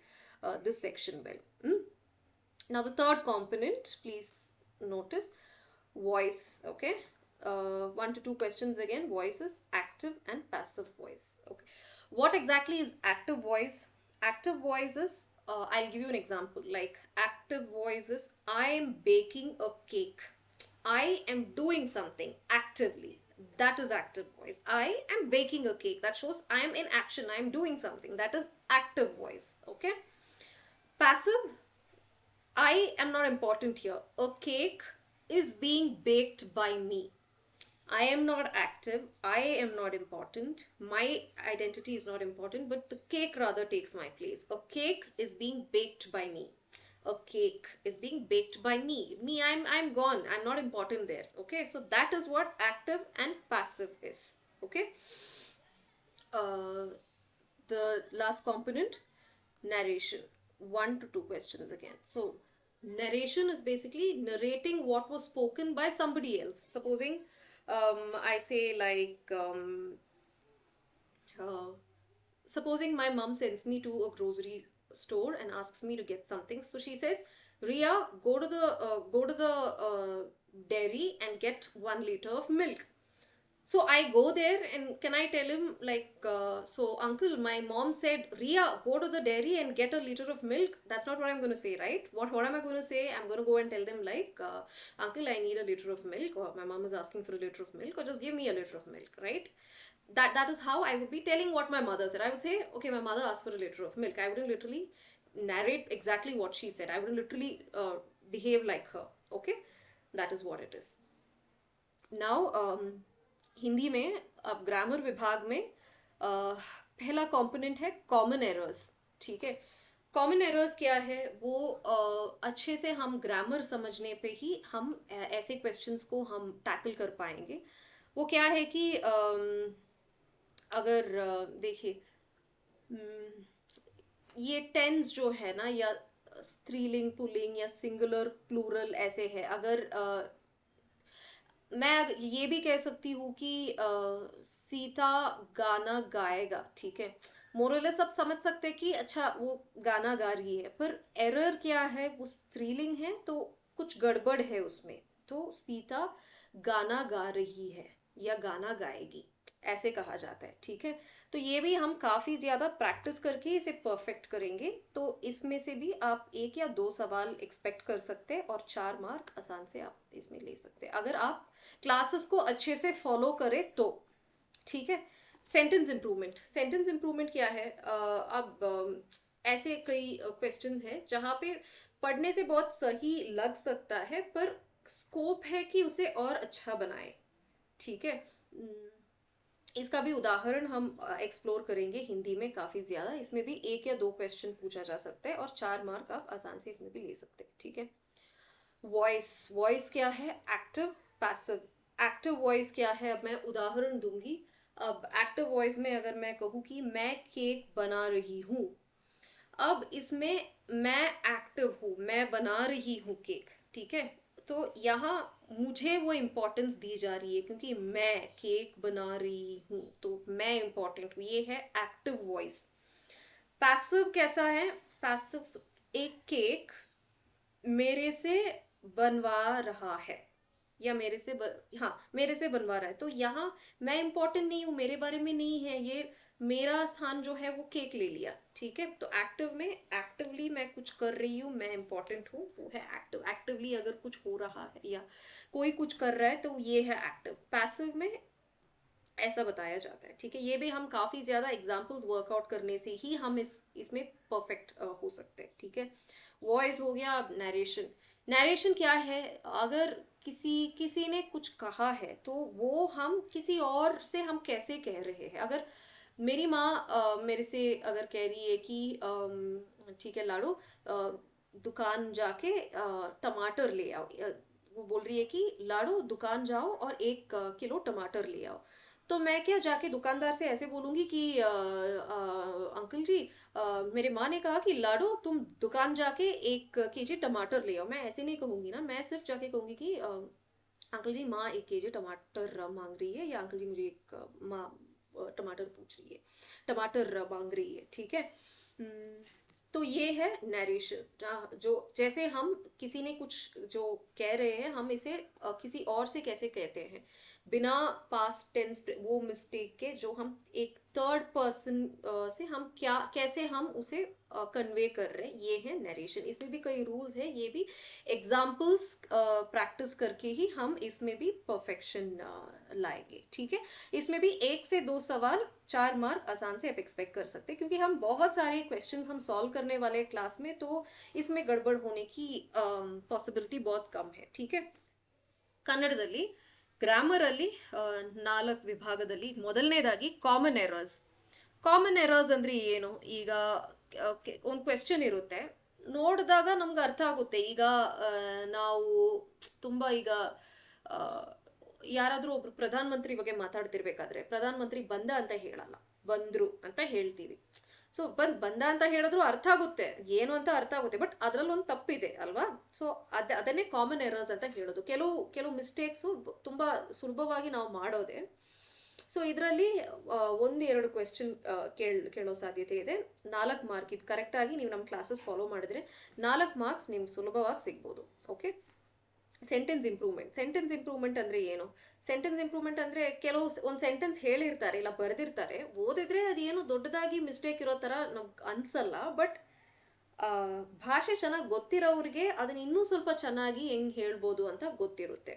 this section well. Now the third component, please notice, voice. Okay, 1 to 2 questions again. Voices, active and passive voice. Okay, what exactly is active voice? Active voice is, I'll give you an example. Like active voice is, I am baking a cake. I am doing something actively. That is active voice. I am baking a cake. That shows I am in action. I am doing something. That is active voice. Okay. Passive, I am not important here. A cake is being baked by me. I am not active. I am not important. My identity is not important, but the cake rather takes my place. A cake is being baked by me. A cake is being baked by me. I'm gone. I'm not important there. Okay, so that is what active and passive is. Okay. The last component, narration. 1 to 2 questions again. So narration is basically narrating what was spoken by somebody else. Supposing I say like supposing my mom sends me to a grocery store and asks me to get something. So she says, Ria, go to the dairy and get 1 liter of milk. So I go there and can I tell him like, so uncle, my mom said, Ria, go to the dairy and get a liter of milk. That's not what I'm going to say, right? What am I going to say? I'm going to go and tell them like, uncle, I need a liter of milk, or my mom is asking for a liter of milk, or just give me a liter of milk, right? that is how I would be telling what my mother said. I would say, okay, my mother asked for a liter of milk. I wouldn't literally narrate exactly what she said. I wouldn't literally behave like her. Okay, that is what it is. Now Hindi में अब grammar विभाग में पहला component है common errors. ठीक है, common errors क्या है वो अच्छे से हम ग्रामर समझने पे ही हम ऐसे क्वेश्चंस को हम टैकल कर पाएंगे. वो क्या है कि अगर देखिए, ये टेंस जो है ना, या स्त्रीलिंग पुल्लिंग या सिंगुलर प्लूरल ऐसे है. अगर मैं ये भी कह सकती हूँ कि सीता गाना गाएगा. ठीक है, मोरलेस सब समझ सकते हैं कि अच्छा वो गाना गा रही है, पर एरर क्या है, वो स्त्रीलिंग है तो कुछ गड़बड़ है उसमें. तो सीता गाना गा रही है या गाना गाएगी ऐसे कहा जाता है. ठीक है, तो ये भी हम काफ़ी ज़्यादा प्रैक्टिस करके इसे परफेक्ट करेंगे. तो इसमें से भी आप 1 या 2 सवाल एक्सपेक्ट कर सकते हैं और 4 मार्क आसान से आप इसमें ले सकते हैं अगर आप क्लासेस को अच्छे से फॉलो करें तो. ठीक है, सेंटेंस इम्प्रूवमेंट. सेंटेंस इम्प्रूवमेंट क्या है, अब ऐसे कई क्वेश्चंस हैं जहाँ पे पढ़ने से बहुत सही लग सकता है, पर स्कोप है कि उसे और अच्छा बनाए. ठीक है, इसका भी उदाहरण हम एक्सप्लोर करेंगे हिंदी में काफ़ी ज़्यादा. इसमें भी 1 या 2 क्वेश्चन पूछा जा सकता है और 4 मार्क आप आसान से इसमें भी ले सकते हैं. ठीक है, वॉइस. वॉइस क्या है, एक्टिव पैसिव. एक्टिव वॉइस क्या है, अब मैं उदाहरण दूंगी. अब एक्टिव वॉइस में अगर मैं कहूँ कि मैं केक बना रही हूँ, अब इसमें मैं एक्टिव हूँ, मैं बना रही हूँ केक. ठीक है, तो यहाँ मुझे वो इम्पोर्टेंस दी जा रही है क्योंकि मैं केक बना रही हूँ, तो मैं इम्पोर्टेंट हूँ. ये है एक्टिव वॉइस. पैसिव कैसा है, पैसिव एक केक मेरे से बनवा रहा है या हाँ मेरे से बनवा रहा है. तो यहाँ मैं इम्पोर्टेंट नहीं हूँ, मेरे बारे में नहीं है, ये मेरा स्थान जो है वो केक ले लिया. ठीक है, तो एक्टिव में एक्टिवली मैं कुछ कर रही हूँ, मैं इम्पोर्टेंट हूँ, वो है एक्टिव. एक्टिवली अगर कुछ हो रहा है या कोई कुछ कर रहा है तो ये है एक्टिव. पैसिव में ऐसा बताया जाता है. ठीक है, ये भी हम काफ़ी ज़्यादा एग्जाम्पल्स वर्कआउट करने से ही हम इसमें परफेक्ट हो सकते हैं. ठीक है, वॉइस हो गया. अब नरेशन. नरेशन क्या है, अगर किसी ने कुछ कहा है तो वो हम किसी और से हम कैसे कह रहे हैं. अगर मेरी माँ मेरे से अगर कह रही है कि ठीक है लाडू, दुकान जाके टमाटर ले आओ. वो बोल रही है कि लाडू दुकान जाओ और 1 किलो टमाटर ले आओ. तो मैं क्या जाके दुकानदार से ऐसे बोलूँगी कि अंकल जी, मेरे माँ ने कहा कि लाडो तुम दुकान जाके 1 केजी टमाटर ले आओ. मैं ऐसे नहीं कहूँगी ना, मैं सिर्फ जाके कहूँगी कि अंकल जी माँ 1 केजी टमाटर मांग रही है, या अंकल जी मुझे माँ टमाटर पूछ रही है, टमाटर मांग रही है. ठीक है, तो ये है नरेशन. जो जैसे हम किसी ने कुछ जो कह रहे हैं हम इसे किसी और से कैसे कहते हैं बिना पास्ट टेंस वो मिस्टेक के, जो हम एक थर्ड पर्सन से हम क्या कैसे हम उसे कन्वे कर रहे हैं, ये है नरेशन. इसमें भी कई रूल्स है, ये भी एग्जाम्पल्स प्रैक्टिस करके ही हम इसमें भी परफेक्शन लाएंगे. ठीक है, इसमें भी 1 से 2 सवाल 4 मार्क आसान से आप एक्सपेक्ट कर सकते हैं क्योंकि हम बहुत सारे क्वेश्चंस हम सॉल्व करने वाले क्लास में, तो इसमें गड़बड़ होने की पॉसिबिलिटी बहुत कम है. ठीक है, ಕನ್ನಡದಲ್ಲಿ ಗ್ರಾಮರಲ್ಲಿ 4 ವಿಭಾಗದಲ್ಲಿ ಮೊದಲನೇದಾಗಿ ಕಾಮನ್ ಎರರ್ಸ್. ಕಾಮನ್ ಎರರ್ಸ್ ಅಂದ್ರೆ ಏನು, ಈಗ ಒಂದು ಕ್ವೆಶ್ಚನ್ ಇರುತ್ತೆ, ನೋಡಿದಾಗ ನಮ್ಗೆ ಅರ್ಥ ಆಗುತ್ತೆ. ಈಗ ನಾವು ತುಂಬ ಈಗ ಯಾರಾದರೂ ಒಬ್ರು ಪ್ರಧಾನ ಮಂತ್ರಿ ಬಗ್ಗೆ ಮಾತಾಡ್ತಿರ್ಬೇಕಾದ್ರೆ ಪ್ರಧಾನ ಮಂತ್ರಿ ಬಂದ ಅಂತ ಹೇಳಲ್ಲ, ಬಂದ್ರು ಅಂತ ಹೇಳ್ತೀವಿ. ಸೊ ಬಂದ ಅಂತ ಹೇಳಿದ್ರು ಅರ್ಥ ಆಗುತ್ತೆ, ಏನು ಅಂತ ಅರ್ಥ ಆಗುತ್ತೆ, ಬಟ್ ಅದರಲ್ಲಿ ಒಂದು ತಪ್ಪಿದೆ ಅಲ್ವಾ. ಸೊ ಅದನ್ನೇ ಕಾಮನ್ ಎರರ್ಸ್ ಅಂತ ಹೇಳೋದು. ಕೆಲವು ಮಿಸ್ಟೇಕ್ಸು ತುಂಬ ಸುಲಭವಾಗಿ ನಾವು ಮಾಡೋದೆ. ಸೊ ಇದರಲ್ಲಿ 1-2 ಕ್ವೆಶ್ಚನ್ ಕೇಳೋ ಸಾಧ್ಯತೆ ಇದೆ. 4 ಮಾರ್ಕ್. ಇದು ಕರೆಕ್ಟಾಗಿ ನೀವು ನಮ್ಮ ಕ್ಲಾಸಸ್ ಫಾಲೋ ಮಾಡಿದ್ರೆ 4 ಮಾರ್ಕ್ಸ್ ನಿಮ್ಗೆ ಸುಲಭವಾಗಿ ಸಿಗ್ಬೋದು. Okay, sentence improvement. Sentence improvement ಅಂದರೆ ಏನು, ಸೆಂಟೆನ್ಸ್ ಇಂಪ್ರೂವ್ಮೆಂಟ್ ಅಂದರೆ ಒಂದು ಸೆಂಟೆನ್ಸ್ ಹೇಳಿರ್ತಾರೆ ಇಲ್ಲ ಬರೆದಿರ್ತಾರೆ, ಓದಿದ್ರೆ ಅದೇನು ದೊಡ್ಡದಾಗಿ ಮಿಸ್ಟೇಕ್ ಇರೋ ಥರ ನಮ್ಗೆ ಅನ್ಸಲ್ಲ, ಬಟ್ ಭಾಷೆ ಚೆನ್ನಾಗಿ ಗೊತ್ತಿರೋರಿಗೆ ಅದನ್ನ ಇನ್ನೂ ಸ್ವಲ್ಪ ಚೆನ್ನಾಗಿ ಹೆಂಗೆ ಹೇಳ್ಬೋದು ಅಂತ ಗೊತ್ತಿರುತ್ತೆ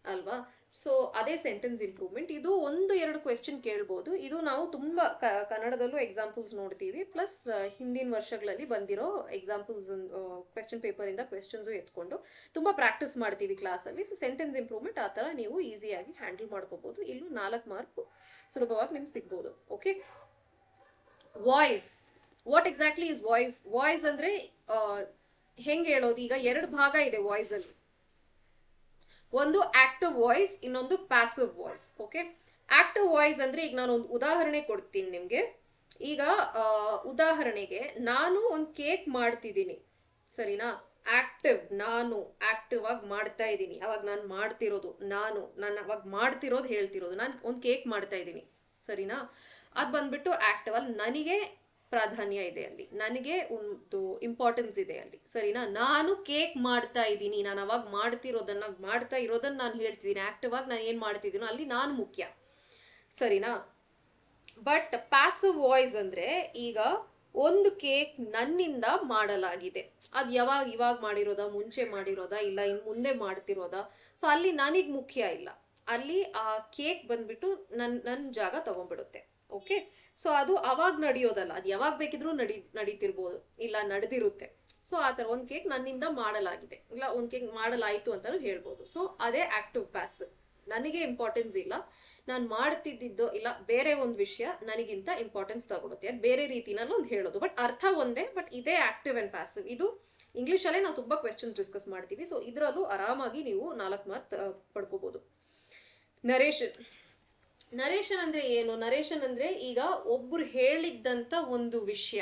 ಅಲ್ವಾ. ಸೊ ಅದೇ ಸೆಂಟೆನ್ಸ್ ಇಂಪ್ರೂವ್ಮೆಂಟ್. ಇದು ಒಂದು ಎರಡು ಕ್ವೆಶ್ಚನ್ ಕೇಳ್ಬೋದು. ಇದು ನಾವು ತುಂಬ ಕನ್ನಡದಲ್ಲೂ ಎಕ್ಸಾಂಪಲ್ಸ್ ನೋಡ್ತೀವಿ, ಪ್ಲಸ್ ಹಿಂದಿನ ವರ್ಷಗಳಲ್ಲಿ ಬಂದಿರೋ ಎಕ್ಸಾಂಪಲ್ಸ್ ಕ್ವೆಶ್ಚನ್ ಪೇಪರಿಂದ ಕ್ವೆಶ್ಚನ್ಸು ಎತ್ಕೊಂಡು ತುಂಬ ಪ್ರಾಕ್ಟೀಸ್ ಮಾಡ್ತೀವಿ ಕ್ಲಾಸಲ್ಲಿ. ಸೊ ಸೆಂಟೆನ್ಸ್ ಇಂಪ್ರೂವ್ಮೆಂಟ್ ಆ ಥರ ನೀವು ಈಸಿಯಾಗಿ ಹ್ಯಾಂಡಲ್ ಮಾಡ್ಕೋಬೋದು. ಇಲ್ಲೂ 4 ಮಾರ್ಕು ಸುಲಭವಾಗಿ ನಿಮ್ಗೆ ಸಿಗ್ಬೋದು. Okay, voice. What exactly is voice? Voice ಅಂದರೆ ಹೆಂಗೆ ಹೇಳೋದು? ಈಗ 2 ಭಾಗ ಇದೆ ವಾಯ್ಸಲ್ಲಿ. ಒಂದು ಆಕ್ಟಿವ್ ವಾಯ್ಸ್, ಇನ್ನೊಂದು passive voice. Okay, active voice ಅಂದ್ರೆ ಈಗ ನಾನು ಒಂದು ಉದಾಹರಣೆ ಕೊಡ್ತೀನಿ ನಿಮ್ಗೆ. ಈಗ ಉದಾಹರಣೆಗೆ ನಾನು ಒಂದು ಕೇಕ್ ಮಾಡ್ತಿದ್ದೀನಿ, ಸರಿನಾ? ನಾನು ಆಕ್ಟಿವ್ ಆಗಿ ಮಾಡ್ತಾ ಇದ್ದೀನಿ. ಅವಾಗ ನಾನು ಮಾಡ್ತಿರೋದು ನಾನು ಅವಾಗ ಮಾಡ್ತಿರೋದು ಹೇಳ್ತಿರೋದು, ನಾನು ಒಂದು ಕೇಕ್ ಮಾಡ್ತಾ ಇದ್ದೀನಿ, ಸರಿನಾ? ಅದು ಬಂದ್ಬಿಟ್ಟು ಆಕ್ಟಿವ್. ಅಲ್ಲಿ ನನಗೆ ಪ್ರಾಧಾನ್ಯ ಇದೆ, ಅಲ್ಲಿ ನನಗೆ ಒಂದು ಇಂಪಾರ್ಟೆನ್ಸ್ ಇದೆ ಅಲ್ಲಿ, ಸರಿನಾ? ನಾನು ಕೇಕ್ ಮಾಡ್ತಾ ಇದ್ದೀನಿ, ನಾನು ಅವಾಗ ಮಾಡ್ತಾ ಇರೋದನ್ನ ನಾನು ಹೇಳ್ತಿದ್ದೀನಿ. ಆಕ್ಟಿವ್ ಆಗಿ ನಾನು ಏನು ಮಾಡ್ತಿದ್ದೀನೋ ಅಲ್ಲಿ ನಾನು ಮುಖ್ಯ, ಸರಿನಾ? ಬಟ್ ಪ್ಯಾಸಿವ್ ವಾಯ್ಸ್ ಅಂದ್ರೆ ಈಗ ಒಂದು ಕೇಕ್ ನನ್ನಿಂದ ಮಾಡಲಾಗಿದೆ, ಅದು ಇವಾಗ ಮಾಡಿರೋದಾ, ಮುಂಚೆ ಮಾಡಿರೋದಾ, ಇಲ್ಲ ಇನ್ನು ಮುಂದೆ ಮಾಡ್ತಿರೋದಾ, ಸೊ ಅಲ್ಲಿ ನನಗೆ ಮುಖ್ಯ ಇಲ್ಲ, ಅಲ್ಲಿ ಆ ಕೇಕ್ ಬಂದ್ಬಿಟ್ಟು ನನ್ನ ಜಾಗ ತಗೊಂಡ್ಬಿಡುತ್ತೆ. ಓಕೆ, ಸೊ ಅದು ಅವಾಗ ನಡೆಯೋದಲ್ಲ, ಅದು ಯಾವಾಗ ಬೇಕಿದ್ರೂ ನಡೀತಿರ್ಬೋದು, ಇಲ್ಲ ನಡೆದಿರುತ್ತೆ. ಸೊ ಆ ಥರ ಒಂದು ಕೇಕ್ ನನ್ನಿಂದ ಮಾಡಲಾಗಿದೆ, ಇಲ್ಲ ಒಂದು ಕೇಕ್ ಮಾಡಲಾಯಿತು ಅಂತಾನು ಹೇಳ್ಬೋದು. ಸೊ ಅದೇ ಆಕ್ಟಿವ್ ಪ್ಯಾಸಿವ್. ನನಗೆ ಇಂಪಾರ್ಟೆನ್ಸ್ ಇಲ್ಲ, ನಾನು ಮಾಡ್ತಿದ್ದಿದ್ದು ಇಲ್ಲ ಬೇರೆ ಒಂದು ವಿಷಯ ನನಗಿಂತ ಇಂಪಾರ್ಟೆನ್ಸ್ ತಗೊಳುತ್ತೆ, ಅದು ಬೇರೆ ರೀತಿನಲ್ಲಿ ಒಂದು ಹೇಳೋದು, ಬಟ್ ಅರ್ಥ ಒಂದೇ. ಬಟ್ ಇದೇ ಆಕ್ಟಿವ್ ಅಂಡ್ ಪ್ಯಾಸಿವ್. ಇದು ಇಂಗ್ಲೀಷಲ್ಲೇ ನಾವು ತುಂಬ ಕ್ವೆಶ್ಚನ್ಸ್ ಡಿಸ್ಕಸ್ ಮಾಡ್ತೀವಿ. ಸೊ ಇದರಲ್ಲೂ ಆರಾಮಾಗಿ ನೀವು 4 ಮಾರ್ಕ್ ಪಡ್ಕೋಬಹುದು. ನರೇಷನ್ ಅಂದ್ರೆ ಏನು? ನರೇಷನ್ ಅಂದ್ರೆ ಈಗ ಒಬ್ರು ಹೇಳಿದ್ದಂತ ಒಂದು ವಿಷಯ,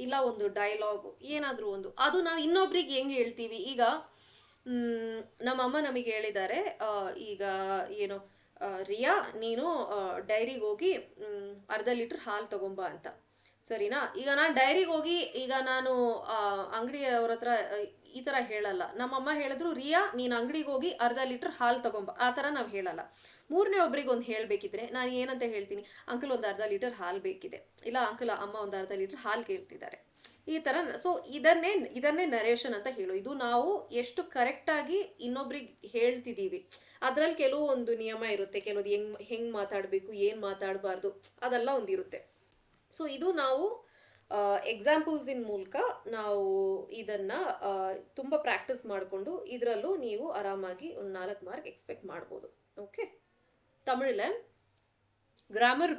ಇಲ್ಲ ಒಂದು ಡೈಲಾಗ್, ಏನಾದ್ರೂ ಒಂದು, ಅದು ನಾವು ಇನ್ನೊಬ್ರಿಗೆ ಹೆಂಗ್ ಹೇಳ್ತೀವಿ? ಈಗ ನಮ್ಮಮ್ಮ ನಮಗೆ ಹೇಳಿದ್ದಾರೆ, ಈಗ ಏನು, ರಿಯಾ ನೀನು ಡೈರಿಗೆ ಹೋಗಿ ಅರ್ಧ ಲೀಟರ್ ಹಾಲು ತಗೊಂಬ ಅಂತ, ಸರಿನಾ? ಈಗ ನಾನು ಡೈರಿಗೆ ಹೋಗಿ ಈಗ ನಾನು ಅಂಗಡಿಯವ್ರ ಹತ್ರ ಈ ತರ ಹೇಳಲ್ಲ. ನಮ್ಮಮ್ಮ ಹೇಳಿದ್ರು, ರಿಯಾ ನೀನ್ ಅಂಗಡಿಗೆ ಹೋಗಿ ಅರ್ಧ ಲೀಟರ್ ಹಾಲು ತಗೊಂಬ, ಆ ತರ ನಾವ್ ಹೇಳಲ್ಲ. ಮೂರನೇ ಒಬ್ರಿಗೆ ಒಂದು ಹೇಳ್ಬೇಕಿದ್ರೆ ನಾನು ಏನಂತ ಹೇಳ್ತೀನಿ? ಅಂಕಲ್ ಒಂದು ಅರ್ಧ ಲೀಟರ್ ಹಾಲು ಬೇಕಿದೆ, ಇಲ್ಲ ಅಂಕಲ್ ಅಮ್ಮ ಒಂದು ಅರ್ಧ ಲೀಟರ್ ಹಾಲು ಕೇಳ್ತಿದ್ದಾರೆ, ಈ ತರ. ಸೊ ಇದನ್ನೇ ನರೇಷನ್ ಅಂತ ಹೇಳು. ಇದು ನಾವು ಎಷ್ಟು ಕರೆಕ್ಟ್ ಆಗಿ ಇನ್ನೊಬ್ರಿಗೆ ಹೇಳ್ತಿದೀವಿ, ಅದ್ರಲ್ಲಿ ಕೆಲವು ಒಂದು ನಿಯಮ ಇರುತ್ತೆ, ಕೆಲವು ಹೆಂಗ್ ಮಾತಾಡ್ಬೇಕು, ಏನ್ ಮಾತಾಡಬಾರ್ದು, ಅದೆಲ್ಲ ಒಂದಿರುತ್ತೆ. ಸೊ ಇದು ನಾವು ಎಕ್ಸಾಂಪಲ್ಸ್ ಇನ್ ಮೂಲಕ ನಾವು ಇದನ್ನ ತುಂಬಾ ಪ್ರಾಕ್ಟೀಸ್ ಮಾಡಿಕೊಂಡು ಇದರಲ್ಲೂ ನೀವು ಆರಾಮಾಗಿ ಒಂದು 4 ಮಾರ್ಕ್ ಎಕ್ಸ್ಪೆಕ್ಟ್ ಮಾಡ್ಬೋದು. ஓகே, தமிழில் கிராமர்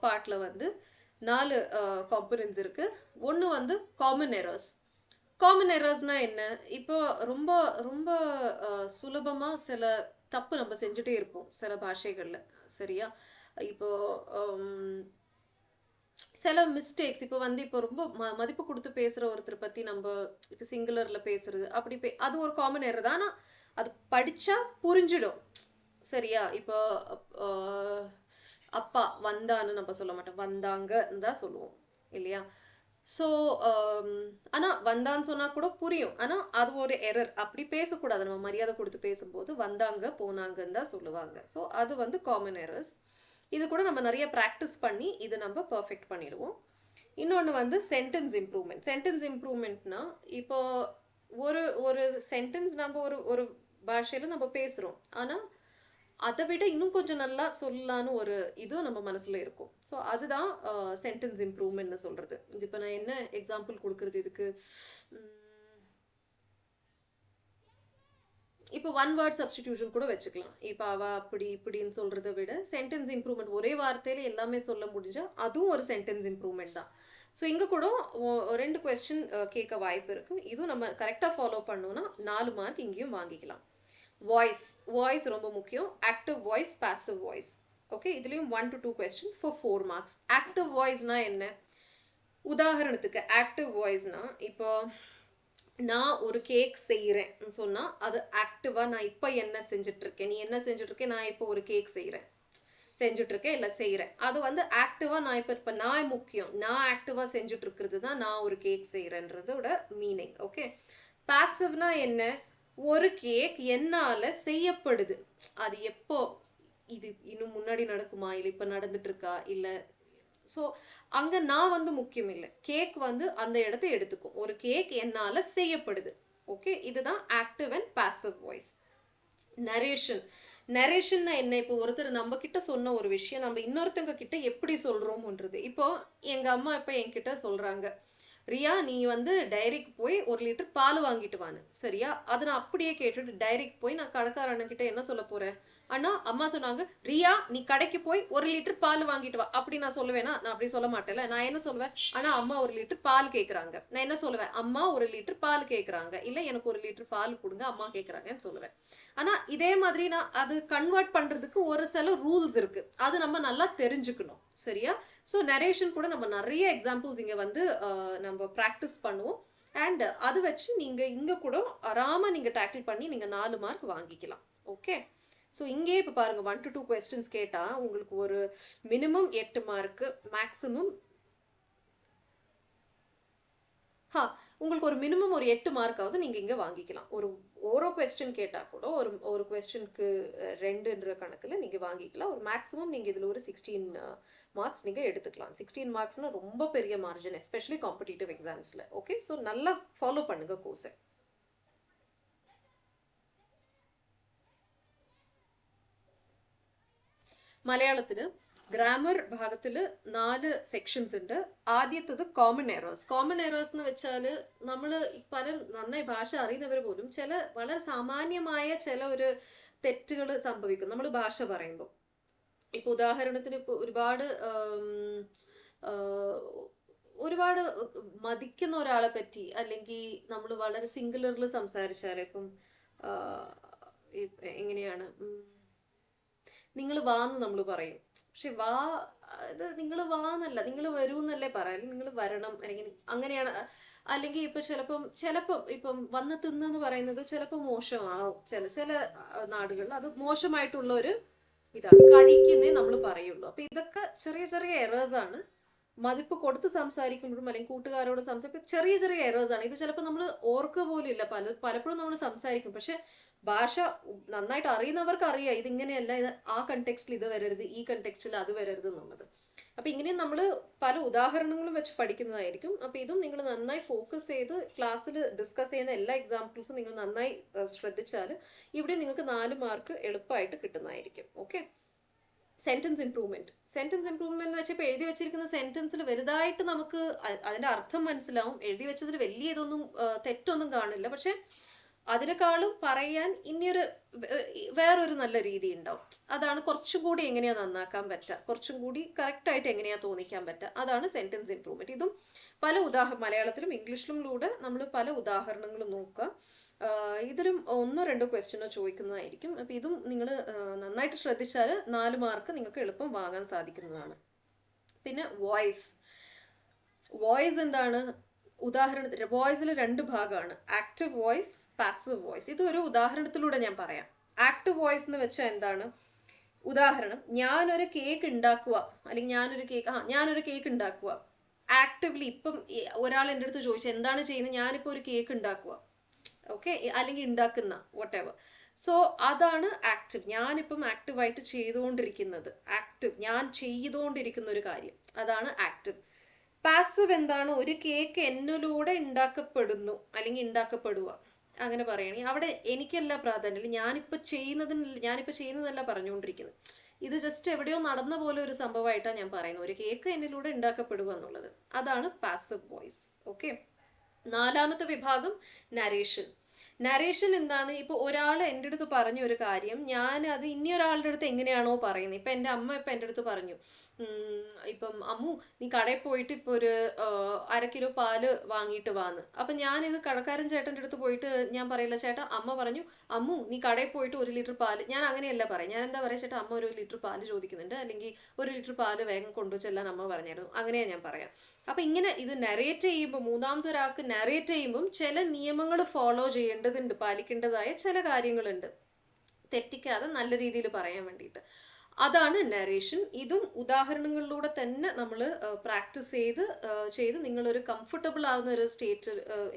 பார்ட்டில் வந்து 4 காம்பனன்ட்ஸ் இருக்குது. ஒன்று வந்து காமன் எரர்ஸ். காமன் எரர்ஸ்னால் என்ன? இப்போ ரொம்ப ரொம்ப சுலபமாக சில தப்பு நம்ம செஞ்சுட்டே இருப்போம் சில பாஷைகளில், சரியா? இப்போ சில மிஸ்டேக்ஸ், இப்போ வந்து இப்போ ரொம்ப மதிப்பு கொடுத்து பேசுகிற ஒருத்தர் பற்றி நம்ம இப்போ சிங்குலரில் பேசுறது அப்படி அது ஒரு காமன் எரர் தான். ஆனால் அது படித்தா புரிஞ்சிடும், சரியா? இப்போ அப்பா வந்தான்னு நம்ம சொல்ல மாட்டோம், வந்தாங்கன்னு தான் சொல்லுவோம், இல்லையா? ஸோ ஆனால் வந்தான்னு சொன்னால் கூட புரியும், ஆனால் அது ஒரு எரர். அப்படி பேசக்கூடாது, நம்ம மரியாதை கொடுத்து பேசும்போது வந்தாங்க போனாங்கன்னு தான் சொல்லுவாங்க. ஸோ அது வந்து காமன் எரர்ஸ். இது கூட நம்ம நிறைய ப்ராக்டிஸ் பண்ணி இது நம்ம பர்ஃபெக்ட் பண்ணிடுவோம். இன்னொன்று வந்து சென்டென்ஸ் இம்ப்ரூவ்மெண்ட். சென்டென்ஸ் இம்ப்ரூவ்மெண்ட்னா இப்போ ஒரு சென்டென்ஸ் நம்ம ஒரு பாஷையில் நம்ம பேசுகிறோம், ஆனால் அதை விட இன்னும் கொஞ்சம் நல்லா சொல்லலான்னு ஒரு இது நம்ம மனசில் இருக்கும். ஸோ அதுதான் சென்டென்ஸ் இம்ப்ரூவ்மெண்ட்னு சொல்கிறது. இது இப்போ நான் என்ன எக்ஸாம்பிள் கொடுக்குறது இதுக்கு? இப்போ ஒன் வேர்ட் சப்ஸ்டிடியூஷன் கூட வச்சுக்கலாம். இப்போ அவ அப்படி இப்படின்னு சொல்கிறத விட சென்டென்ஸ் இம்ப்ரூவ்மெண்ட், ஒரே வார்த்தையில் எல்லாமே சொல்ல முடிஞ்சால் அதுவும் ஒரு சென்டென்ஸ் இம்ப்ரூவ்மெண்ட் தான். ஸோ இங்கே கூட 2 கொஸ்டின் கேட்க வாய்ப்பு இருக்குது. இதுவும் நம்ம கரெக்டாக ஃபாலோ பண்ணோன்னா 4 மார்க் இங்கேயும் வாங்கிக்கலாம். வாய்ஸ் ரொம்ப முக்கியம். Active voice, passive voice. Okay, இதுலேயும் 1 to 2 questions for 4 marks. Active வாய்ஸ்னா என்ன? உதாரணத்துக்கு ஆக்டிவ் வாய்ஸ்னா, இப்போ நான் ஒரு கேக் செய்கிறேன் சொன்னால் அது ஆக்டிவாக நான் இப்போ என்ன செஞ்சிட்ருக்கேன், நீ என்ன செஞ்சிட்ருக்கேன், நான் இப்போ ஒரு கேக் செஞ்சுட்ருக்கேன் இல்லை செய்கிறேன், அது வந்து ஆக்டிவாக நான் இப்போ நான் முக்கியம், நான் ஆக்டிவாக செஞ்சுட்ருக்கிறது தான் நான் ஒரு கேக் செய்கிறேன்றதோட மீனிங். ஓகே, பாசிவ்னா என்ன? ஒரு கேக் என்னால் செய்யப்படுது, அது எப்போ, இது இன்னும் முன்னாடி நடக்குமா, இல்லை இப்போ நடந்துட்டு இருக்கா, இல்லை. ஸோ அங்கே நான் வந்து முக்கியம் இல்லை, கேக் வந்து அந்த இடத்த எடுத்துக்கும். ஒரு கேக் என்னால் செய்யப்படுது. ஓகே, இதுதான் ஆக்டிவ் அண்ட் பாசிவ் வாய்ஸ். நரேஷன்னா என்ன? இப்போ ஒருத்தர் நம்ம கிட்ட சொன்ன ஒரு விஷயம் நம்ம இன்னொருத்தங்க கிட்ட எப்படி சொல்றோம்ன்றது. இப்போ எங்க அம்மா இப்போ என்கிட்ட சொல்றாங்க, ரியா நீ வந்து டைரிக்கு போய் 1 லிட்டர் பால் வாங்கிட்டு வான்னு. சரியா? அதை நான் அப்படியே கேட்டுட்டு டைரிக்கு போய் நான் கடைக்காரன் கிட்ட என்ன சொல்ல போறேன்? அண்ணா அம்மா சொன்னாங்க, ரியா நீ கடைக்கு போய் 1 லிட்டர் பால் வாங்கிட்டு வா. அப்படி நான் சொல்லுவேனா? நான் அப்படி சொல்ல மாட்டேன்ல. நான் என்ன சொல்லுவேன்? ஆனா அம்மா 1 லிட்டர் பால் கேட்குறாங்க. நான் என்ன சொல்லுவேன்? அம்மா 1 லிட்டர் பால் கேட்குறாங்க. இல்லை எனக்கு 1 லிட்டர் பால் கொடுங்க அம்மா கேட்குறாங்கன்னு சொல்லுவேன். ஆனா இதே மாதிரி நான் அது கன்வெர்ட் பண்றதுக்கு ஒரு சில ரூல்ஸ் இருக்கு. அது நம்ம நல்லா தெரிஞ்சுக்கணும். சரியா? ஸோ நரேஷன் கூட நம்ம நிறைய எக்ஸாம்பிள்ஸ் இங்க வந்து நம்ம ப்ராக்டிஸ் பண்ணுவோம். அண்ட் அது வச்சு நீங்க இங்க கூட ஆராம நீங்க டேக்கிள் பண்ணி நீங்க 4 மார்க் வாங்கிக்கலாம். ஓகே. ஸோ இங்கே இப்போ பாருங்க 1 to 2 கொஸ்டின்ஸ் கேட்டா உங்களுக்கு ஒரு மினிமம் 8 மார்க்கு, மேக்ஸிமம் உங்களுக்கு ஒரு மினிமம் ஒரு 8 மார்க்காவது நீங்க இங்க வாங்கிக்கலாம். ஒரு கொஸ்டின் கேட்டா கூட ஒரு கொஸ்டினுக்கு 2ன்ற கணக்குல நீங்க வாங்கிக்கலாம். ஒரு மேக்ஸிமம் நீங்க இதுல ஒரு 16 மார்க்ஸ் நீங்க எடுத்துக்கலாம். 16 மார்க்ஸ்னா ரொம்ப பெரிய மார்ஜின், எஸ்பெஷலி காம்படிட்டிவ் எக்ஸாம்ஸ்ல. ஓகே, ஸோ நல்லா ஃபாலோ பண்ணுங்க கோர்ஸை. മലയാളത്തിൽ ഗ്രാമർ ഭാഗത്തിൽ 4 സെക്ഷൻസ് ഉണ്ട്. ആദ്യത്തത് കോമൺ എറേഴ്സ്. കോമൺ എറേഴ്സ് എന്ന് വെച്ചാൽ നമ്മൾ പല നന്നായി ഭാഷ അറിയുന്നവർ പോലും ചില വളരെ സാമാന്യമായ ചില ഒരു തെറ്റുകൾ സംഭവിക്കും നമ്മൾ ഭാഷ പറയുമ്പോൾ. ഇപ്പോൾ ഉദാഹരണത്തിന് ഇപ്പോൾ ഒരുപാട് മതിക്കുന്ന ഒരാളെ പറ്റി അല്ലെങ്കിൽ നമ്മൾ വളരെ സിംഗുലറിൽ സംസാരിച്ചാൽ ഇപ്പം എങ്ങനെയാണ് നിങ്ങൾ വാന്ന് നമ്മൾ പറയും. പക്ഷെ വാ ഇത് നിങ്ങൾ വാന്നല്ല, നിങ്ങൾ വരൂ എന്നല്ലേ പറയാം, അല്ലെങ്കിൽ നിങ്ങൾ വരണം, അല്ലെങ്കിൽ അങ്ങനെയാണ്. അല്ലെങ്കിൽ ഇപ്പൊ ചിലപ്പം ഇപ്പം വന്ന് തിന്നെന്ന് പറയുന്നത് ചിലപ്പോൾ മോശമാവും. ചില നാടുകളിൽ അത് മോശമായിട്ടുള്ള ഒരു ഇതാണ്. കഴിക്കുന്നേ നമ്മൾ പറയുള്ളൂ. അപ്പൊ ഇതൊക്കെ ചെറിയ ചെറിയ എറേഴ്സ് ആണ്. മതിപ്പ് കൊടുത്ത് സംസാരിക്കുമ്പോഴും അല്ലെങ്കിൽ കൂട്ടുകാരോട് സംസാരിക്കും ചെറിയ ചെറിയ എറേഴ്സ് ആണ്. ഇത് ചിലപ്പോൾ നമ്മൾ ഓർക്കുക പോലും ഇല്ല. പലപ്പോഴും നമ്മൾ സംസാരിക്കും, പക്ഷെ ഭാഷ നന്നായിട്ട് അറിയുന്നവർക്ക് അറിയാം ഇതിങ്ങനെയല്ല, ഇത് ആ കണ്ടെക്സ്റ്റിൽ ഇത് വരരുത്, ഈ കണ്ടെക്സ്റ്റിൽ അത് വരരുത് എന്നുള്ളത്. അപ്പൊ ഇങ്ങനെ നമ്മൾ പല ഉദാഹരണങ്ങളും വെച്ച് പഠിക്കുന്നതായിരിക്കും. അപ്പൊ ഇതും നിങ്ങൾ നന്നായി ഫോക്കസ് ചെയ്ത് ക്ലാസ്സിൽ ഡിസ്കസ് ചെയ്യുന്ന എല്ലാ എക്സാമ്പിൾസും നിങ്ങൾ നന്നായി ശ്രദ്ധിച്ചാൽ ഇവിടെ നിങ്ങൾക്ക് 4 മാർക്ക് എളുപ്പമായിട്ട് കിട്ടുന്നതായിരിക്കും. Okay. Sentence improvement. Sentence improvement എന്ന് വെച്ചാൽ എഴുതി വെച്ചിരിക്കുന്ന സെന്റൻസിൽ വലുതായിട്ട് നമുക്ക് അതിന്റെ അർത്ഥം മനസ്സിലാവും. എഴുതി വെച്ചതിൽ വലിയ ഇതൊന്നും തെറ്റൊന്നും കാണില്ല. പക്ഷെ അതിനേക്കാളും പറയാൻ ഇനിയൊരു വേറൊരു നല്ല രീതി ഉണ്ടാവും. അതാണ് കുറച്ചും കൂടി എങ്ങനെയാ നന്നാക്കാൻ പറ്റുക, കുറച്ചും കൂടി കറക്റ്റായിട്ട് എങ്ങനെയാ തോന്നിക്കാൻ പറ്റുക, അതാണ് സെന്റൻസ് ഇംപ്രൂവ്മെന്റ്. ഇതും മലയാളത്തിലും ഇംഗ്ലീഷിലൂടെ നമ്മൾ പല ഉദാഹരണങ്ങളും നോക്കുക. ഇതിലും 1-2 ക്വസ്റ്റ്യനോ ചോദിക്കുന്നതായിരിക്കും. അപ്പം ഇതും നിങ്ങൾ നന്നായിട്ട് ശ്രദ്ധിച്ചാൽ 4 മാർക്ക് നിങ്ങൾക്ക് എളുപ്പം വാങ്ങാൻ സാധിക്കുന്നതാണ്. പിന്നെ വോയിസ് എന്താണ്? ഉദാഹരണത്തിന് വോയിസിൽ 2 ഭാഗമാണ്, ആക്റ്റീവ് വോയിസ്, പാസീവ് വോയിസ്. ഇതൊരു ഉദാഹരണത്തിലൂടെ ഞാൻ പറയാം. ആക്റ്റീവ് വോയിസ് എന്ന് വെച്ചാൽ എന്താണ്? ഉദാഹരണം, ഞാനൊരു കേക്ക് ഉണ്ടാക്കുക, അല്ലെങ്കിൽ ഞാനൊരു കേക്ക് ഉണ്ടാക്കുക. ആക്റ്റീവ്ലി ഇപ്പം ഒരാൾ എൻ്റെ അടുത്ത് ചോദിച്ചു എന്താണ് ചെയ്യുന്നത്, ഞാനിപ്പോൾ ഒരു കേക്ക് ഉണ്ടാക്കുക, ഓക്കെ, അല്ലെങ്കിൽ ഉണ്ടാക്കുന്ന whatever. സോ അതാണ് ആക്റ്റീവ്. ഞാനിപ്പം ആക്റ്റീവായിട്ട് ചെയ്തുകൊണ്ടിരിക്കുന്നത്, ആക്റ്റീവ് ഞാൻ ചെയ്തുകൊണ്ടിരിക്കുന്ന ഒരു കാര്യം, അതാണ് ആക്റ്റീവ്. പാസീവ് എന്താണ്? ഒരു കേക്ക് എന്നിലൂടെ ഉണ്ടാക്കപ്പെടുന്നു അല്ലെങ്കിൽ ഉണ്ടാക്കപ്പെടുക, അങ്ങനെ പറയുകയാണെങ്കിൽ അവിടെ എനിക്കല്ല പ്രാധാന്യം, ഞാനിപ്പോൾ ചെയ്യുന്നതല്ല പറഞ്ഞുകൊണ്ടിരിക്കുന്നത്. ഇത് ജസ്റ്റ് എവിടെയോ നടന്ന പോലെ ഒരു സംഭവമായിട്ടാണ് ഞാൻ പറയുന്നത്. ഒരു കേക്ക് എന്നിലൂടെ ഉണ്ടാക്കപ്പെടുക എന്നുള്ളത്, അതാണ് പാസീവ് വോയിസ്. ഓക്കെ. 4ാമത്തെ വിഭാഗം നരേഷൻ. നരേഷൻ എന്താണ്? ഇപ്പോൾ ഒരാൾ എൻ്റെ അടുത്ത് പറഞ്ഞ ഒരു കാര്യം ഞാൻ അത് ഇനിയൊരാളുടെ അടുത്ത് എങ്ങനെയാണോ പറയുന്നത്. ഇപ്പം എൻ്റെ അമ്മ ഇപ്പം എൻ്റെ അടുത്ത് പറഞ്ഞു, ഇപ്പം അമ്മു നീ കടയിൽ പോയിട്ട് ഇപ്പോൾ ഒരു 1/2 കിലോ പാല് വാങ്ങിയിട്ട് വാന്ന്. അപ്പം ഞാനിത് കടക്കാരൻ ചേട്ടൻ്റെ അടുത്ത് പോയിട്ട് ഞാൻ പറയില്ല, ചേട്ടാ അമ്മ പറഞ്ഞു അമ്മു നീ കടയിൽ പോയിട്ട് 1 ലിറ്റർ പാല്. ഞാൻ അങ്ങനെയല്ല പറയാം. ഞാൻ എന്താ പറയുക, ചേട്ടാ അമ്മ 1 ലിറ്റർ പാല് ചോദിക്കുന്നുണ്ട്, അല്ലെങ്കിൽ 1 ലിറ്റർ പാല് വേഗം കൊണ്ടുവച്ചെല്ലാൻ അമ്മ പറഞ്ഞായിരുന്നു, അങ്ങനെയാണ് ഞാൻ പറയാം. അപ്പം ഇങ്ങനെ ഇത് നരേറ്റ് ചെയ്യുമ്പോൾ, മൂന്നാമതൊരാൾക്ക് നരേറ്റ് ചെയ്യുമ്പം ചില നിയമങ്ങൾ ഫോളോ ചെയ്യേണ്ടതുണ്ട്, പാലിക്കേണ്ടതായ ചില കാര്യങ്ങളുണ്ട്, തെറ്റിക്കാതെ നല്ല രീതിയിൽ പറയാൻ വേണ്ടിയിട്ട്. അതാണ് നരേഷൻ. ഇതും ഉദാഹരണങ്ങളിലൂടെ തന്നെ നമ്മൾ പ്രാക്ടീസ് ചെയ്ത് നിങ്ങളൊരു കംഫർട്ടബിൾ ആവുന്ന ഒരു സ്റ്റേറ്റ്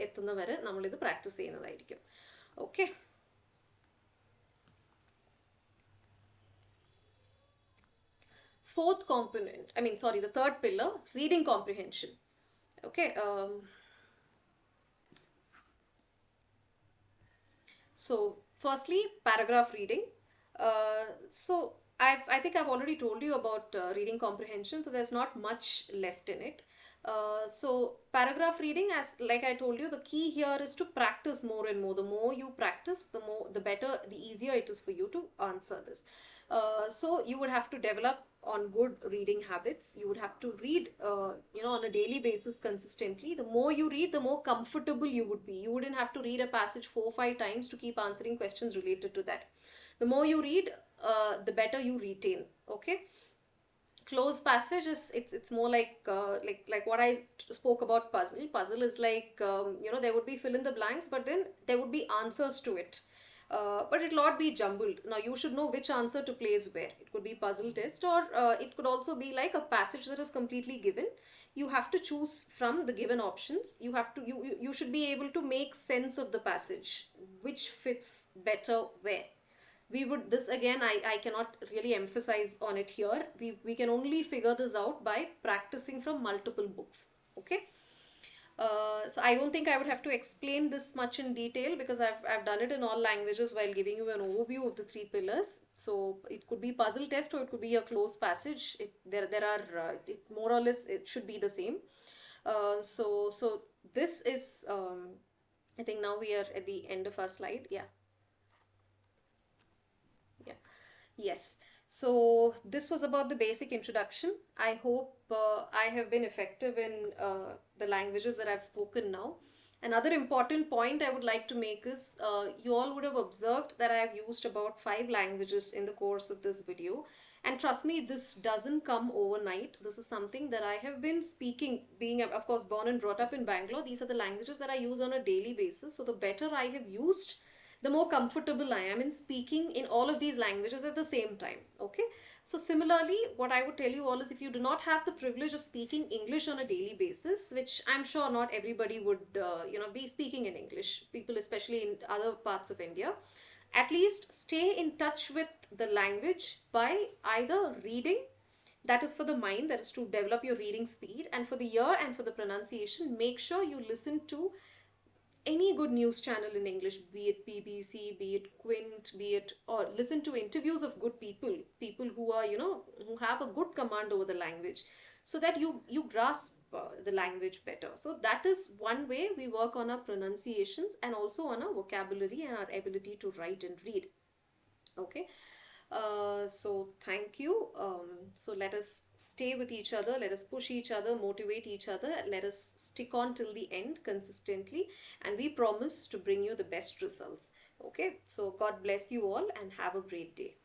എത്തുന്നവരെ നമ്മളിത് പ്രാക്ടീസ് ചെയ്യുന്നതായിരിക്കും. Okay. The third pillar, reading comprehension. Okay. So firstly, paragraph reading. I think I've already told you about reading comprehension, so there's not much left in it. So paragraph reading, as like I told you, the key here is to practice more and more. The more you practice, the better, the easier it is for you to answer this. So you would have to develop on good reading habits. You would have to read, on a daily basis consistently. The more you read, the more comfortable you would be. You wouldn't have to read a passage 4 or 5 times to keep answering questions related to that. The more you read, the better you retain. Okay. Close passage is, it's more like what I spoke about. Puzzle is like, there would be fill in the blanks, but then there would be answers to it. But it'll not be jumbled. Now you should know which answer to place where. It could be puzzle test, or it could also be like a passage that is completely given. You have to choose from the given options. You should be able to make sense of the passage, which fits better where. We would, this again, I cannot really emphasize on it here. We can only figure this out by practicing from multiple books. Okay. So I don't think I would have to explain this much in detail, because I've done it in all languages while giving you an overview of the 3 pillars. So it could be puzzle test, or it could be a closed passage. There are, it more or less, it should be the same. So this is, I think now we are at the end of our slide. Yeah. Yeah. Yes. So this was about the basic introduction. I hope I have been effective in the languages that I've spoken now. Another important point I would like to make is, you all would have observed that I have used about 5 languages in the course of this video. And trust me, this doesn't come overnight. This is something that I have been speaking, being of course born and brought up in Bangalore. These are the languages that I use on a daily basis. So the better I have used, the more comfortable I am in speaking in all of these languages at the same time. Okay. So similarly, what I would tell you all is, if you do not have the privilege of speaking English on a daily basis, which I'm sure not everybody would, be speaking in English, people especially in other parts of India, at least stay in touch with the language by either reading, that is for the mind, that is to develop your reading speed, and for the ear and for the pronunciation, make sure you listen to any good news channel in English, be it BBC, be it Quint, be it, or listen to interviews of good people, people who are, who have a good command over the language, so that you grasp the language better. So that is one way we work on our pronunciations, and also on our vocabulary and our ability to write and read. Okay. So thank you. So let us stay with each other, let us push each other, motivate each other, let us stick on till the end consistently, and we promise to bring you the best results. Okay, so God bless you all and have a great day.